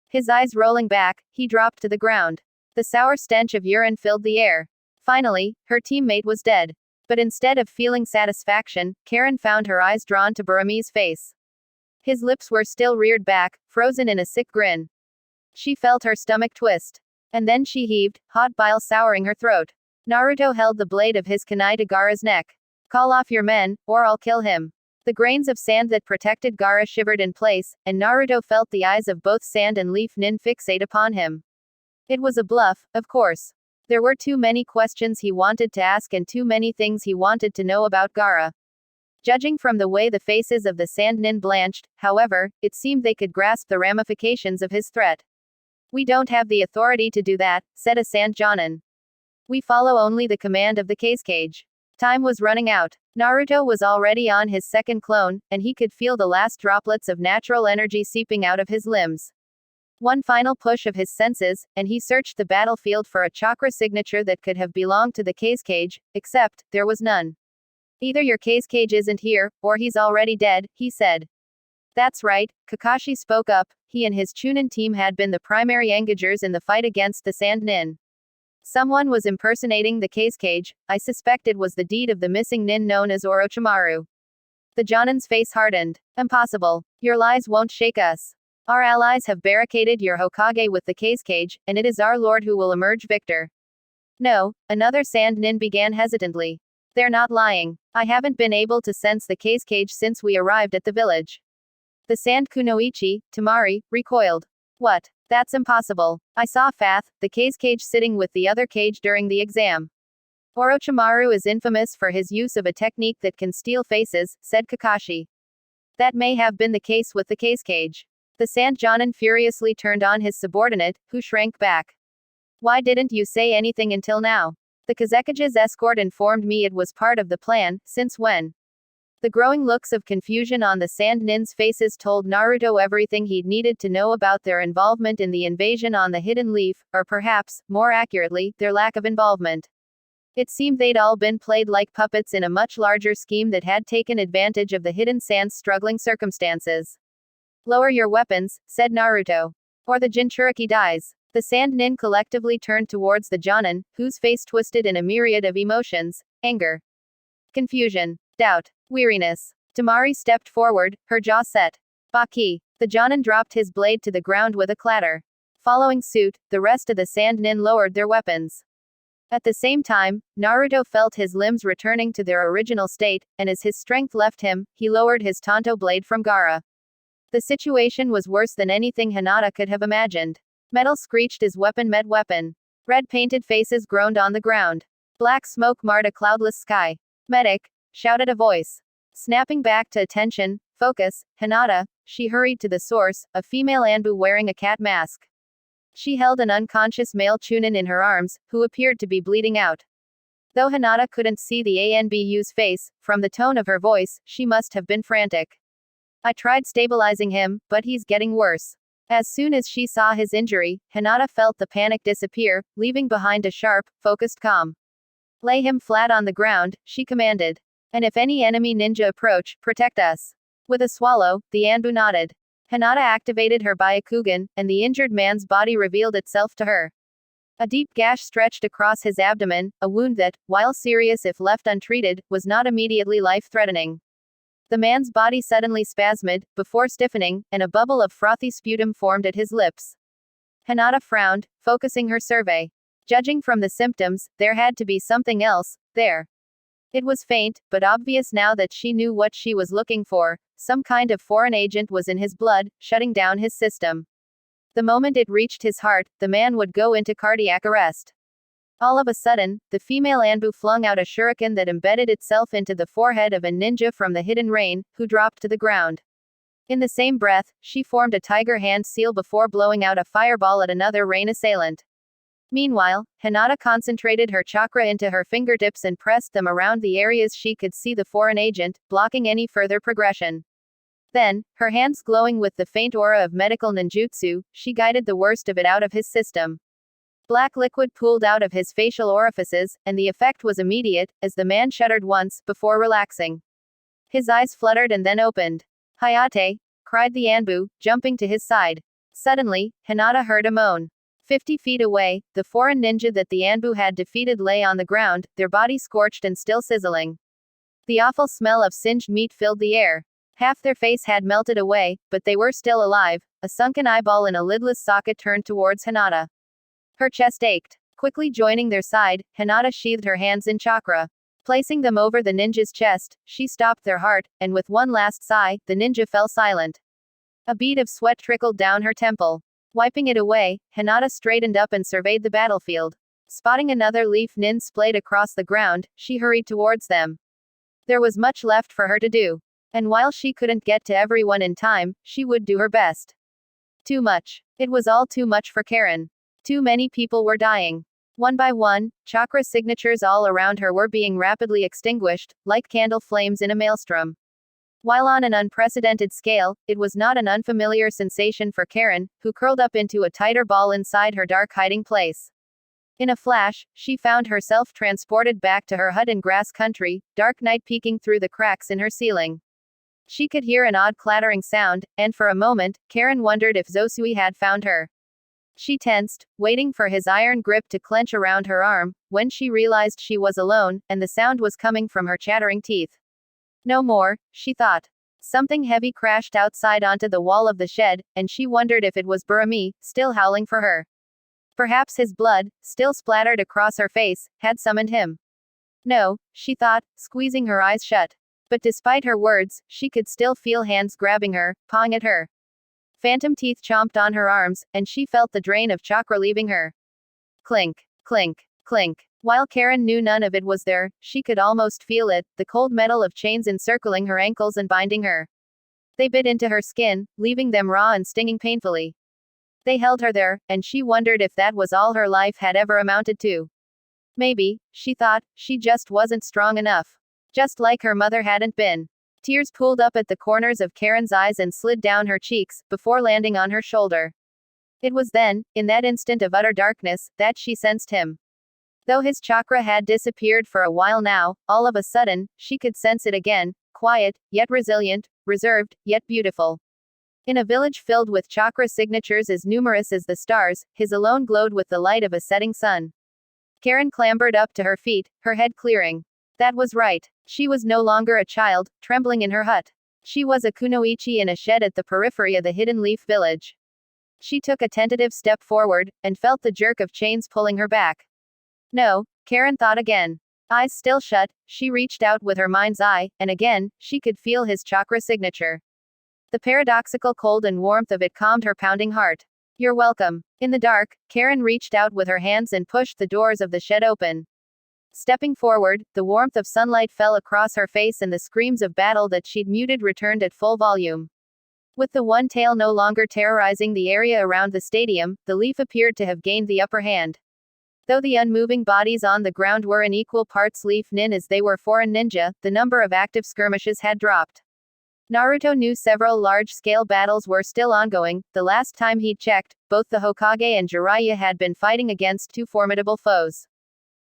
His eyes rolling back, he dropped to the ground. The sour stench of urine filled the air. Finally, her teammate was dead. But instead of feeling satisfaction, Karin found her eyes drawn to Burami's face. His lips were still reared back, frozen in a sick grin. She felt her stomach twist. And then she heaved, hot bile souring her throat. Naruto held the blade of his kunai to Gaara's neck. Call off your men, or I'll kill him. The grains of sand that protected Gaara shivered in place, and Naruto felt the eyes of both Sand and Leaf Nin fixate upon him. It was a bluff, of course. There were too many questions he wanted to ask and too many things he wanted to know about Gaara. Judging from the way the faces of the Sand Nin blanched, however, it seemed they could grasp the ramifications of his threat. We don't have the authority to do that, said a Sand Jonin. We follow only the command of the Kazekage. Time was running out. Naruto was already on his second clone, and he could feel the last droplets of natural energy seeping out of his limbs. One final push of his senses, and he searched the battlefield for a chakra signature that could have belonged to the Kazekage, except, there was none. Either your Kazekage isn't here, or he's already dead, he said. That's right, Kakashi spoke up. He and his Chunin team had been the primary engagers in the fight against the Sand Nin. Someone was impersonating the Kazekage. I suspect it was the deed of the missing Nin known as Orochimaru. The Jonin's face hardened. Impossible. Your lies won't shake us. Our allies have barricaded your Hokage with the Kazekage, and it is our lord who will emerge victor. No, another Sand Nin began hesitantly. They're not lying. I haven't been able to sense the Kazekage since we arrived at the village. The Sand Kunoichi, Tamari, recoiled. What? That's impossible. I saw Fath, the Kazekage sitting with the other Kage during the exam. Orochimaru is infamous for his use of a technique that can steal faces, said Kakashi. That may have been the case with the Kazekage. The Sand Jonin furiously turned on his subordinate, who shrank back. Why didn't you say anything until now? The Kazekage's escort informed me it was part of the plan. Since when? The growing looks of confusion on the Sand Nin's faces told Naruto everything he'd needed to know about their involvement in the invasion on the Hidden Leaf, or perhaps, more accurately, their lack of involvement. It seemed they'd all been played like puppets in a much larger scheme that had taken advantage of the Hidden Sand's struggling circumstances. Lower your weapons, said Naruto. Or the Jinchuriki dies. The Sand Nin collectively turned towards the Jonin, whose face twisted in a myriad of emotions: anger, confusion, doubt, weariness. Tamari stepped forward, her jaw set. Baki. The Jonin dropped his blade to the ground with a clatter. Following suit, the rest of the Sand Nin lowered their weapons. At the same time, Naruto felt his limbs returning to their original state, and as his strength left him, he lowered his Tanto blade from Gaara. The situation was worse than anything Hinata could have imagined. Metal screeched as weapon met weapon. Red-painted faces groaned on the ground. Black smoke marred a cloudless sky. Medic, shouted a voice. Snapping back to attention, focus, Hinata, she hurried to the source, a female Anbu wearing a cat mask. She held an unconscious male Chunin in her arms, who appeared to be bleeding out. Though Hinata couldn't see the Anbu's face, from the tone of her voice, she must have been frantic. I tried stabilizing him, but he's getting worse. As soon as she saw his injury, Hinata felt the panic disappear, leaving behind a sharp, focused calm. Lay him flat on the ground, she commanded. And if any enemy ninja approach, protect us. With a swallow, the Anbu nodded. Hinata activated her Byakugan, and the injured man's body revealed itself to her. A deep gash stretched across his abdomen, a wound that, while serious if left untreated, was not immediately life-threatening. The man's body suddenly spasmed, before stiffening, and a bubble of frothy sputum formed at his lips. Hinata frowned, focusing her survey. Judging from the symptoms, there had to be something else there. It was faint, but obvious now that she knew what she was looking for. Some kind of foreign agent was in his blood, shutting down his system. The moment it reached his heart, the man would go into cardiac arrest. All of a sudden, the female Anbu flung out a shuriken that embedded itself into the forehead of a ninja from the Hidden Rain, who dropped to the ground. In the same breath, she formed a tiger hand seal before blowing out a fireball at another rain assailant. Meanwhile, Hinata concentrated her chakra into her fingertips and pressed them around the areas she could see the foreign agent, blocking any further progression. Then, her hands glowing with the faint aura of medical ninjutsu, she guided the worst of it out of his system. Black liquid pooled out of his facial orifices, and the effect was immediate, as the man shuddered once, before relaxing. His eyes fluttered and then opened. Hayate! Cried the Anbu, jumping to his side. Suddenly, Hinata heard a moan. 50 feet away, the foreign ninja that the Anbu had defeated lay on the ground, their bodies scorched and still sizzling. The awful smell of singed meat filled the air. Half their face had melted away, but they were still alive. A sunken eyeball in a lidless socket turned towards Hinata. Her chest ached. Quickly joining their side, Hinata sheathed her hands in chakra. Placing them over the ninja's chest, she stopped their heart, and with one last sigh, the ninja fell silent. A bead of sweat trickled down her temple. Wiping it away, Hinata straightened up and surveyed the battlefield. Spotting another leaf nin splayed across the ground, she hurried towards them. There was much left for her to do. And while she couldn't get to everyone in time, she would do her best. Too much. It was all too much for Karin. Too many people were dying. One by one, chakra signatures all around her were being rapidly extinguished, like candle flames in a maelstrom. While on an unprecedented scale, it was not an unfamiliar sensation for Karin, who curled up into a tighter ball inside her dark hiding place. In a flash, she found herself transported back to her hut in grass country, dark night peeking through the cracks in her ceiling. She could hear an odd clattering sound, and for a moment, Karin wondered if Zosui had found her. She tensed, waiting for his iron grip to clench around her arm, when she realized she was alone, and the sound was coming from her chattering teeth. No more, she thought. Something heavy crashed outside onto the wall of the shed, and she wondered if it was Burami, still howling for her. Perhaps his blood, still splattered across her face, had summoned him. No, she thought, squeezing her eyes shut. But despite her words, she could still feel hands grabbing her, pawing at her. Phantom teeth chomped on her arms, and she felt the drain of chakra leaving her. Clink, clink, clink. While Karin knew none of it was there, she could almost feel it, the cold metal of chains encircling her ankles and binding her. They bit into her skin, leaving them raw and stinging painfully. They held her there, and she wondered if that was all her life had ever amounted to. Maybe, she thought, she just wasn't strong enough. Just like her mother hadn't been. Tears pooled up at the corners of Karin's eyes and slid down her cheeks, before landing on her shoulder. It was then, in that instant of utter darkness, that she sensed him. Though his chakra had disappeared for a while now, all of a sudden, she could sense it again, quiet, yet resilient, reserved, yet beautiful. In a village filled with chakra signatures as numerous as the stars, his alone glowed with the light of a setting sun. Karin clambered up to her feet, her head clearing. That was right. She was no longer a child, trembling in her hut. She was a kunoichi in a shed at the periphery of the Hidden Leaf village. She took a tentative step forward, and felt the jerk of chains pulling her back. No, Karin thought again. Eyes still shut, she reached out with her mind's eye, and again, she could feel his chakra signature. The paradoxical cold and warmth of it calmed her pounding heart. You're welcome. In the dark, Karin reached out with her hands and pushed the doors of the shed open. Stepping forward, the warmth of sunlight fell across her face and the screams of battle that she'd muted returned at full volume. With the one tail no longer terrorizing the area around the stadium, the leaf appeared to have gained the upper hand. Though the unmoving bodies on the ground were in equal parts leaf nin as they were foreign ninja, the number of active skirmishes had dropped. Naruto knew several large-scale battles were still ongoing. The last time he'd checked, both the Hokage and Jiraiya had been fighting against two formidable foes.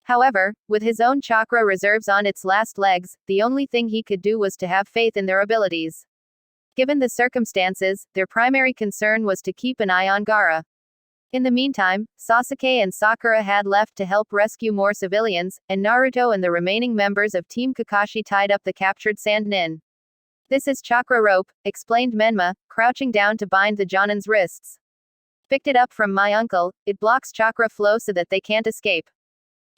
However, with his own chakra reserves on its last legs, the only thing he could do was to have faith in their abilities. Given the circumstances, their primary concern was to keep an eye on Gaara. In the meantime, Sasuke and Sakura had left to help rescue more civilians, and Naruto and the remaining members of Team Kakashi tied up the captured sand nin. This is chakra rope, explained Menma, crouching down to bind the Jonin's wrists. Picked it up from my uncle, it blocks chakra flow so that they can't escape.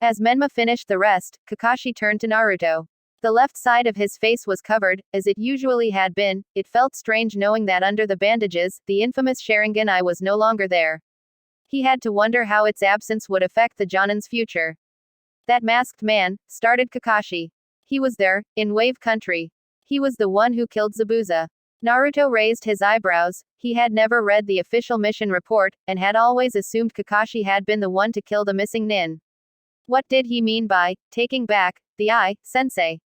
As Menma finished the rest, Kakashi turned to Naruto. The left side of his face was covered, as it usually had been. It felt strange knowing that under the bandages, the infamous Sharingan eye was no longer there. He had to wonder how its absence would affect the Jonin's future. That masked man, started Kakashi. He was there, in Wave Country. He was the one who killed Zabuza. Naruto raised his eyebrows. He had never read the official mission report, and had always assumed Kakashi had been the one to kill the missing nin. What did he mean by taking back the eye, sensei?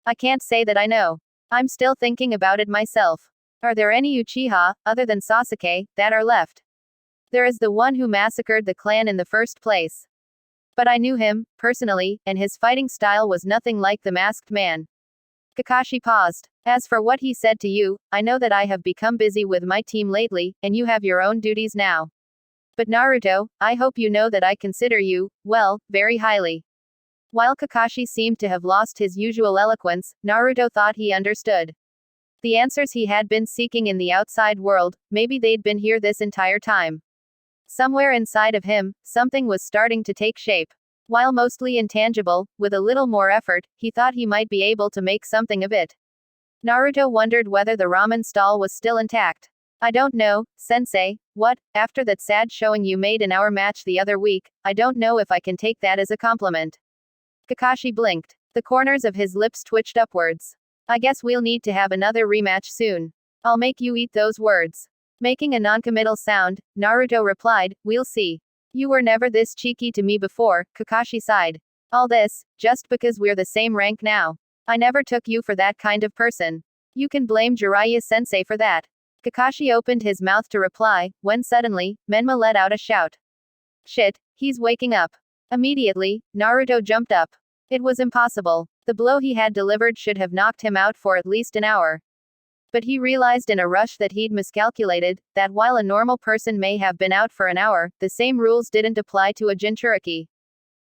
I can't say that I know. I'm still thinking about it myself. Are there any Uchiha, other than Sasuke, that are left? There is the one who massacred the clan in the first place. But I knew him, personally, and his fighting style was nothing like the masked man. Kakashi paused. As for what he said to you, I know that I have become busy with my team lately, and you have your own duties now. But Naruto, I hope you know that I consider you, well, very highly. While Kakashi seemed to have lost his usual eloquence, Naruto thought he understood the answers he had been seeking in the outside world. Maybe they'd been here this entire time. Somewhere inside of him, something was starting to take shape. While mostly intangible, with a little more effort, he thought he might be able to make something of it. Naruto wondered whether the ramen stall was still intact. I don't know, sensei. What, after that sad showing you made in our match the other week, I don't know if I can take that as a compliment. Kakashi blinked. The corners of his lips twitched upwards. I guess we'll need to have another rematch soon. I'll make you eat those words. Making a noncommittal sound, Naruto replied, we'll see. You were never this cheeky to me before, Kakashi sighed. All this, just because we're the same rank now. I never took you for that kind of person. You can blame Jiraiya-sensei for that. Kakashi opened his mouth to reply, when suddenly, Menma let out a shout. Shit, he's waking up. Immediately, Naruto jumped up. It was impossible. The blow he had delivered should have knocked him out for at least an hour. But he realized in a rush that he'd miscalculated, that while a normal person may have been out for an hour, the same rules didn't apply to a Jinchuriki.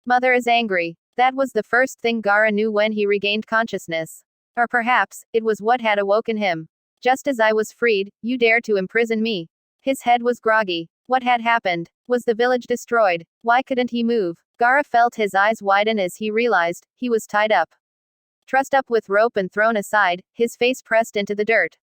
Mother is angry. That was the first thing Gaara knew when he regained consciousness. Or perhaps, it was what had awoken him. Just as I was freed, you dare to imprison me. His head was groggy. What had happened? Was the village destroyed? Why couldn't he move? Gaara felt his eyes widen as he realized, he was tied up. Trussed up with rope and thrown aside, his face pressed into the dirt.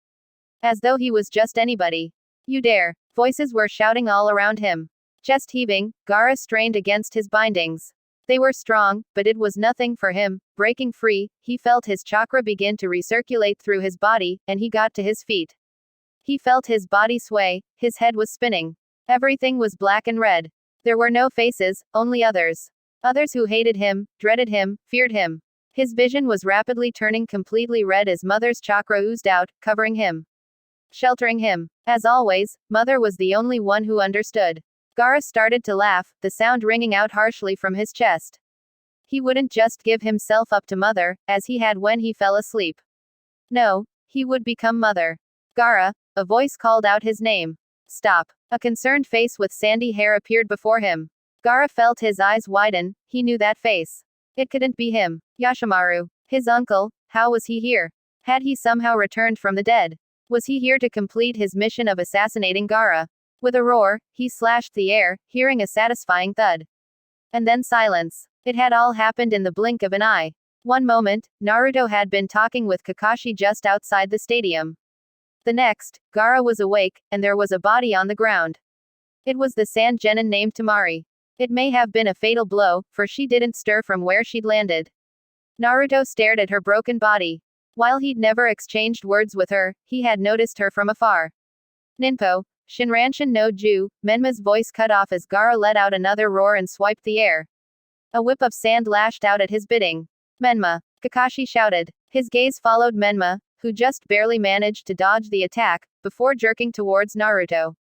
As though he was just anybody. You dare. Voices were shouting all around him. Chest heaving, Gaara strained against his bindings. They were strong, but it was nothing for him. Breaking free, he felt his chakra begin to recirculate through his body, and he got to his feet. He felt his body sway, his head was spinning. Everything was black and red. There were no faces, only others. Others who hated him, dreaded him, feared him. His vision was rapidly turning completely red as Mother's chakra oozed out, covering him. Sheltering him. As always, Mother was the only one who understood. Gaara started to laugh, the sound ringing out harshly from his chest. He wouldn't just give himself up to Mother, as he had when he fell asleep. No, he would become Mother. Gaara, a voice called out his name. Stop. A concerned face with sandy hair appeared before him. Gaara felt his eyes widen, he knew that face. It couldn't be him. Yoshimaru. His uncle, how was he here? Had he somehow returned from the dead? Was he here to complete his mission of assassinating Gaara? With a roar, he slashed the air, hearing a satisfying thud. And then silence. It had all happened in the blink of an eye. One moment, Naruto had been talking with Kakashi just outside the stadium. The next, Gaara was awake, and there was a body on the ground. It was the sand genin named Temari. It may have been a fatal blow, for she didn't stir from where she'd landed. Naruto stared at her broken body. While he'd never exchanged words with her, he had noticed her from afar. Ninpo, Shinranshin no Ju, Menma's voice cut off as Gaara let out another roar and swiped the air. A whip of sand lashed out at his bidding. Menma, Kakashi shouted. His gaze followed Menma, who just barely managed to dodge the attack, before jerking towards Naruto.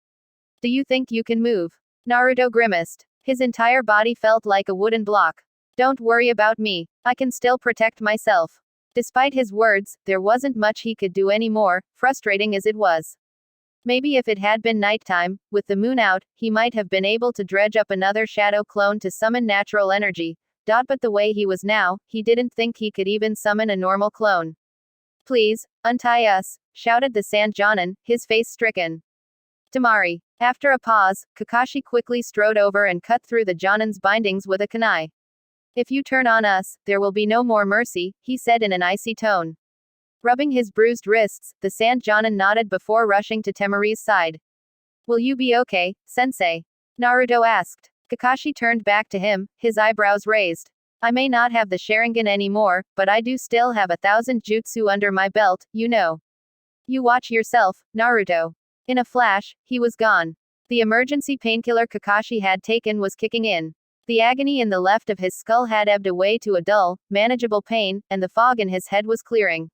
Do you think you can move? Naruto grimaced. His entire body felt like a wooden block. Don't worry about me. I can still protect myself. Despite his words, there wasn't much he could do anymore, frustrating as it was. Maybe if it had been nighttime, with the moon out, he might have been able to dredge up another shadow clone to summon natural energy. But the way he was now, he didn't think he could even summon a normal clone. Please, untie us, shouted the sand genin, his face stricken. Temari. After a pause, Kakashi quickly strode over and cut through the genin's bindings with a kunai. If you turn on us, there will be no more mercy, he said in an icy tone. Rubbing his bruised wrists, the sand genin nodded before rushing to Temari's side. Will you be okay, sensei? Naruto asked. Kakashi turned back to him, his eyebrows raised. I may not have the Sharingan anymore, but I do still have 1,000 jutsu under my belt, you know. You watch yourself, Naruto. In a flash, he was gone. The emergency painkiller Kakashi had taken was kicking in. The agony in the left of his skull had ebbed away to a dull, manageable pain, and the fog in his head was clearing.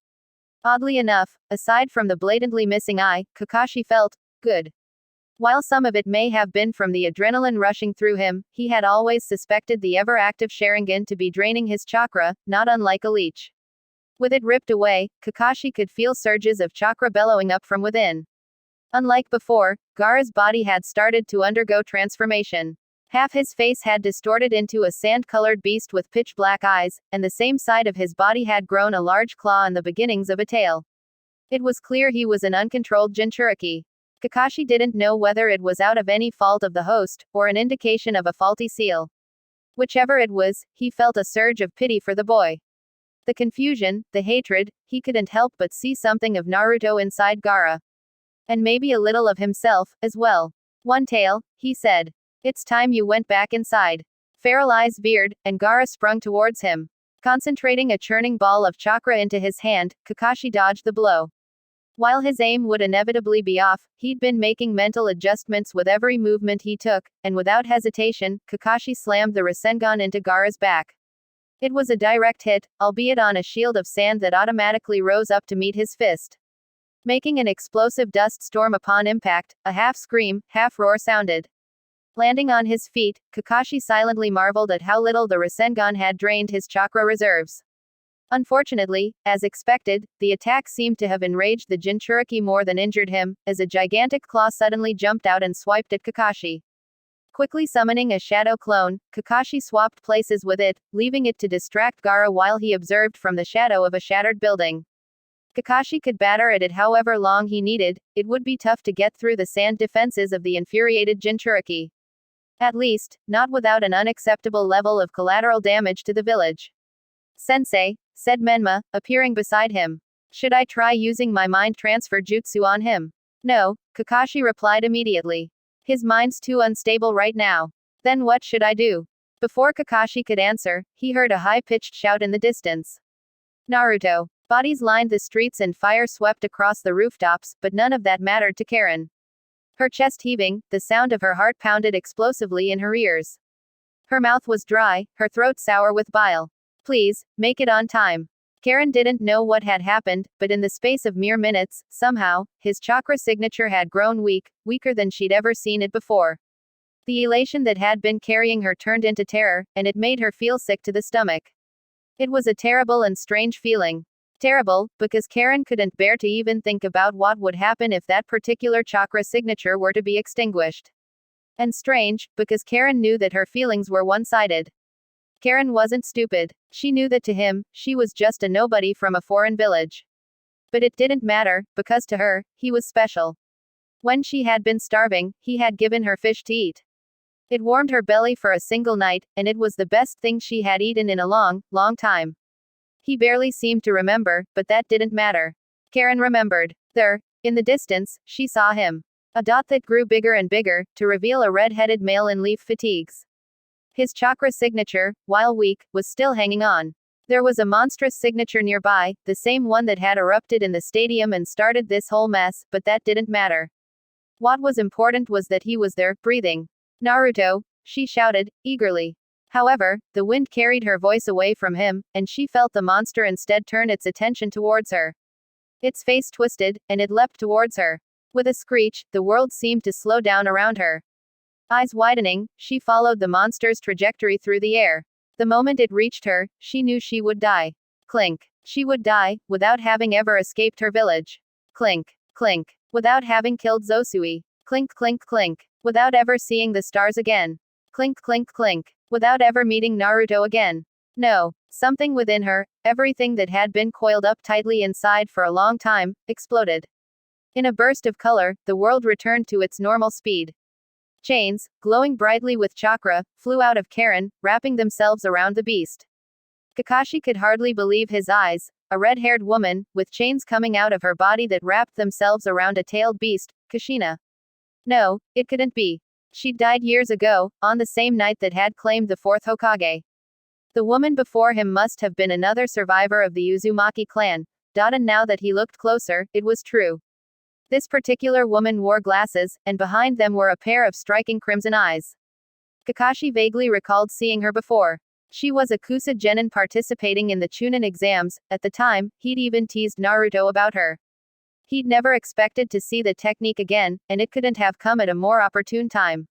Oddly enough, aside from the blatantly missing eye, Kakashi felt good. While some of it may have been from the adrenaline rushing through him, he had always suspected the ever-active Sharingan to be draining his chakra, not unlike a leech. With it ripped away, Kakashi could feel surges of chakra bellowing up from within. Unlike before, Gaara's body had started to undergo transformation. Half his face had distorted into a sand-colored beast with pitch-black eyes, and the same side of his body had grown a large claw and the beginnings of a tail. It was clear he was an uncontrolled Jinchuriki. Kakashi didn't know whether it was out of any fault of the host, or an indication of a faulty seal. Whichever it was, he felt a surge of pity for the boy. The confusion, the hatred, he couldn't help but see something of Naruto inside Gaara. And maybe a little of himself, as well. One tail, he said. It's time you went back inside. Feral eyes veered, and Gaara sprung towards him. Concentrating a churning ball of chakra into his hand, Kakashi dodged the blow. While his aim would inevitably be off, he'd been making mental adjustments with every movement he took, and without hesitation, Kakashi slammed the Rasengan into Gaara's back. It was a direct hit, albeit on a shield of sand that automatically rose up to meet his fist. Making an explosive dust storm upon impact, a half-scream, half-roar sounded. Landing on his feet, Kakashi silently marveled at how little the Rasengan had drained his chakra reserves. Unfortunately, as expected, the attack seemed to have enraged the Jinchuriki more than injured him, as a gigantic claw suddenly jumped out and swiped at Kakashi. Quickly summoning a shadow clone, Kakashi swapped places with it, leaving it to distract Gaara while he observed from the shadow of a shattered building. Kakashi could batter at it however long he needed, it would be tough to get through the sand defenses of the infuriated Jinchuriki. At least, not without an unacceptable level of collateral damage to the village. Sensei, said Menma, appearing beside him. Should I try using my mind transfer jutsu on him? No, Kakashi replied immediately. His mind's too unstable right now. Then what should I do? Before Kakashi could answer, he heard a high-pitched shout in the distance. Naruto. Bodies lined the streets and fire swept across the rooftops, but none of that mattered to Karin. Her chest heaving, the sound of her heart pounded explosively in her ears. Her mouth was dry, her throat sour with bile. Please, make it on time. Karin didn't know what had happened, but in the space of mere minutes, somehow, his chakra signature had grown weak, weaker than she'd ever seen it before. The elation that had been carrying her turned into terror, and it made her feel sick to the stomach. It was a terrible and strange feeling. Terrible, because Karin couldn't bear to even think about what would happen if that particular chakra signature were to be extinguished. And strange, because Karin knew that her feelings were one-sided. Karin wasn't stupid. She knew that to him, she was just a nobody from a foreign village. But it didn't matter, because to her, he was special. When she had been starving, he had given her fish to eat. It warmed her belly for a single night, and it was the best thing she had eaten in a long, long time. He barely seemed to remember, but that didn't matter. Karin remembered. There, in the distance, she saw him. A dot that grew bigger and bigger, to reveal a red-headed male in leaf fatigues. His chakra signature, while weak, was still hanging on. There was a monstrous signature nearby, the same one that had erupted in the stadium and started this whole mess, but that didn't matter. What was important was that he was there, breathing. Naruto, she shouted, eagerly. However, the wind carried her voice away from him, and she felt the monster instead turn its attention towards her. Its face twisted, and it leapt towards her. With a screech, the world seemed to slow down around her. Eyes widening, she followed the monster's trajectory through the air. The moment it reached her, she knew she would die. Clink. She would die, without having ever escaped her village. Clink. Clink. Without having killed Zosui. Clink clink clink. Without ever seeing the stars again. Clink clink clink. Without ever meeting Naruto again. No. Something within her, everything that had been coiled up tightly inside for a long time, exploded. In a burst of color, the world returned to its normal speed. Chains, glowing brightly with chakra, flew out of Karin, wrapping themselves around the beast. Kakashi could hardly believe his eyes. A red-haired woman, with chains coming out of her body that wrapped themselves around a tailed beast, Kushina. No, it couldn't be. She'd died years ago, on the same night that had claimed the fourth Hokage. The woman before him must have been another survivor of the Uzumaki clan. And now that he looked closer, it was true. This particular woman wore glasses, and behind them were a pair of striking crimson eyes. Kakashi vaguely recalled seeing her before. She was a Kusa genin participating in the Chunin exams. At the time, he'd even teased Naruto about her. He'd never expected to see the technique again, and it couldn't have come at a more opportune time.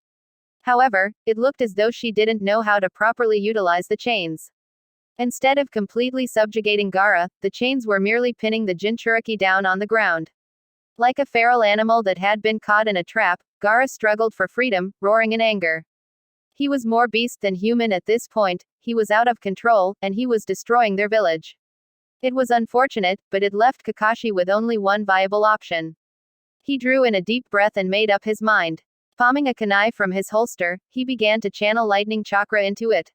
However, it looked as though she didn't know how to properly utilize the chains. Instead of completely subjugating Gaara, the chains were merely pinning the Jinchuriki down on the ground. Like a feral animal that had been caught in a trap, Gaara struggled for freedom, roaring in anger. He was more beast than human at this point, he was out of control, and he was destroying their village. It was unfortunate, but it left Kakashi with only one viable option. He drew in a deep breath and made up his mind. Palming a kunai from his holster, he began to channel lightning chakra into it.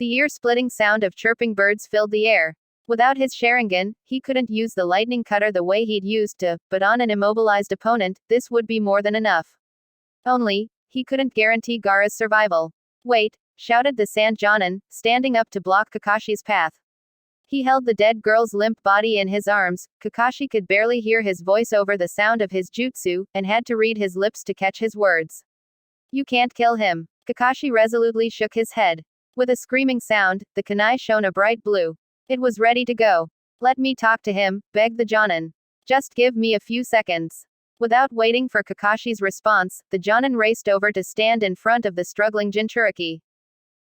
The ear-splitting sound of chirping birds filled the air. Without his Sharingan, he couldn't use the lightning cutter the way he'd used to, but on an immobilized opponent, this would be more than enough. Only, he couldn't guarantee Gaara's survival. Wait, shouted the Sand Jonin, standing up to block Kakashi's path. He held the dead girl's limp body in his arms. Kakashi could barely hear his voice over the sound of his jutsu, and had to read his lips to catch his words. You can't kill him. Kakashi resolutely shook his head. With a screaming sound, the kunai shone a bright blue. It was ready to go. Let me talk to him, begged the Jonin. Just give me a few seconds. Without waiting for Kakashi's response, the Jonin raced over to stand in front of the struggling Jinchuriki.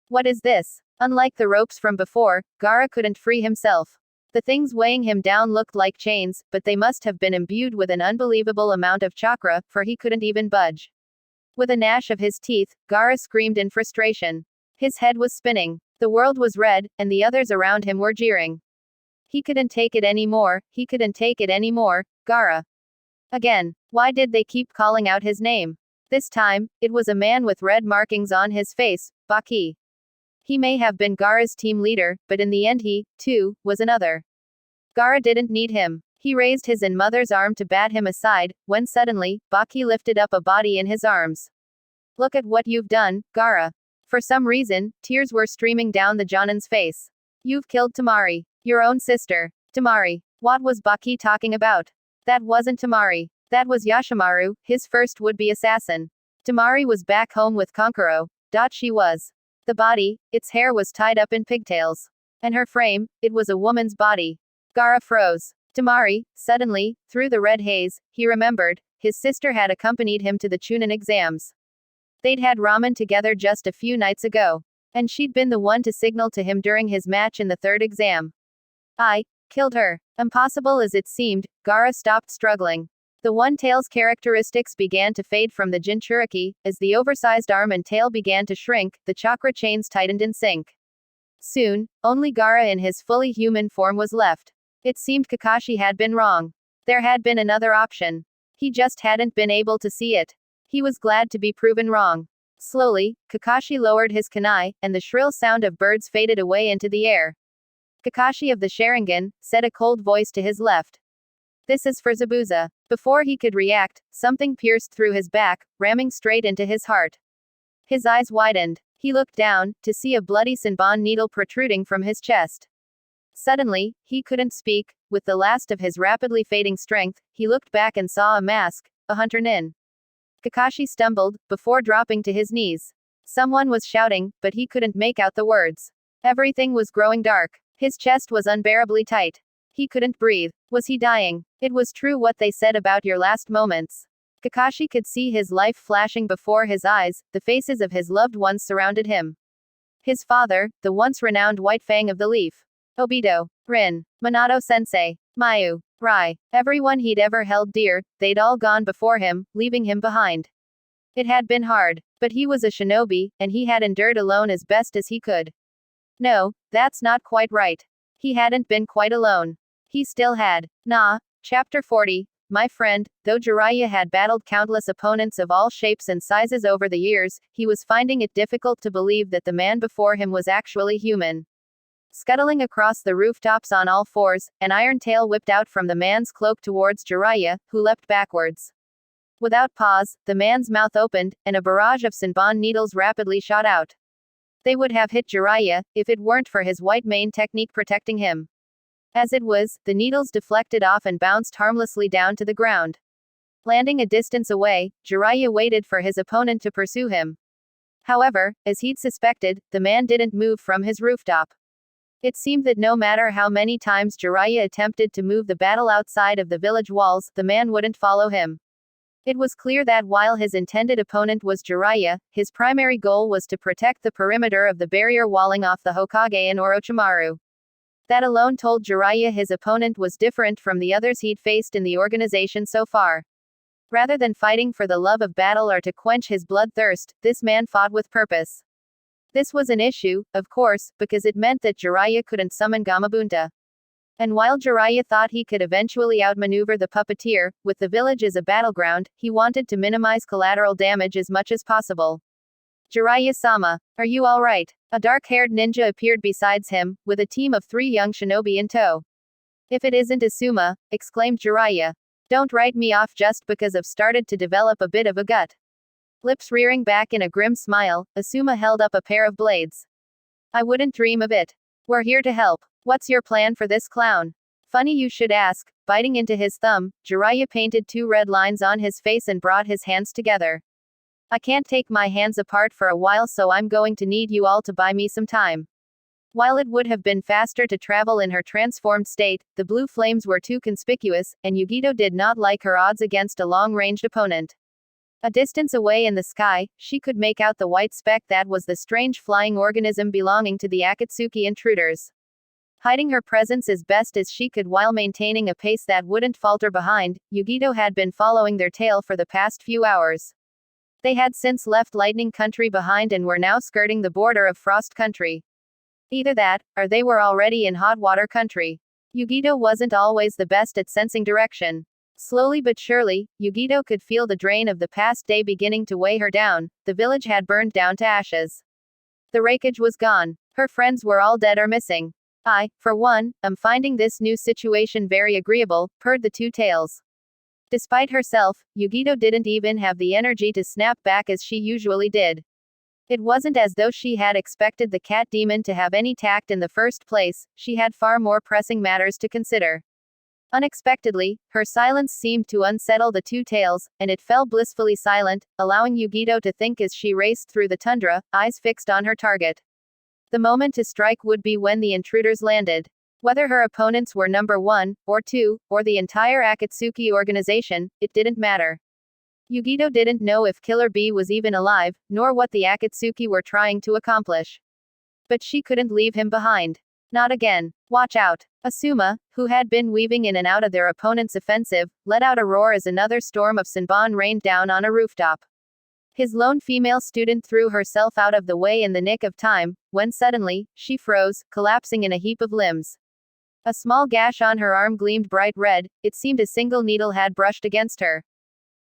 What is this? Unlike the ropes from before, Gaara couldn't free himself. The things weighing him down looked like chains, but they must have been imbued with an unbelievable amount of chakra, for he couldn't even budge. With a gnash of his teeth, Gaara screamed in frustration. His head was spinning. The world was red, and the others around him were jeering. He couldn't take it anymore, he couldn't take it anymore, Gaara. Again. Why did they keep calling out his name? This time, it was a man with red markings on his face, Baki. He may have been Gaara's team leader, but in the end he, too, was another. Gaara didn't need him. He raised his and mother's arm to bat him aside, when suddenly, Baki lifted up a body in his arms. Look at what you've done, Gaara. For some reason, tears were streaming down the Jonin's face. You've killed Temari. Your own sister. Temari. What was Baki talking about? That wasn't Temari. That was Yashimaru, his first would-be assassin. Temari was back home with Konkuro. She was. The body, its hair was tied up in pigtails. And her frame, it was a woman's body. Gaara froze. Temari, suddenly, through the red haze, he remembered, his sister had accompanied him to the Chunin exams. They'd had ramen together just a few nights ago. And she'd been the one to signal to him during his match in the third exam. I killed her. Impossible as it seemed, Gaara stopped struggling. The one-tail's characteristics began to fade from the Jinchuriki, as the oversized arm and tail began to shrink, the chakra chains tightened in sync. Soon, only Gaara in his fully human form was left. It seemed Kakashi had been wrong. There had been another option. He just hadn't been able to see it. He was glad to be proven wrong. Slowly, Kakashi lowered his kunai, and the shrill sound of birds faded away into the air. Kakashi of the Sharingan, said a cold voice to his left. This is for Zabuza. Before he could react, something pierced through his back, ramming straight into his heart. His eyes widened. He looked down, to see a bloody Senbon needle protruding from his chest. Suddenly, he couldn't speak. With the last of his rapidly fading strength, he looked back and saw a mask, a hunter nin. Kakashi stumbled, before dropping to his knees. Someone was shouting, but he couldn't make out the words. Everything was growing dark. His chest was unbearably tight. He couldn't breathe. Was he dying? It was true what they said about your last moments. Kakashi could see his life flashing before his eyes, the faces of his loved ones surrounded him. His father, the once renowned White Fang of the Leaf. Obito. Rin. Minato-sensei. Mayu. Rai. Everyone he'd ever held dear, they'd all gone before him, leaving him behind. It had been hard, but he was a shinobi, and he had endured alone as best as he could. No, that's not quite right. He hadn't been quite alone. He still had. Chapter 40. My friend, though Jiraiya had battled countless opponents of all shapes and sizes over the years, he was finding it difficult to believe that the man before him was actually human. Scuttling across the rooftops on all fours, an iron tail whipped out from the man's cloak towards Jiraiya, who leapt backwards. Without pause, the man's mouth opened, and a barrage of Senbon needles rapidly shot out. They would have hit Jiraiya, if it weren't for his white mane technique protecting him. As it was, the needles deflected off and bounced harmlessly down to the ground. Landing a distance away, Jiraiya waited for his opponent to pursue him. However, as he'd suspected, the man didn't move from his rooftop. It seemed that no matter how many times Jiraiya attempted to move the battle outside of the village walls, the man wouldn't follow him. It was clear that while his intended opponent was Jiraiya, his primary goal was to protect the perimeter of the barrier walling off the Hokage and Orochimaru. That alone told Jiraiya his opponent was different from the others he'd faced in the organization so far. Rather than fighting for the love of battle or to quench his bloodthirst, this man fought with purpose. This was an issue, of course, because it meant that Jiraiya couldn't summon Gamabunta. And while Jiraiya thought he could eventually outmaneuver the puppeteer, with the village as a battleground, he wanted to minimize collateral damage as much as possible. Jiraiya-sama, are you alright? A dark-haired ninja appeared beside him, with a team of 3 young shinobi in tow. If it isn't Asuma, exclaimed Jiraiya. Don't write me off just because I've started to develop a bit of a gut. Lips rearing back in a grim smile, Asuma held up a pair of blades. I wouldn't dream of it. We're here to help. What's your plan for this clown? Funny you should ask. Biting into his thumb, Jiraiya painted 2 red lines on his face and brought his hands together. I can't take my hands apart for a while, so I'm going to need you all to buy me some time. While it would have been faster to travel in her transformed state, the blue flames were too conspicuous, and Yugito did not like her odds against a long-ranged opponent. A distance away in the sky, she could make out the white speck that was the strange flying organism belonging to the Akatsuki intruders. Hiding her presence as best as she could while maintaining a pace that wouldn't falter behind, Yugito had been following their tail for the past few hours. They had since left Lightning Country behind and were now skirting the border of Frost Country. Either that, or they were already in Hot Water Country. Yugito wasn't always the best at sensing direction. Slowly but surely, Yugito could feel the drain of the past day beginning to weigh her down. The village had burned down to ashes. The wreckage was gone. Her friends were all dead or missing. I, for one, am finding this new situation very agreeable, purred the 2 tails. Despite herself, Yugito didn't even have the energy to snap back as she usually did. It wasn't as though she had expected the cat demon to have any tact in the first place, she had far more pressing matters to consider. Unexpectedly, her silence seemed to unsettle the 2 tails, and it fell blissfully silent, allowing Yugito to think as she raced through the tundra, eyes fixed on her target. The moment to strike would be when the intruders landed. Whether her opponents were number 1, or 2, or the entire Akatsuki organization, it didn't matter. Yugito didn't know if Killer Bee was even alive, nor what the Akatsuki were trying to accomplish. But she couldn't leave him behind. Not again. Watch out. Asuma, who had been weaving in and out of their opponent's offensive, let out a roar as another storm of Senbon rained down on a rooftop. His lone female student threw herself out of the way in the nick of time, when suddenly, she froze, collapsing in a heap of limbs. A small gash on her arm gleamed bright red, it seemed a single needle had brushed against her.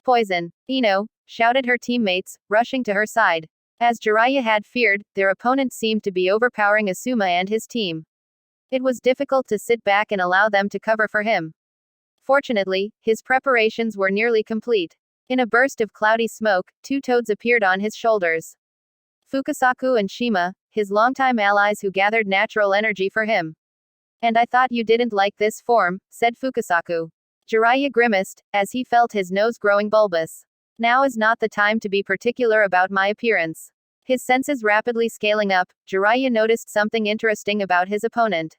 Poison! Ino! Shouted her teammates, rushing to her side. As Jiraiya had feared, their opponent seemed to be overpowering Asuma and his team. It was difficult to sit back and allow them to cover for him. Fortunately, his preparations were nearly complete. In a burst of cloudy smoke, 2 toads appeared on his shoulders. Fukasaku and Shima, his longtime allies who gathered natural energy for him. And I thought you didn't like this form, said Fukasaku. Jiraiya grimaced, as he felt his nose growing bulbous. Now is not the time to be particular about my appearance. His senses rapidly scaling up, Jiraiya noticed something interesting about his opponent.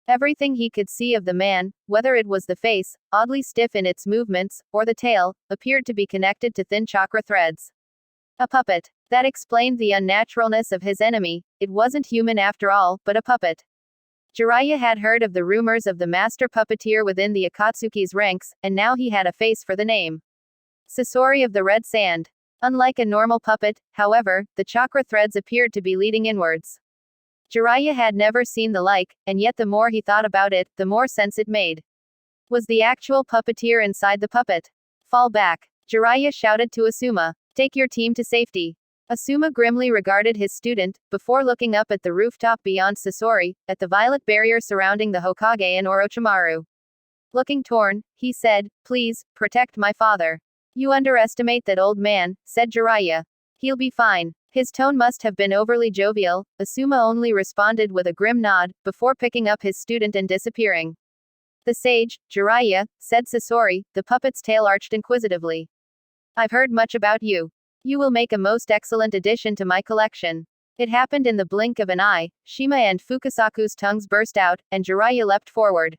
Everything he could see of the man, whether it was the face, oddly stiff in its movements, or the tail, appeared to be connected to thin chakra threads. A puppet. That explained the unnaturalness of his enemy. It wasn't human after all, but a puppet. Jiraiya had heard of the rumors of the master puppeteer within the Akatsuki's ranks, and now he had a face for the name. Sasori of the Red Sand. Unlike a normal puppet, however, the chakra threads appeared to be leading inwards. Jiraiya had never seen the like, and yet the more he thought about it, the more sense it made. Was the actual puppeteer inside the puppet? Fall back. Jiraiya shouted to Asuma. Take your team to safety. Asuma grimly regarded his student, before looking up at the rooftop beyond Sasori, at the violet barrier surrounding the Hokage and Orochimaru. Looking torn, he said, please, protect my father. You underestimate that old man, said Jiraiya. He'll be fine. His tone must have been overly jovial. Asuma only responded with a grim nod, before picking up his student and disappearing. The sage, Jiraiya, said Sasori, the puppet's tail arched inquisitively. I've heard much about you. You will make a most excellent addition to my collection. It happened in the blink of an eye. Shima and Fukasaku's tongues burst out, and Jiraiya leapt forward.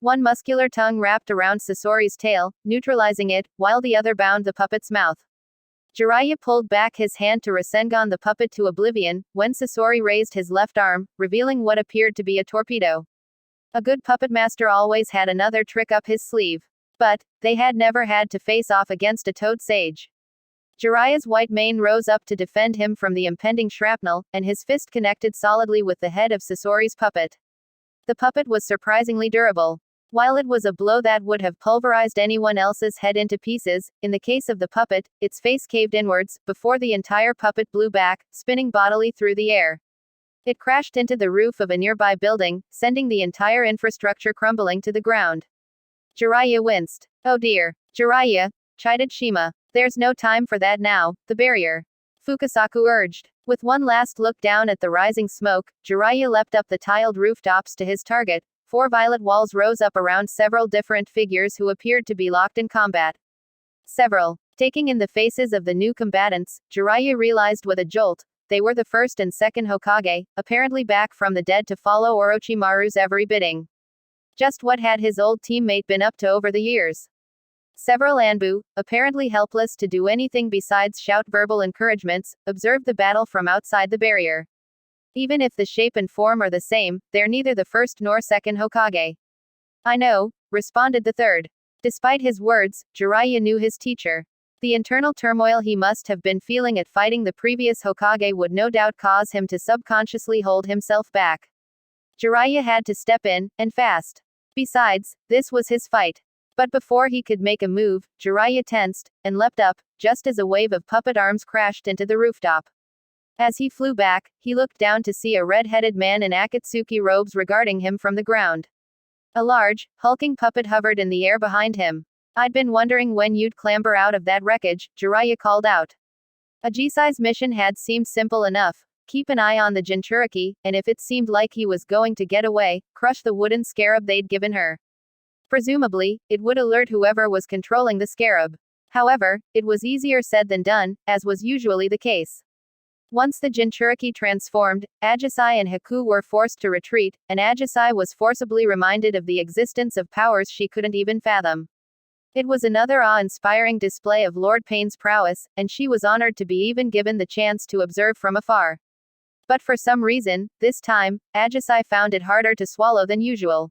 One muscular tongue wrapped around Sasori's tail, neutralizing it, while the other bound the puppet's mouth. Jiraiya pulled back his hand to Rasengan the puppet to oblivion, when Sasori raised his left arm, revealing what appeared to be a torpedo. A good puppet master always had another trick up his sleeve. But, they had never had to face off against a toad sage. Jiraiya's white mane rose up to defend him from the impending shrapnel, and his fist connected solidly with the head of Sasori's puppet. The puppet was surprisingly durable. While it was a blow that would have pulverized anyone else's head into pieces, in the case of the puppet, its face caved inwards, before the entire puppet blew back, spinning bodily through the air. It crashed into the roof of a nearby building, sending the entire infrastructure crumbling to the ground. Jiraiya winced. Oh dear. Jiraiya, chided Shima. There's no time for that now, the barrier. Fukasaku urged. With one last look down at the rising smoke, Jiraiya leapt up the tiled rooftops to his target. 4 violet walls rose up around several different figures who appeared to be locked in combat. Several. Taking in the faces of the new combatants, Jiraiya realized with a jolt, they were the first and second Hokage, apparently back from the dead to follow Orochimaru's every bidding. Just what had his old teammate been up to over the years? Several Anbu, apparently helpless to do anything besides shout verbal encouragements, observed the battle from outside the barrier. Even if the shape and form are the same, they're neither the first nor second Hokage. I know, responded the third. Despite his words, Jiraiya knew his teacher. The internal turmoil he must have been feeling at fighting the previous Hokage would no doubt cause him to subconsciously hold himself back. Jiraiya had to step in, and fast. Besides, this was his fight. But before he could make a move, Jiraiya tensed, and leapt up, just as a wave of puppet arms crashed into the rooftop. As he flew back, he looked down to see a red-headed man in Akatsuki robes regarding him from the ground. A large, hulking puppet hovered in the air behind him. I'd been wondering when you'd clamber out of that wreckage, Jiraiya called out. Ajisai's mission had seemed simple enough. Keep an eye on the Jinchuriki, and if it seemed like he was going to get away, crush the wooden scarab they'd given her. Presumably, it would alert whoever was controlling the scarab. However, it was easier said than done, as was usually the case. Once the Jinchuriki transformed, Ajisai and Haku were forced to retreat, and Ajisai was forcibly reminded of the existence of powers she couldn't even fathom. It was another awe-inspiring display of Lord Payne's prowess, and she was honored to be even given the chance to observe from afar. But for some reason, this time, Ajisai found it harder to swallow than usual.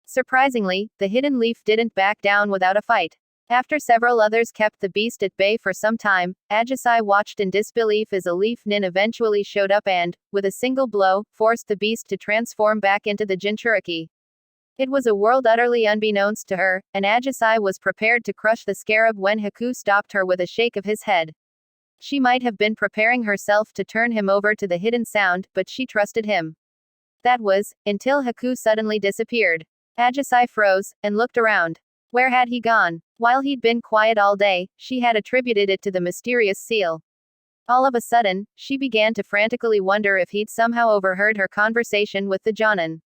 Surprisingly, the hidden leaf didn't back down without a fight. After several others kept the beast at bay for some time, Ajisai watched in disbelief as a leaf nin eventually showed up and, with a single blow, forced the beast to transform back into the Jinchuriki. It was a world utterly unbeknownst to her, and Ajisai was prepared to crush the scarab when Haku stopped her with a shake of his head. She might have been preparing herself to turn him over to the hidden sound, but she trusted him. That was, until Haku suddenly disappeared. Ajisai froze, and looked around. Where had he gone? While he'd been quiet all day, she had attributed it to the mysterious seal. All of a sudden, she began to frantically wonder if he'd somehow overheard her conversation with the Jonin.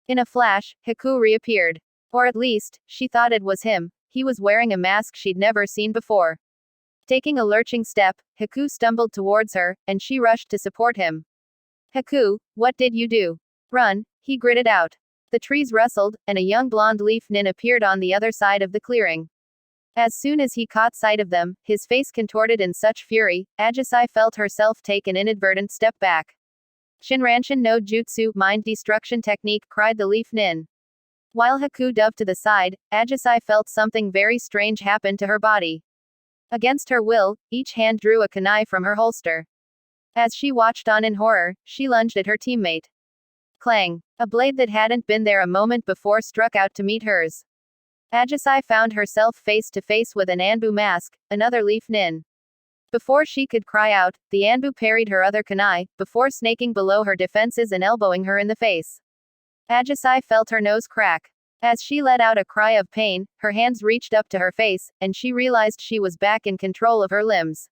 In a flash, Haku reappeared. Or at least, she thought it was him. He was wearing a mask she'd never seen before. Taking a lurching step, Haku stumbled towards her, and she rushed to support him. Haku, what did you do? Run, he gritted out. The trees rustled, and a young blonde leaf nin appeared on the other side of the clearing. As soon as he caught sight of them, his face contorted in such fury, Ajisai felt herself take an inadvertent step back. Shinranshin no Jutsu, mind destruction technique, cried the leaf nin. While Haku dove to the side, Ajisai felt something very strange happen to her body. Against her will, each hand drew a kunai from her holster. As she watched on in horror, she lunged at her teammate. Clang! A blade that hadn't been there a moment before struck out to meet hers. Ajisai found herself face to face with an Anbu mask, another leaf nin. Before she could cry out, the Anbu parried her other kunai, before snaking below her defenses and elbowing her in the face. Ajisai felt her nose crack. As she let out a cry of pain, her hands reached up to her face, and she realized she was back in control of her limbs.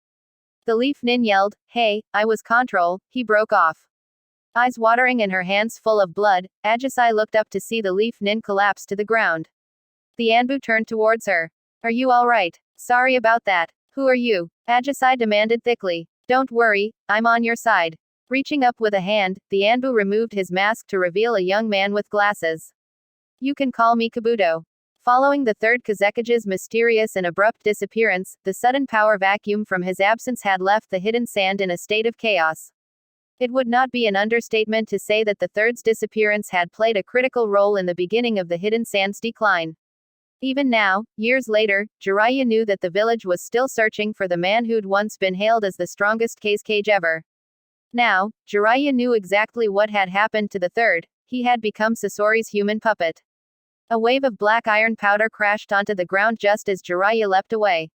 The leaf nin yelled, "Hey, I was control," he broke off. Eyes watering and her hands full of blood, Ajisai looked up to see the leaf nin collapse to the ground. The Anbu turned towards her. Are you alright? Sorry about that. Who are you? Ajisai demanded thickly. Don't worry, I'm on your side. Reaching up with a hand, the Anbu removed his mask to reveal a young man with glasses. You can call me Kabuto. Following the third Kazekage's mysterious and abrupt disappearance, the sudden power vacuum from his absence had left the hidden sand in a state of chaos. It would not be an understatement to say that the third's disappearance had played a critical role in the beginning of the Hidden Sand's decline. Even now, years later, Jiraiya knew that the village was still searching for the man who'd once been hailed as the strongest Kage ever. Now, Jiraiya knew exactly what had happened to the third. He had become Sasori's human puppet. A wave of black iron powder crashed onto the ground just as Jiraiya leapt away.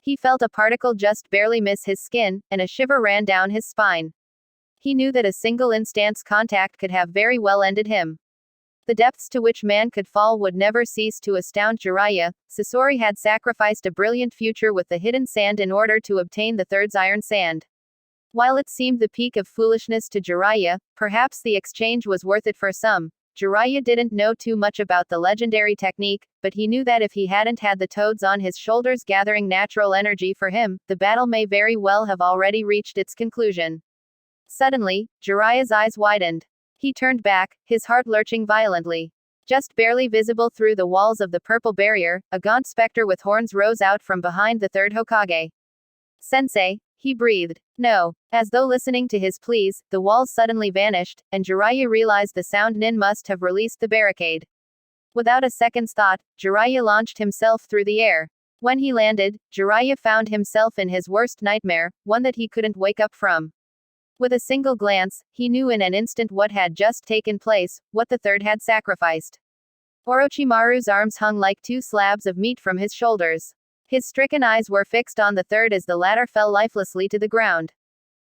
He felt a particle just barely miss his skin, and a shiver ran down his spine. He knew that a single instant's contact could have very well ended him. The depths to which man could fall would never cease to astound Jiraiya. Sasori had sacrificed a brilliant future with the hidden sand in order to obtain the third's iron sand. While it seemed the peak of foolishness to Jiraiya, perhaps the exchange was worth it for some. Jiraiya didn't know too much about the legendary technique, but he knew that if he hadn't had the toads on his shoulders gathering natural energy for him, the battle may very well have already reached its conclusion. Suddenly, Jiraiya's eyes widened. He turned back, his heart lurching violently. Just barely visible through the walls of the purple barrier, a gaunt specter with horns rose out from behind the third Hokage. "Sensei," he breathed. "No." As though listening to his pleas, the walls suddenly vanished, and Jiraiya realized the sound Nin must have released the barricade. Without a second's thought, Jiraiya launched himself through the air. When he landed, Jiraiya found himself in his worst nightmare, one that he couldn't wake up from. With a single glance, he knew in an instant what had just taken place, what the third had sacrificed. Orochimaru's arms hung like two slabs of meat from his shoulders. His stricken eyes were fixed on the third as the latter fell lifelessly to the ground.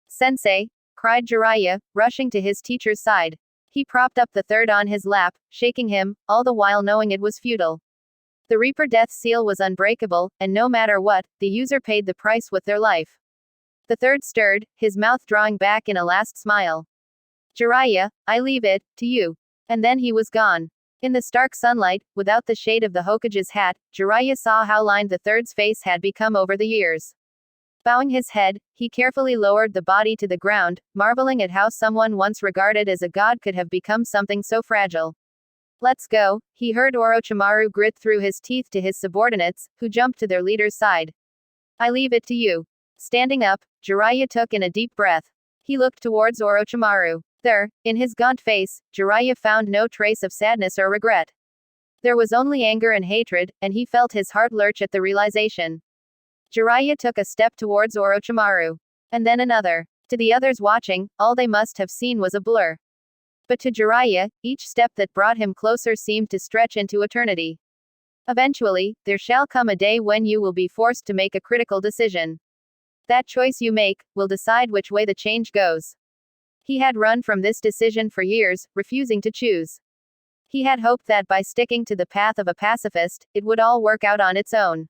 "Sensei!" cried Jiraiya, rushing to his teacher's side. He propped up the third on his lap, shaking him, all the while knowing it was futile. The Reaper Death Seal was unbreakable, and no matter what, the user paid the price with their life. The third stirred, his mouth drawing back in a last smile. "Jiraiya, I leave it to you." And then he was gone. In the stark sunlight, without the shade of the Hokage's hat, Jiraiya saw how lined the third's face had become over the years. Bowing his head, he carefully lowered the body to the ground, marveling at how someone once regarded as a god could have become something so fragile. "Let's go," he heard Orochimaru grit through his teeth to his subordinates, who jumped to their leader's side. "I leave it to you." Standing up, Jiraiya took in a deep breath. He looked towards Orochimaru. There, in his gaunt face, Jiraiya found no trace of sadness or regret. There was only anger and hatred, and he felt his heart lurch at the realization. Jiraiya took a step towards Orochimaru. And then another. To the others watching, all they must have seen was a blur. But to Jiraiya, each step that brought him closer seemed to stretch into eternity. Eventually, there shall come a day when you will be forced to make a critical decision. That choice you make will decide which way the change goes. He had run from this decision for years, refusing to choose. He had hoped that by sticking to the path of a pacifist, it would all work out on its own.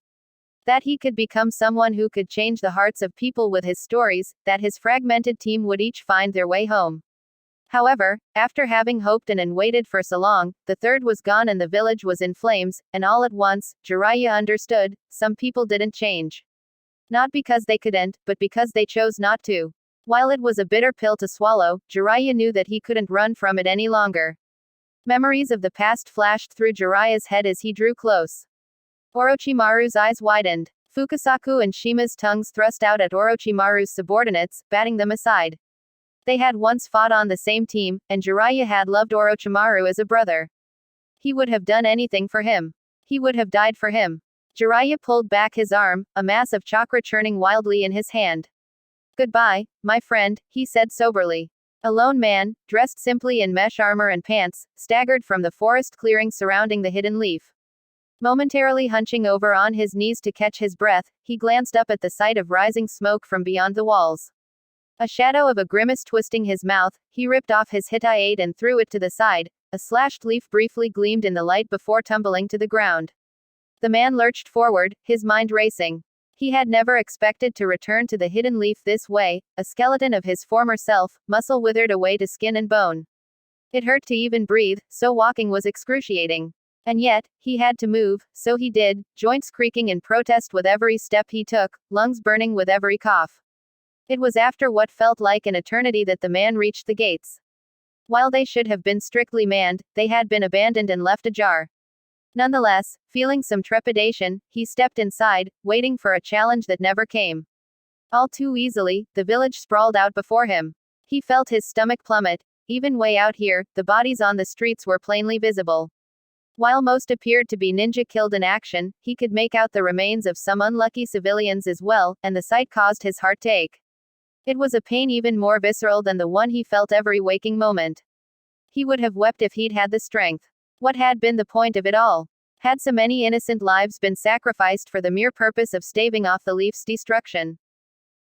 That he could become someone who could change the hearts of people with his stories, that his fragmented team would each find their way home. However, after having hoped and waited for so long, the third was gone and the village was in flames, and all at once, Jiraiya understood, some people didn't change. Not because they couldn't, but because they chose not to. While it was a bitter pill to swallow, Jiraiya knew that he couldn't run from it any longer. Memories of the past flashed through Jiraiya's head as he drew close. Orochimaru's eyes widened. Fukasaku and Shima's tongues thrust out at Orochimaru's subordinates, batting them aside. They had once fought on the same team, and Jiraiya had loved Orochimaru as a brother. He would have done anything for him. He would have died for him. Jiraiya pulled back his arm, a mass of chakra churning wildly in his hand. "Goodbye, my friend," he said soberly. A lone man, dressed simply in mesh armor and pants, staggered from the forest clearing surrounding the hidden leaf. Momentarily hunching over on his knees to catch his breath, he glanced up at the sight of rising smoke from beyond the walls. A shadow of a grimace twisting his mouth, he ripped off his hitayate and threw it to the side. A slashed leaf briefly gleamed in the light before tumbling to the ground. The man lurched forward, his mind racing. He had never expected to return to the hidden leaf this way, a skeleton of his former self, muscle withered away to skin and bone. It hurt to even breathe, so walking was excruciating. And yet, he had to move, so he did, joints creaking in protest with every step he took, lungs burning with every cough. It was after what felt like an eternity that the man reached the gates. While they should have been strictly manned, they had been abandoned and left ajar. Nonetheless, feeling some trepidation, he stepped inside, waiting for a challenge that never came. All too easily, the village sprawled out before him. He felt his stomach plummet. Even way out here, the bodies on the streets were plainly visible. While most appeared to be ninja killed in action, he could make out the remains of some unlucky civilians as well, and the sight caused his heart to ache. It was a pain even more visceral than the one he felt every waking moment. He would have wept if he'd had the strength. What had been the point of it all? Had so many innocent lives been sacrificed for the mere purpose of staving off the Leaf's destruction?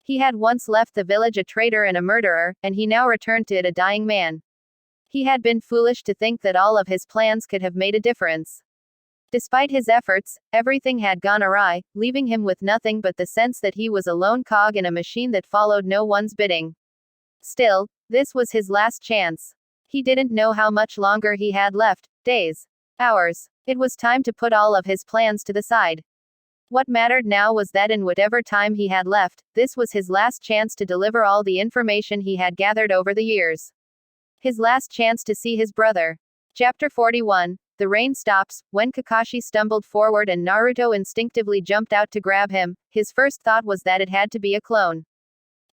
He had once left the village a traitor and a murderer, and he now returned to it a dying man. He had been foolish to think that all of his plans could have made a difference. Despite his efforts, everything had gone awry, leaving him with nothing but the sense that he was a lone cog in a machine that followed no one's bidding. Still, this was his last chance. He didn't know how much longer he had left, days, hours. It was time to put all of his plans to the side. What mattered now was that in whatever time he had left, this was his last chance to deliver all the information he had gathered over the years. His last chance to see his brother. Chapter 41. The rain stops. When Kakashi stumbled forward and Naruto instinctively jumped out to grab him, his first thought was that it had to be a clone.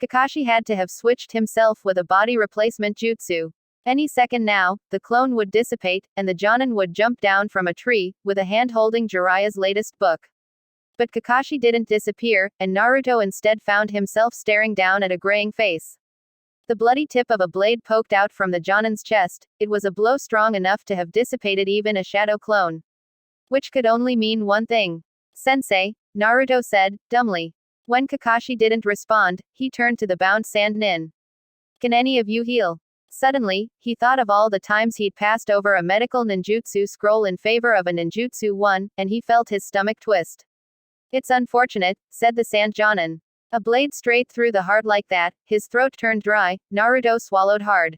Kakashi had to have switched himself with a body replacement jutsu. Any second now, the clone would dissipate, and the Jonin would jump down from a tree, with a hand holding Jiraiya's latest book. But Kakashi didn't disappear, and Naruto instead found himself staring down at a graying face. The bloody tip of a blade poked out from the Jonin's chest. It was a blow strong enough to have dissipated even a shadow clone. Which could only mean one thing. Sensei, Naruto said, dumbly. When Kakashi didn't respond, he turned to the bound sand nin. Can any of you heal? Suddenly, he thought of all the times he'd passed over a medical ninjutsu scroll in favor of a ninjutsu one, and he felt his stomach twist. It's unfortunate, said the sand Jonin. A blade straight through the heart like that, his throat turned dry. Naruto swallowed hard.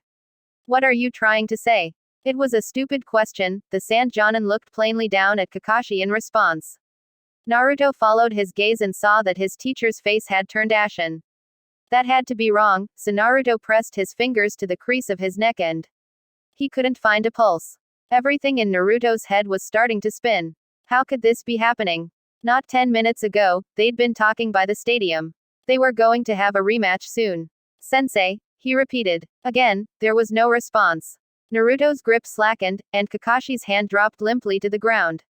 What are you trying to say? It was a stupid question. The sand Jonin looked plainly down at Kakashi in response. Naruto followed his gaze and saw that his teacher's face had turned ashen. That had to be wrong, so Naruto pressed his fingers to the crease of his neck and he couldn't find a pulse. Everything in Naruto's head was starting to spin. How could this be happening? Not 10 minutes ago, they'd been talking by the stadium. They were going to have a rematch soon. Sensei, he repeated. Again, there was no response. Naruto's grip slackened, and Kakashi's hand dropped limply to the ground.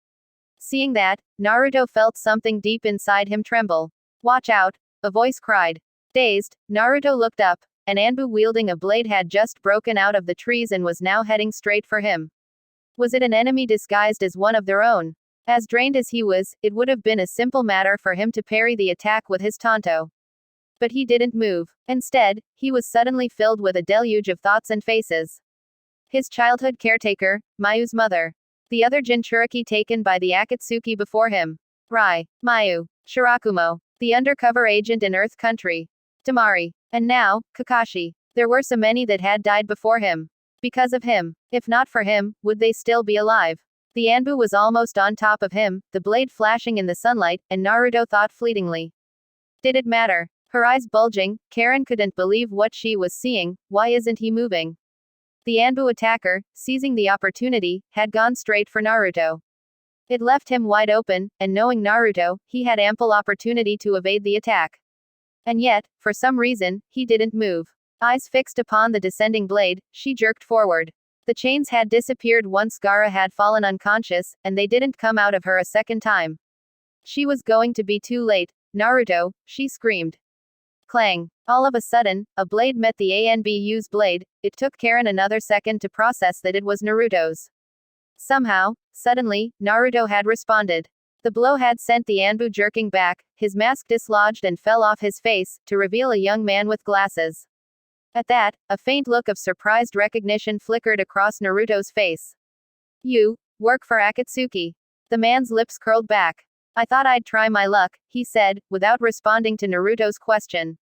Seeing that, Naruto felt something deep inside him tremble. Watch out, a voice cried. Dazed, Naruto looked up. An Anbu wielding a blade had just broken out of the trees and was now heading straight for him. Was it an enemy disguised as one of their own? As drained as he was, it would have been a simple matter for him to parry the attack with his tanto. But he didn't move. Instead, he was suddenly filled with a deluge of thoughts and faces. His childhood caretaker, Mayu's mother. The other Jinchuriki taken by the Akatsuki before him. Rai, Mayu, Shirakumo, the undercover agent in Earth Country. Temari. And now, Kakashi. There were so many that had died before him. Because of him. If not for him, would they still be alive? The Anbu was almost on top of him, the blade flashing in the sunlight, and Naruto thought fleetingly. Did it matter? Her eyes bulging, Karin couldn't believe what she was seeing. Why isn't he moving? The Anbu attacker, seizing the opportunity, had gone straight for Naruto. It left him wide open, and knowing Naruto, he had ample opportunity to evade the attack. And yet, for some reason, he didn't move. Eyes fixed upon the descending blade, she jerked forward. The chains had disappeared once Gaara had fallen unconscious, and they didn't come out of her a second time. She was going to be too late. Naruto, she screamed. Clang. All of a sudden, a blade met the Anbu's blade. It took Karin another second to process that it was Naruto's. Somehow, suddenly, Naruto had responded. The blow had sent the Anbu jerking back, his mask dislodged and fell off his face, to reveal a young man with glasses. At that, a faint look of surprised recognition flickered across Naruto's face. You work for Akatsuki. The man's lips curled back. I thought I'd try my luck, he said, without responding to Naruto's question.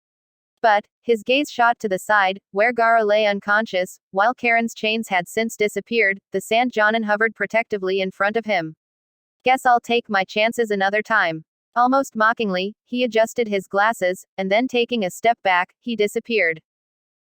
But, his gaze shot to the side, where Gaara lay unconscious, while Karin's chains had since disappeared. The sand Jonin hovered protectively in front of him. Guess I'll take my chances another time. Almost mockingly, he adjusted his glasses, and then taking a step back, he disappeared.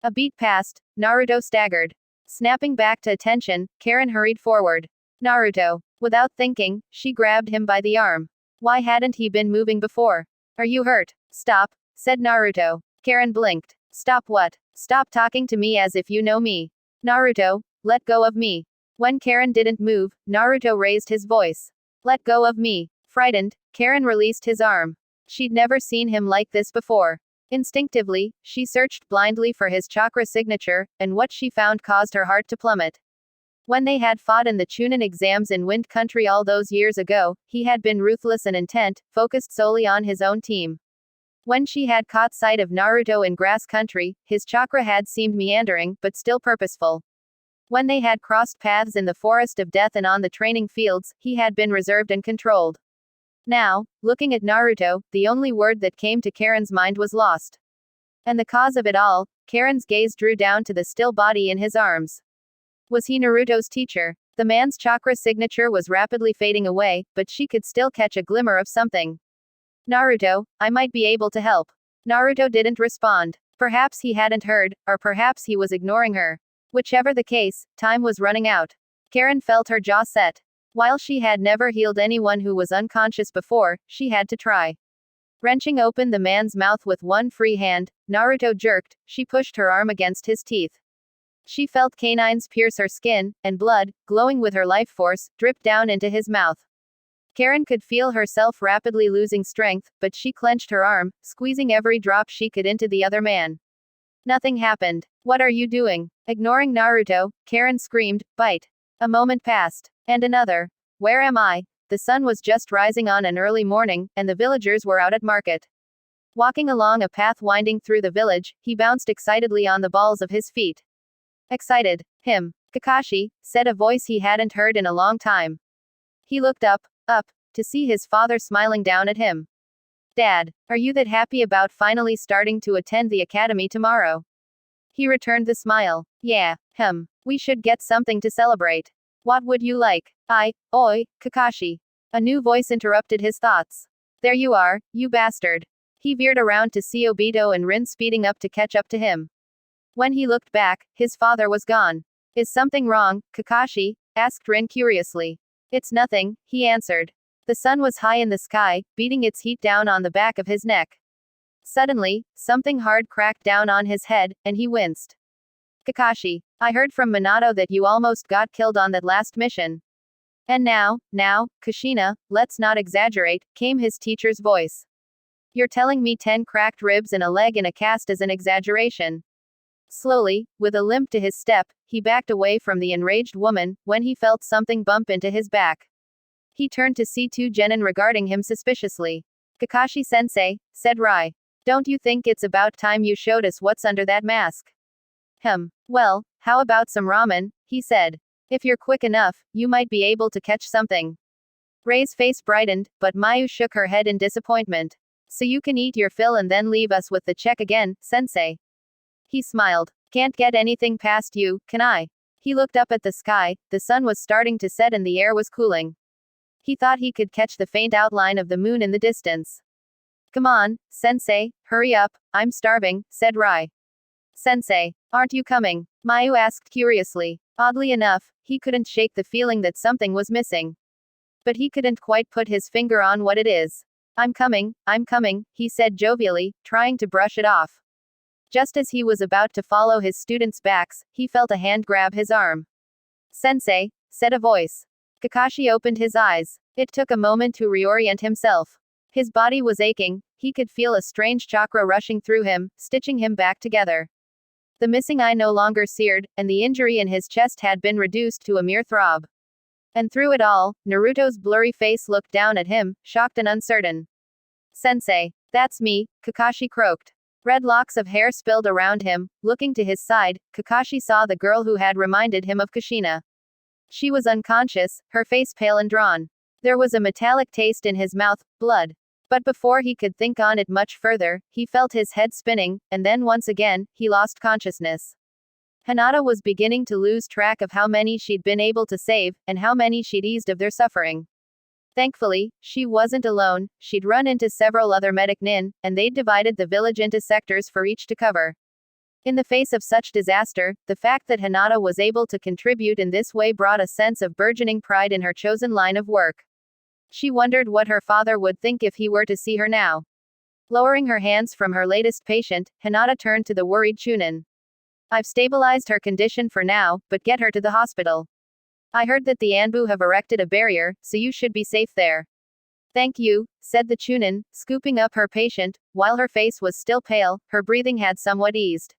A beat passed, Naruto staggered. Snapping back to attention, Karin hurried forward. Naruto. Without thinking, she grabbed him by the arm. Why hadn't he been moving before? Are you hurt? Stop, said Naruto. Karin blinked. Stop what? Stop talking to me as if you know me. Naruto, let go of me. When Karin didn't move, Naruto raised his voice. Let go of me. Frightened, Karin released his arm. She'd never seen him like this before. Instinctively, she searched blindly for his chakra signature, and what she found caused her heart to plummet. When they had fought in the Chunin exams in Wind Country all those years ago, he had been ruthless and intent, focused solely on his own team. When she had caught sight of Naruto in Grass Country, his chakra had seemed meandering, but still purposeful. When they had crossed paths in the Forest of Death and on the training fields, he had been reserved and controlled. Now, looking at Naruto, the only word that came to Karin's mind was lost. And the cause of it all, Karin's gaze drew down to the still body in his arms. Was he Naruto's teacher? The man's chakra signature was rapidly fading away, but she could still catch a glimmer of something. Naruto, I might be able to help. Naruto didn't respond. Perhaps he hadn't heard, or perhaps he was ignoring her. Whichever the case, time was running out. Karin felt her jaw set. While she had never healed anyone who was unconscious before, she had to try. Wrenching open the man's mouth with one free hand, Naruto jerked, she pushed her arm against his teeth. She felt canines pierce her skin, and blood, glowing with her life force, dripped down into his mouth. Karin could feel herself rapidly losing strength, but she clenched her arm, squeezing every drop she could into the other man. Nothing happened. What are you doing? Ignoring Naruto, Karin screamed, bite. A moment passed. And another. Where am I? The sun was just rising on an early morning, and the villagers were out at market. Walking along a path winding through the village, he bounced excitedly on the balls of his feet. Excited. Him. Kakashi, said a voice he hadn't heard in a long time. He looked up, to see his father smiling down at him. Dad, are you that happy about finally starting to attend the academy tomorrow? He returned the smile. Yeah, we should get something to celebrate. What would you like? Oi, Kakashi. A new voice interrupted his thoughts. There you are, you bastard. He veered around to see Obito and Rin speeding up to catch up to him. When he looked back, his father was gone. Is something wrong, Kakashi? Asked Rin curiously. It's nothing, he answered. The sun was high in the sky, beating its heat down on the back of his neck. Suddenly, something hard cracked down on his head, and he winced. Kakashi, I heard from Minato that you almost got killed on that last mission. And now, Kushina, let's not exaggerate, came his teacher's voice. You're telling me 10 cracked ribs and a leg in a cast is an exaggeration. Slowly, with a limp to his step, he backed away from the enraged woman, when he felt something bump into his back. He turned to see two genin regarding him suspiciously. Kakashi-sensei, said Rai. Don't you think it's about time you showed us what's under that mask? Well, how about some ramen, he said. If you're quick enough, you might be able to catch something. Rai's face brightened, but Mayu shook her head in disappointment. So you can eat your fill and then leave us with the check again, sensei. He smiled. Can't get anything past you, can I? He looked up at the sky, the sun was starting to set and the air was cooling. He thought he could catch the faint outline of the moon in the distance. Come on, sensei, hurry up, I'm starving, said Rai. Sensei, aren't you coming? Mayu asked curiously. Oddly enough, he couldn't shake the feeling that something was missing. But he couldn't quite put his finger on what it is. I'm coming, he said jovially, trying to brush it off. Just as he was about to follow his students' backs, he felt a hand grab his arm. Sensei, said a voice. Kakashi opened his eyes. It took a moment to reorient himself. His body was aching, he could feel a strange chakra rushing through him, stitching him back together. The missing eye no longer seared, and the injury in his chest had been reduced to a mere throb. And through it all, Naruto's blurry face looked down at him, shocked and uncertain. Sensei, that's me, Kakashi croaked. Red locks of hair spilled around him. Looking to his side, Kakashi saw the girl who had reminded him of Kushina. She was unconscious, her face pale and drawn. There was a metallic taste in his mouth, blood. But before he could think on it much further, he felt his head spinning, and then once again, he lost consciousness. Hinata was beginning to lose track of how many she'd been able to save, and how many she'd eased of their suffering. Thankfully, she wasn't alone, she'd run into several other medic nin, and they'd divided the village into sectors for each to cover. In the face of such disaster, the fact that Hinata was able to contribute in this way brought a sense of burgeoning pride in her chosen line of work. She wondered what her father would think if he were to see her now. Lowering her hands from her latest patient, Hinata turned to the worried Chunin. I've stabilized her condition for now, but get her to the hospital. I heard that the Anbu have erected a barrier, so you should be safe there. Thank you, said the Chunin, scooping up her patient. While her face was still pale, her breathing had somewhat eased.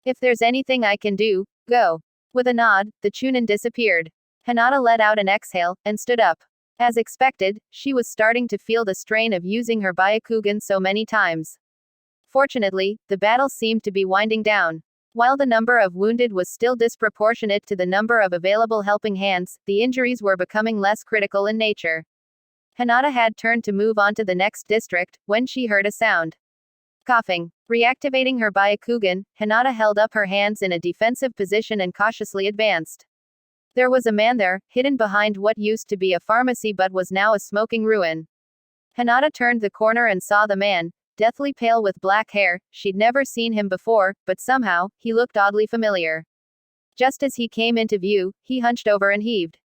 If there's anything I can do, go. With a nod, the Chunin disappeared. Hinata let out an exhale, and stood up. As expected, she was starting to feel the strain of using her Byakugan so many times. Fortunately, the battle seemed to be winding down. While the number of wounded was still disproportionate to the number of available helping hands, the injuries were becoming less critical in nature. Hinata had turned to move on to the next district, when she heard a sound. Coughing. Reactivating her Byakugan, Hinata held up her hands in a defensive position and cautiously advanced. There was a man there, hidden behind what used to be a pharmacy but was now a smoking ruin. Hinata turned the corner and saw the man, deathly pale with black hair. She'd never seen him before, but somehow, he looked oddly familiar. Just as he came into view, he hunched over and heaved.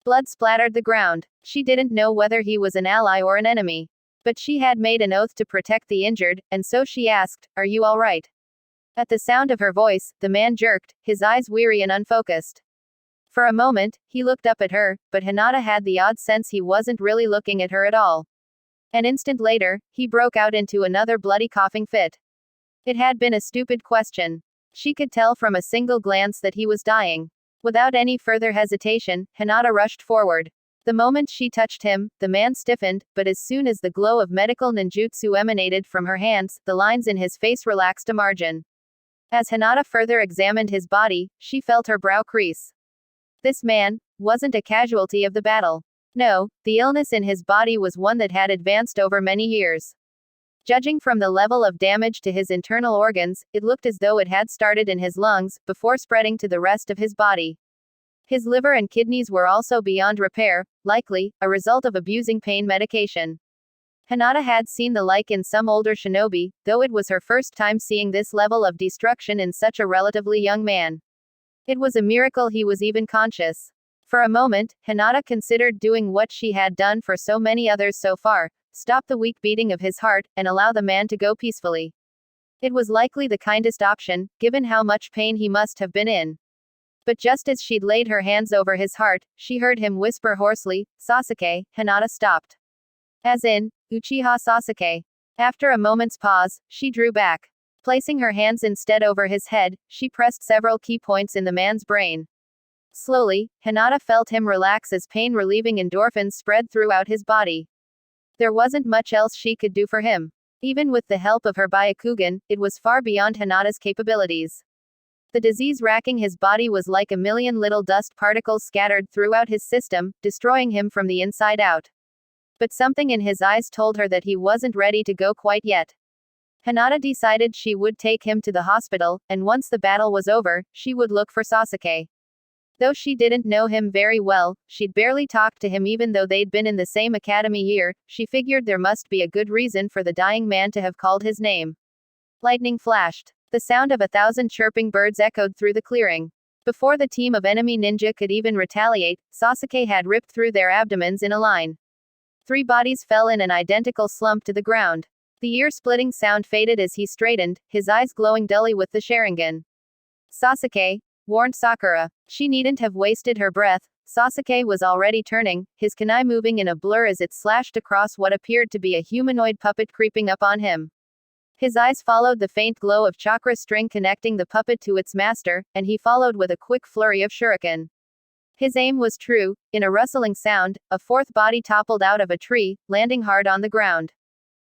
Blood splattered the ground. She didn't know whether he was an ally or an enemy. But she had made an oath to protect the injured, and so she asked, "Are you all right?" At the sound of her voice, the man jerked, his eyes weary and unfocused. For a moment, he looked up at her, but Hinata had the odd sense he wasn't really looking at her at all. An instant later, he broke out into another bloody coughing fit. It had been a stupid question. She could tell from a single glance that he was dying. Without any further hesitation, Hinata rushed forward. The moment she touched him, the man stiffened, but as soon as the glow of medical ninjutsu emanated from her hands, the lines in his face relaxed a margin. As Hinata further examined his body, she felt her brow crease. This man wasn't a casualty of the battle. No, the illness in his body was one that had advanced over many years. Judging from the level of damage to his internal organs, it looked as though it had started in his lungs, before spreading to the rest of his body. His liver and kidneys were also beyond repair, likely, a result of abusing pain medication. Hinata had seen the like in some older shinobi, though it was her first time seeing this level of destruction in such a relatively young man. It was a miracle he was even conscious. For a moment, Hinata considered doing what she had done for so many others so far, stop the weak beating of his heart, and allow the man to go peacefully. It was likely the kindest option, given how much pain he must have been in. But just as she'd laid her hands over his heart, she heard him whisper hoarsely, "Sasuke." Hinata stopped. As in, Uchiha Sasuke. After a moment's pause, she drew back. Placing her hands instead over his head, she pressed several key points in the man's brain. Slowly, Hinata felt him relax as pain-relieving endorphins spread throughout his body. There wasn't much else she could do for him. Even with the help of her Byakugan, it was far beyond Hinata's capabilities. The disease racking his body was like a million little dust particles scattered throughout his system, destroying him from the inside out. But something in his eyes told her that he wasn't ready to go quite yet. Hinata decided she would take him to the hospital, and once the battle was over, she would look for Sasuke. Though she didn't know him very well, she'd barely talked to him even though they'd been in the same academy year, she figured there must be a good reason for the dying man to have called his name. Lightning flashed. The sound of 1,000 chirping birds echoed through the clearing. Before the team of enemy ninja could even retaliate, Sasuke had ripped through their abdomens in a line. 3 bodies fell in an identical slump to the ground. The ear-splitting sound faded as he straightened, his eyes glowing dully with the Sharingan. "Sasuke," warned Sakura. She needn't have wasted her breath. Sasuke was already turning, his kunai moving in a blur as it slashed across what appeared to be a humanoid puppet creeping up on him. His eyes followed the faint glow of chakra string connecting the puppet to its master, and he followed with a quick flurry of shuriken. His aim was true. In a rustling sound, a 4th body toppled out of a tree, landing hard on the ground.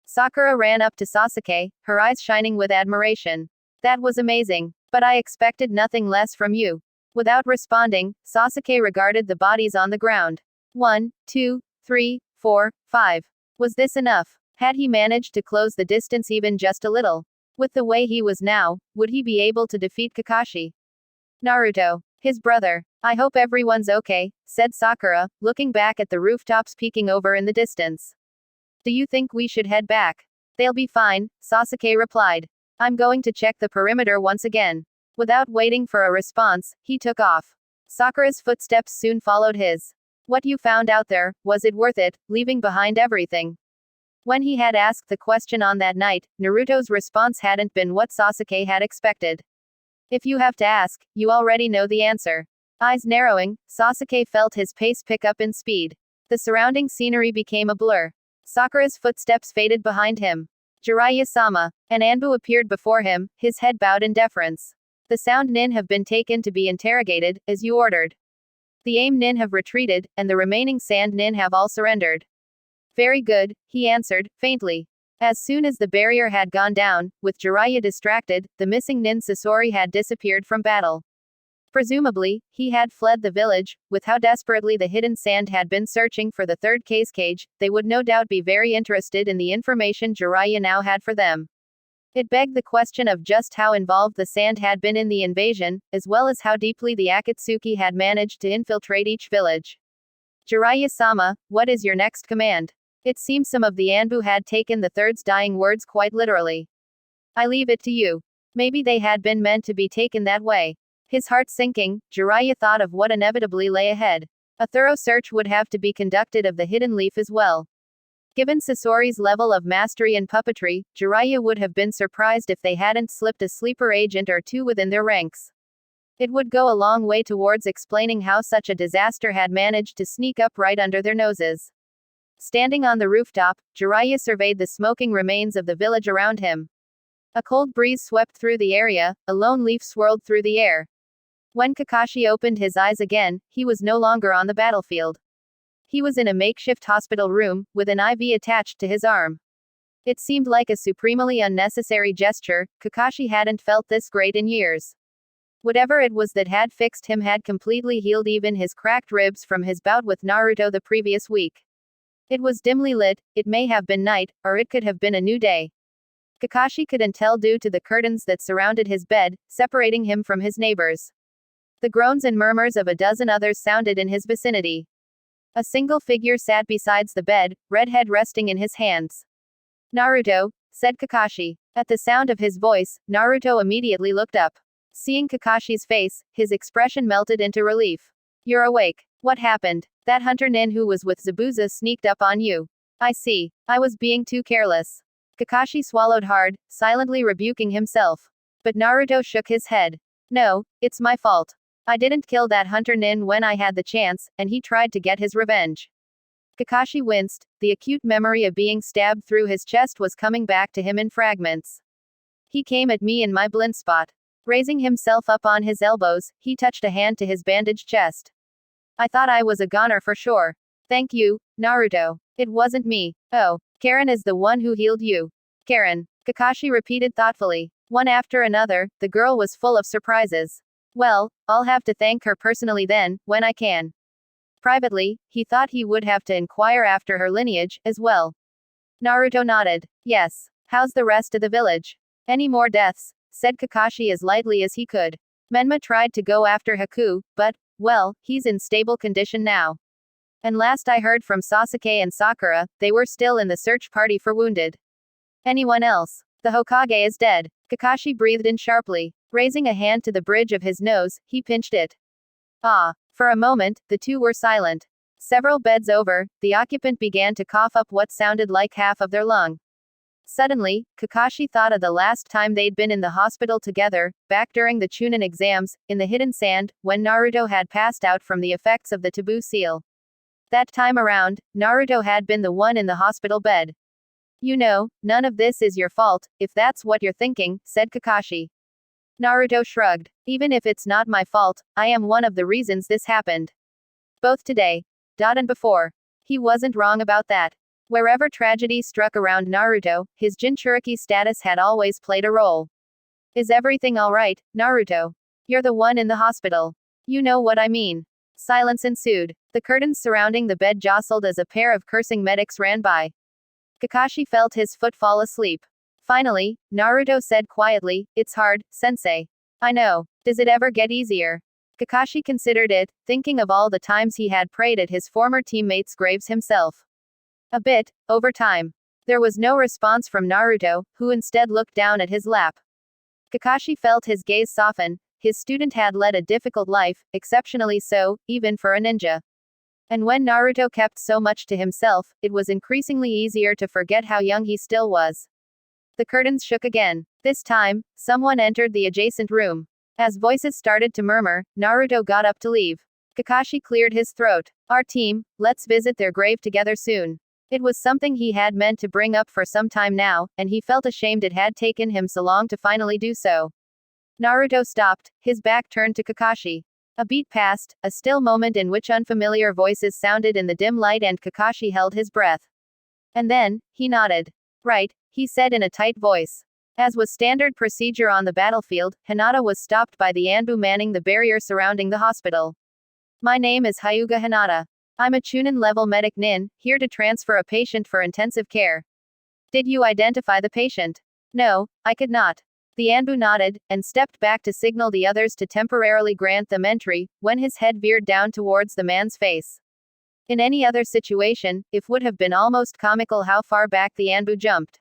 Sakura ran up to Sasuke, her eyes shining with admiration. "That was amazing. But I expected nothing less from you." Without responding, Sasuke regarded the bodies on the ground. 1, 2, 3, 4, 5. Was this enough? Had he managed to close the distance even just a little? With the way he was now, would he be able to defeat Kakashi? Naruto. His brother. "I hope everyone's okay," said Sakura, looking back at the rooftops peeking over in the distance. "Do you think we should head back?" "They'll be fine," Sasuke replied. "I'm going to check the perimeter once again." Without waiting for a response, he took off. Sakura's footsteps soon followed his. "What you found out there, was it worth it, leaving behind everything?" When he had asked the question on that night, Naruto's response hadn't been what Sasuke had expected. If you have to ask, you already know the answer. Eyes narrowing, Sasuke felt his pace pick up in speed. The surrounding scenery became a blur. Sakura's footsteps faded behind him. Jiraiya-sama. An Anbu appeared before him, his head bowed in deference. The sound nin have been taken to be interrogated, as you ordered. The aim nin have retreated, and the remaining sand nin have all surrendered. Very good, he answered, faintly. As soon as the barrier had gone down, with Jiraiya distracted, the missing nin Sasori had disappeared from battle. Presumably, he had fled the village. With how desperately the hidden sand had been searching for the third cage, they would no doubt be very interested in the information Jiraiya now had for them. It begged the question of just how involved the sand had been in the invasion, as well as how deeply the Akatsuki had managed to infiltrate each village. Jiraiya-sama, what is your next command? It seems some of the Anbu had taken the third's dying words quite literally. I leave it to you. Maybe they had been meant to be taken that way. His heart sinking, Jiraiya thought of what inevitably lay ahead. A thorough search would have to be conducted of the hidden leaf as well. Given Sasori's level of mastery in puppetry, Jiraiya would have been surprised if they hadn't slipped a sleeper agent or two within their ranks. It would go a long way towards explaining how such a disaster had managed to sneak up right under their noses. Standing on the rooftop, Jiraiya surveyed the smoking remains of the village around him. A cold breeze swept through the area, a lone leaf swirled through the air. When Kakashi opened his eyes again, he was no longer on the battlefield. He was in a makeshift hospital room, with an IV attached to his arm. It seemed like a supremely unnecessary gesture. Kakashi hadn't felt this great in years. Whatever it was that had fixed him had completely healed even his cracked ribs from his bout with Naruto the previous week. It was dimly lit, it may have been night, or it could have been a new day. Kakashi couldn't tell due to the curtains that surrounded his bed, separating him from his neighbors. The groans and murmurs of a dozen others sounded in his vicinity. A single figure sat beside the bed, red head resting in his hands. Naruto, said Kakashi. At the sound of his voice, Naruto immediately looked up. Seeing Kakashi's face, his expression melted into relief. You're awake. What happened? That hunter nin who was with Zabuza sneaked up on you. I see. I was being too careless. Kakashi swallowed hard, silently rebuking himself. But Naruto shook his head. No, it's my fault. I didn't kill that hunter nin when I had the chance, and he tried to get his revenge. Kakashi winced, the acute memory of being stabbed through his chest was coming back to him in fragments. He came at me in my blind spot. Raising himself up on his elbows, he touched a hand to his bandaged chest. I thought I was a goner for sure. Thank you, Naruto. It wasn't me. Oh, Karin is the one who healed you. Karin, Kakashi repeated thoughtfully. One after another, the girl was full of surprises. Well, I'll have to thank her personally then, when I can. Privately, he thought he would have to inquire after her lineage, as well. Naruto nodded. Yes. How's the rest of the village? Any more deaths? Said Kakashi as lightly as he could. Menma tried to go after Haku, but, well, he's in stable condition now. And last I heard from Sasuke and Sakura, they were still in the search party for wounded. Anyone else? The Hokage is dead. Kakashi breathed in sharply. Raising a hand to the bridge of his nose, he pinched it. Ah. For a moment, the two were silent. Several beds over, the occupant began to cough up what sounded like half of their lung. Suddenly, Kakashi thought of the last time they'd been in the hospital together, back during the Chunin exams, in the hidden sand, when Naruto had passed out from the effects of the taboo seal. That time around, Naruto had been the one in the hospital bed. You know, none of this is your fault, if that's what you're thinking, said Kakashi. Naruto shrugged. Even if it's not my fault, I am one of the reasons this happened. Both today. And before. He wasn't wrong about that. Wherever tragedy struck around Naruto, his Jinchuriki status had always played a role. Is everything alright, Naruto? You're the one in the hospital. You know what I mean. Silence ensued. The curtains surrounding the bed jostled as a pair of cursing medics ran by. Kakashi felt his foot fall asleep. Finally, Naruto said quietly, It's hard, sensei. I know. Does it ever get easier? Kakashi considered it, thinking of all the times he had prayed at his former teammates' graves himself. A bit, over time. There was no response from Naruto, who instead looked down at his lap. Kakashi felt his gaze soften. His student had led a difficult life, exceptionally so, even for a ninja. And when Naruto kept so much to himself, it was increasingly easier to forget how young he still was. The curtains shook again. This time, someone entered the adjacent room. As voices started to murmur, Naruto got up to leave. Kakashi cleared his throat. Our team, let's visit their grave together soon. It was something he had meant to bring up for some time now, and he felt ashamed it had taken him so long to finally do so. Naruto stopped, his back turned to Kakashi. A beat passed, a still moment in which unfamiliar voices sounded in the dim light and Kakashi held his breath. And then, he nodded. Right, he said in a tight voice. As was standard procedure on the battlefield, Hinata was stopped by the Anbu manning the barrier surrounding the hospital. My name is Hyuga Hinata. I'm a Chunin-level medic nin, here to transfer a patient for intensive care. Did you identify the patient? No, I could not. The Anbu nodded, and stepped back to signal the others to temporarily grant them entry, when his head veered down towards the man's face. In any other situation, it would have been almost comical how far back the Anbu jumped.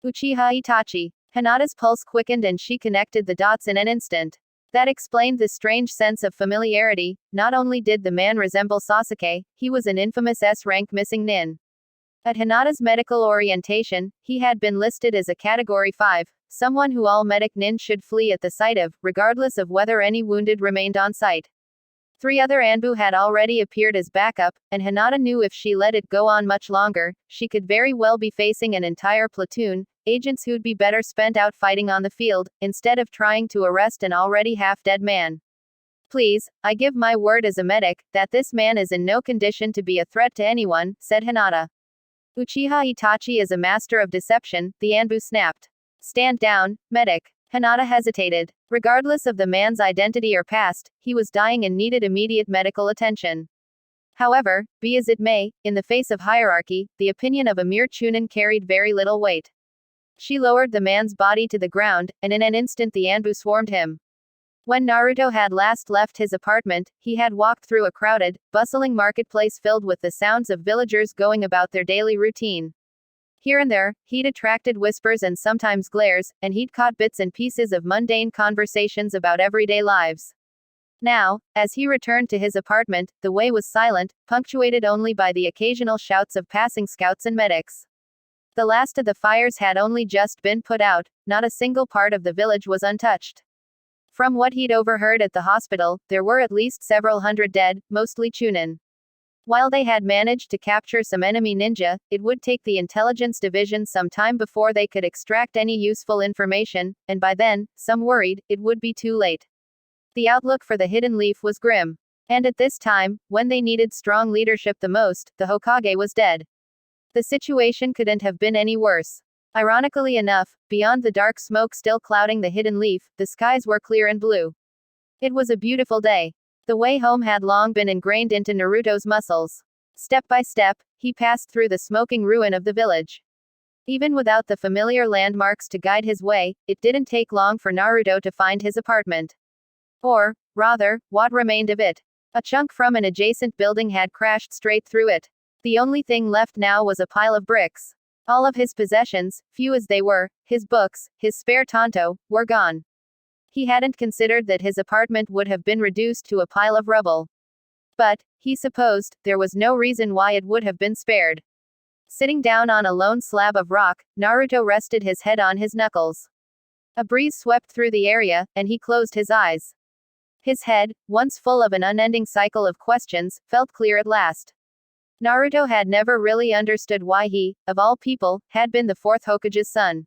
Uchiha Itachi. Hinata's pulse quickened and she connected the dots in an instant. That explained the strange sense of familiarity. Not only did the man resemble Sasuke, he was an infamous S-rank missing nin. At Hinata's medical orientation, he had been listed as a Category 5, someone who all medic nin should flee at the sight of, regardless of whether any wounded remained on site. 3 other Anbu had already appeared as backup, and Hinata knew if she let it go on much longer, she could very well be facing an entire platoon, agents who'd be better spent out fighting on the field, instead of trying to arrest an already half-dead man. Please, I give my word as a medic, that this man is in no condition to be a threat to anyone, said Hinata. Uchiha Itachi is a master of deception, the Anbu snapped. Stand down, medic. Hinata hesitated. Regardless of the man's identity or past, he was dying and needed immediate medical attention. However, be as it may, in the face of hierarchy, the opinion of a mere Chunin carried very little weight. She lowered the man's body to the ground, and in an instant the Anbu swarmed him. When Naruto had last left his apartment, he had walked through a crowded, bustling marketplace filled with the sounds of villagers going about their daily routine. Here and there, he'd attracted whispers and sometimes glares, and he'd caught bits and pieces of mundane conversations about everyday lives. Now, as he returned to his apartment, the way was silent, punctuated only by the occasional shouts of passing scouts and medics. The last of the fires had only just been put out, not a single part of the village was untouched. From what he'd overheard at the hospital, there were at least several hundred dead, mostly Chunin. While they had managed to capture some enemy ninja, it would take the intelligence division some time before they could extract any useful information, and by then, some worried, it would be too late. The outlook for the Hidden Leaf was grim. And at this time, when they needed strong leadership the most, the Hokage was dead. The situation couldn't have been any worse. Ironically enough, beyond the dark smoke still clouding the Hidden Leaf, the skies were clear and blue. It was a beautiful day. The way home had long been ingrained into Naruto's muscles. Step by step, he passed through the smoking ruin of the village. Even without the familiar landmarks to guide his way, it didn't take long for Naruto to find his apartment. Or, rather, what remained of it. A chunk from an adjacent building had crashed straight through it. The only thing left now was a pile of bricks. All of his possessions, few as they were, his books, his spare tanto, were gone. He hadn't considered that his apartment would have been reduced to a pile of rubble. But, he supposed, there was no reason why it would have been spared. Sitting down on a lone slab of rock, Naruto rested his head on his knuckles. A breeze swept through the area, and he closed his eyes. His head, once full of an unending cycle of questions, felt clear at last. Naruto had never really understood why he, of all people, had been the 4th Hokage's son.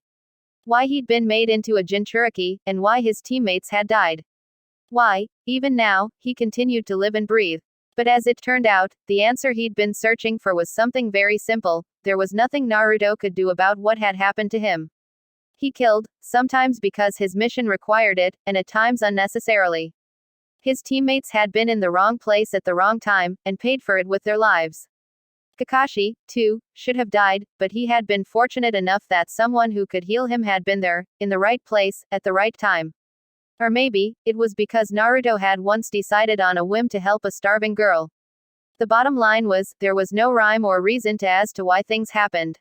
Why he'd been made into a Jinchuriki, and why his teammates had died. Why, even now, he continued to live and breathe. But as it turned out, the answer he'd been searching for was something very simple. There was nothing Naruto could do about what had happened to him. He killed, sometimes because his mission required it, and at times unnecessarily. His teammates had been in the wrong place at the wrong time, and paid for it with their lives. Kakashi, too, should have died, but he had been fortunate enough that someone who could heal him had been there, in the right place, at the right time. Or maybe, it was because Naruto had once decided on a whim to help a starving girl. The bottom line was, there was no rhyme or reason as to why things happened.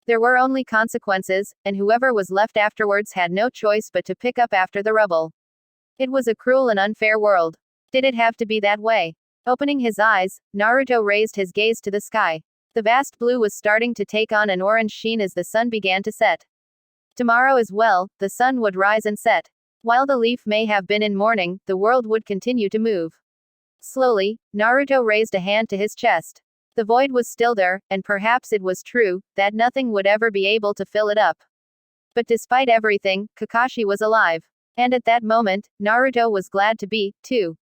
There were only consequences, and whoever was left afterwards had no choice but to pick up after the rubble. It was a cruel and unfair world. Did it have to be that way? Opening his eyes, Naruto raised his gaze to the sky. The vast blue was starting to take on an orange sheen as the sun began to set. Tomorrow as well, the sun would rise and set. While the leaf may have been in mourning, the world would continue to move. Slowly, Naruto raised a hand to his chest. The void was still there, and perhaps it was true that nothing would ever be able to fill it up. But despite everything, Kakashi was alive. And at that moment, Naruto was glad to be, too.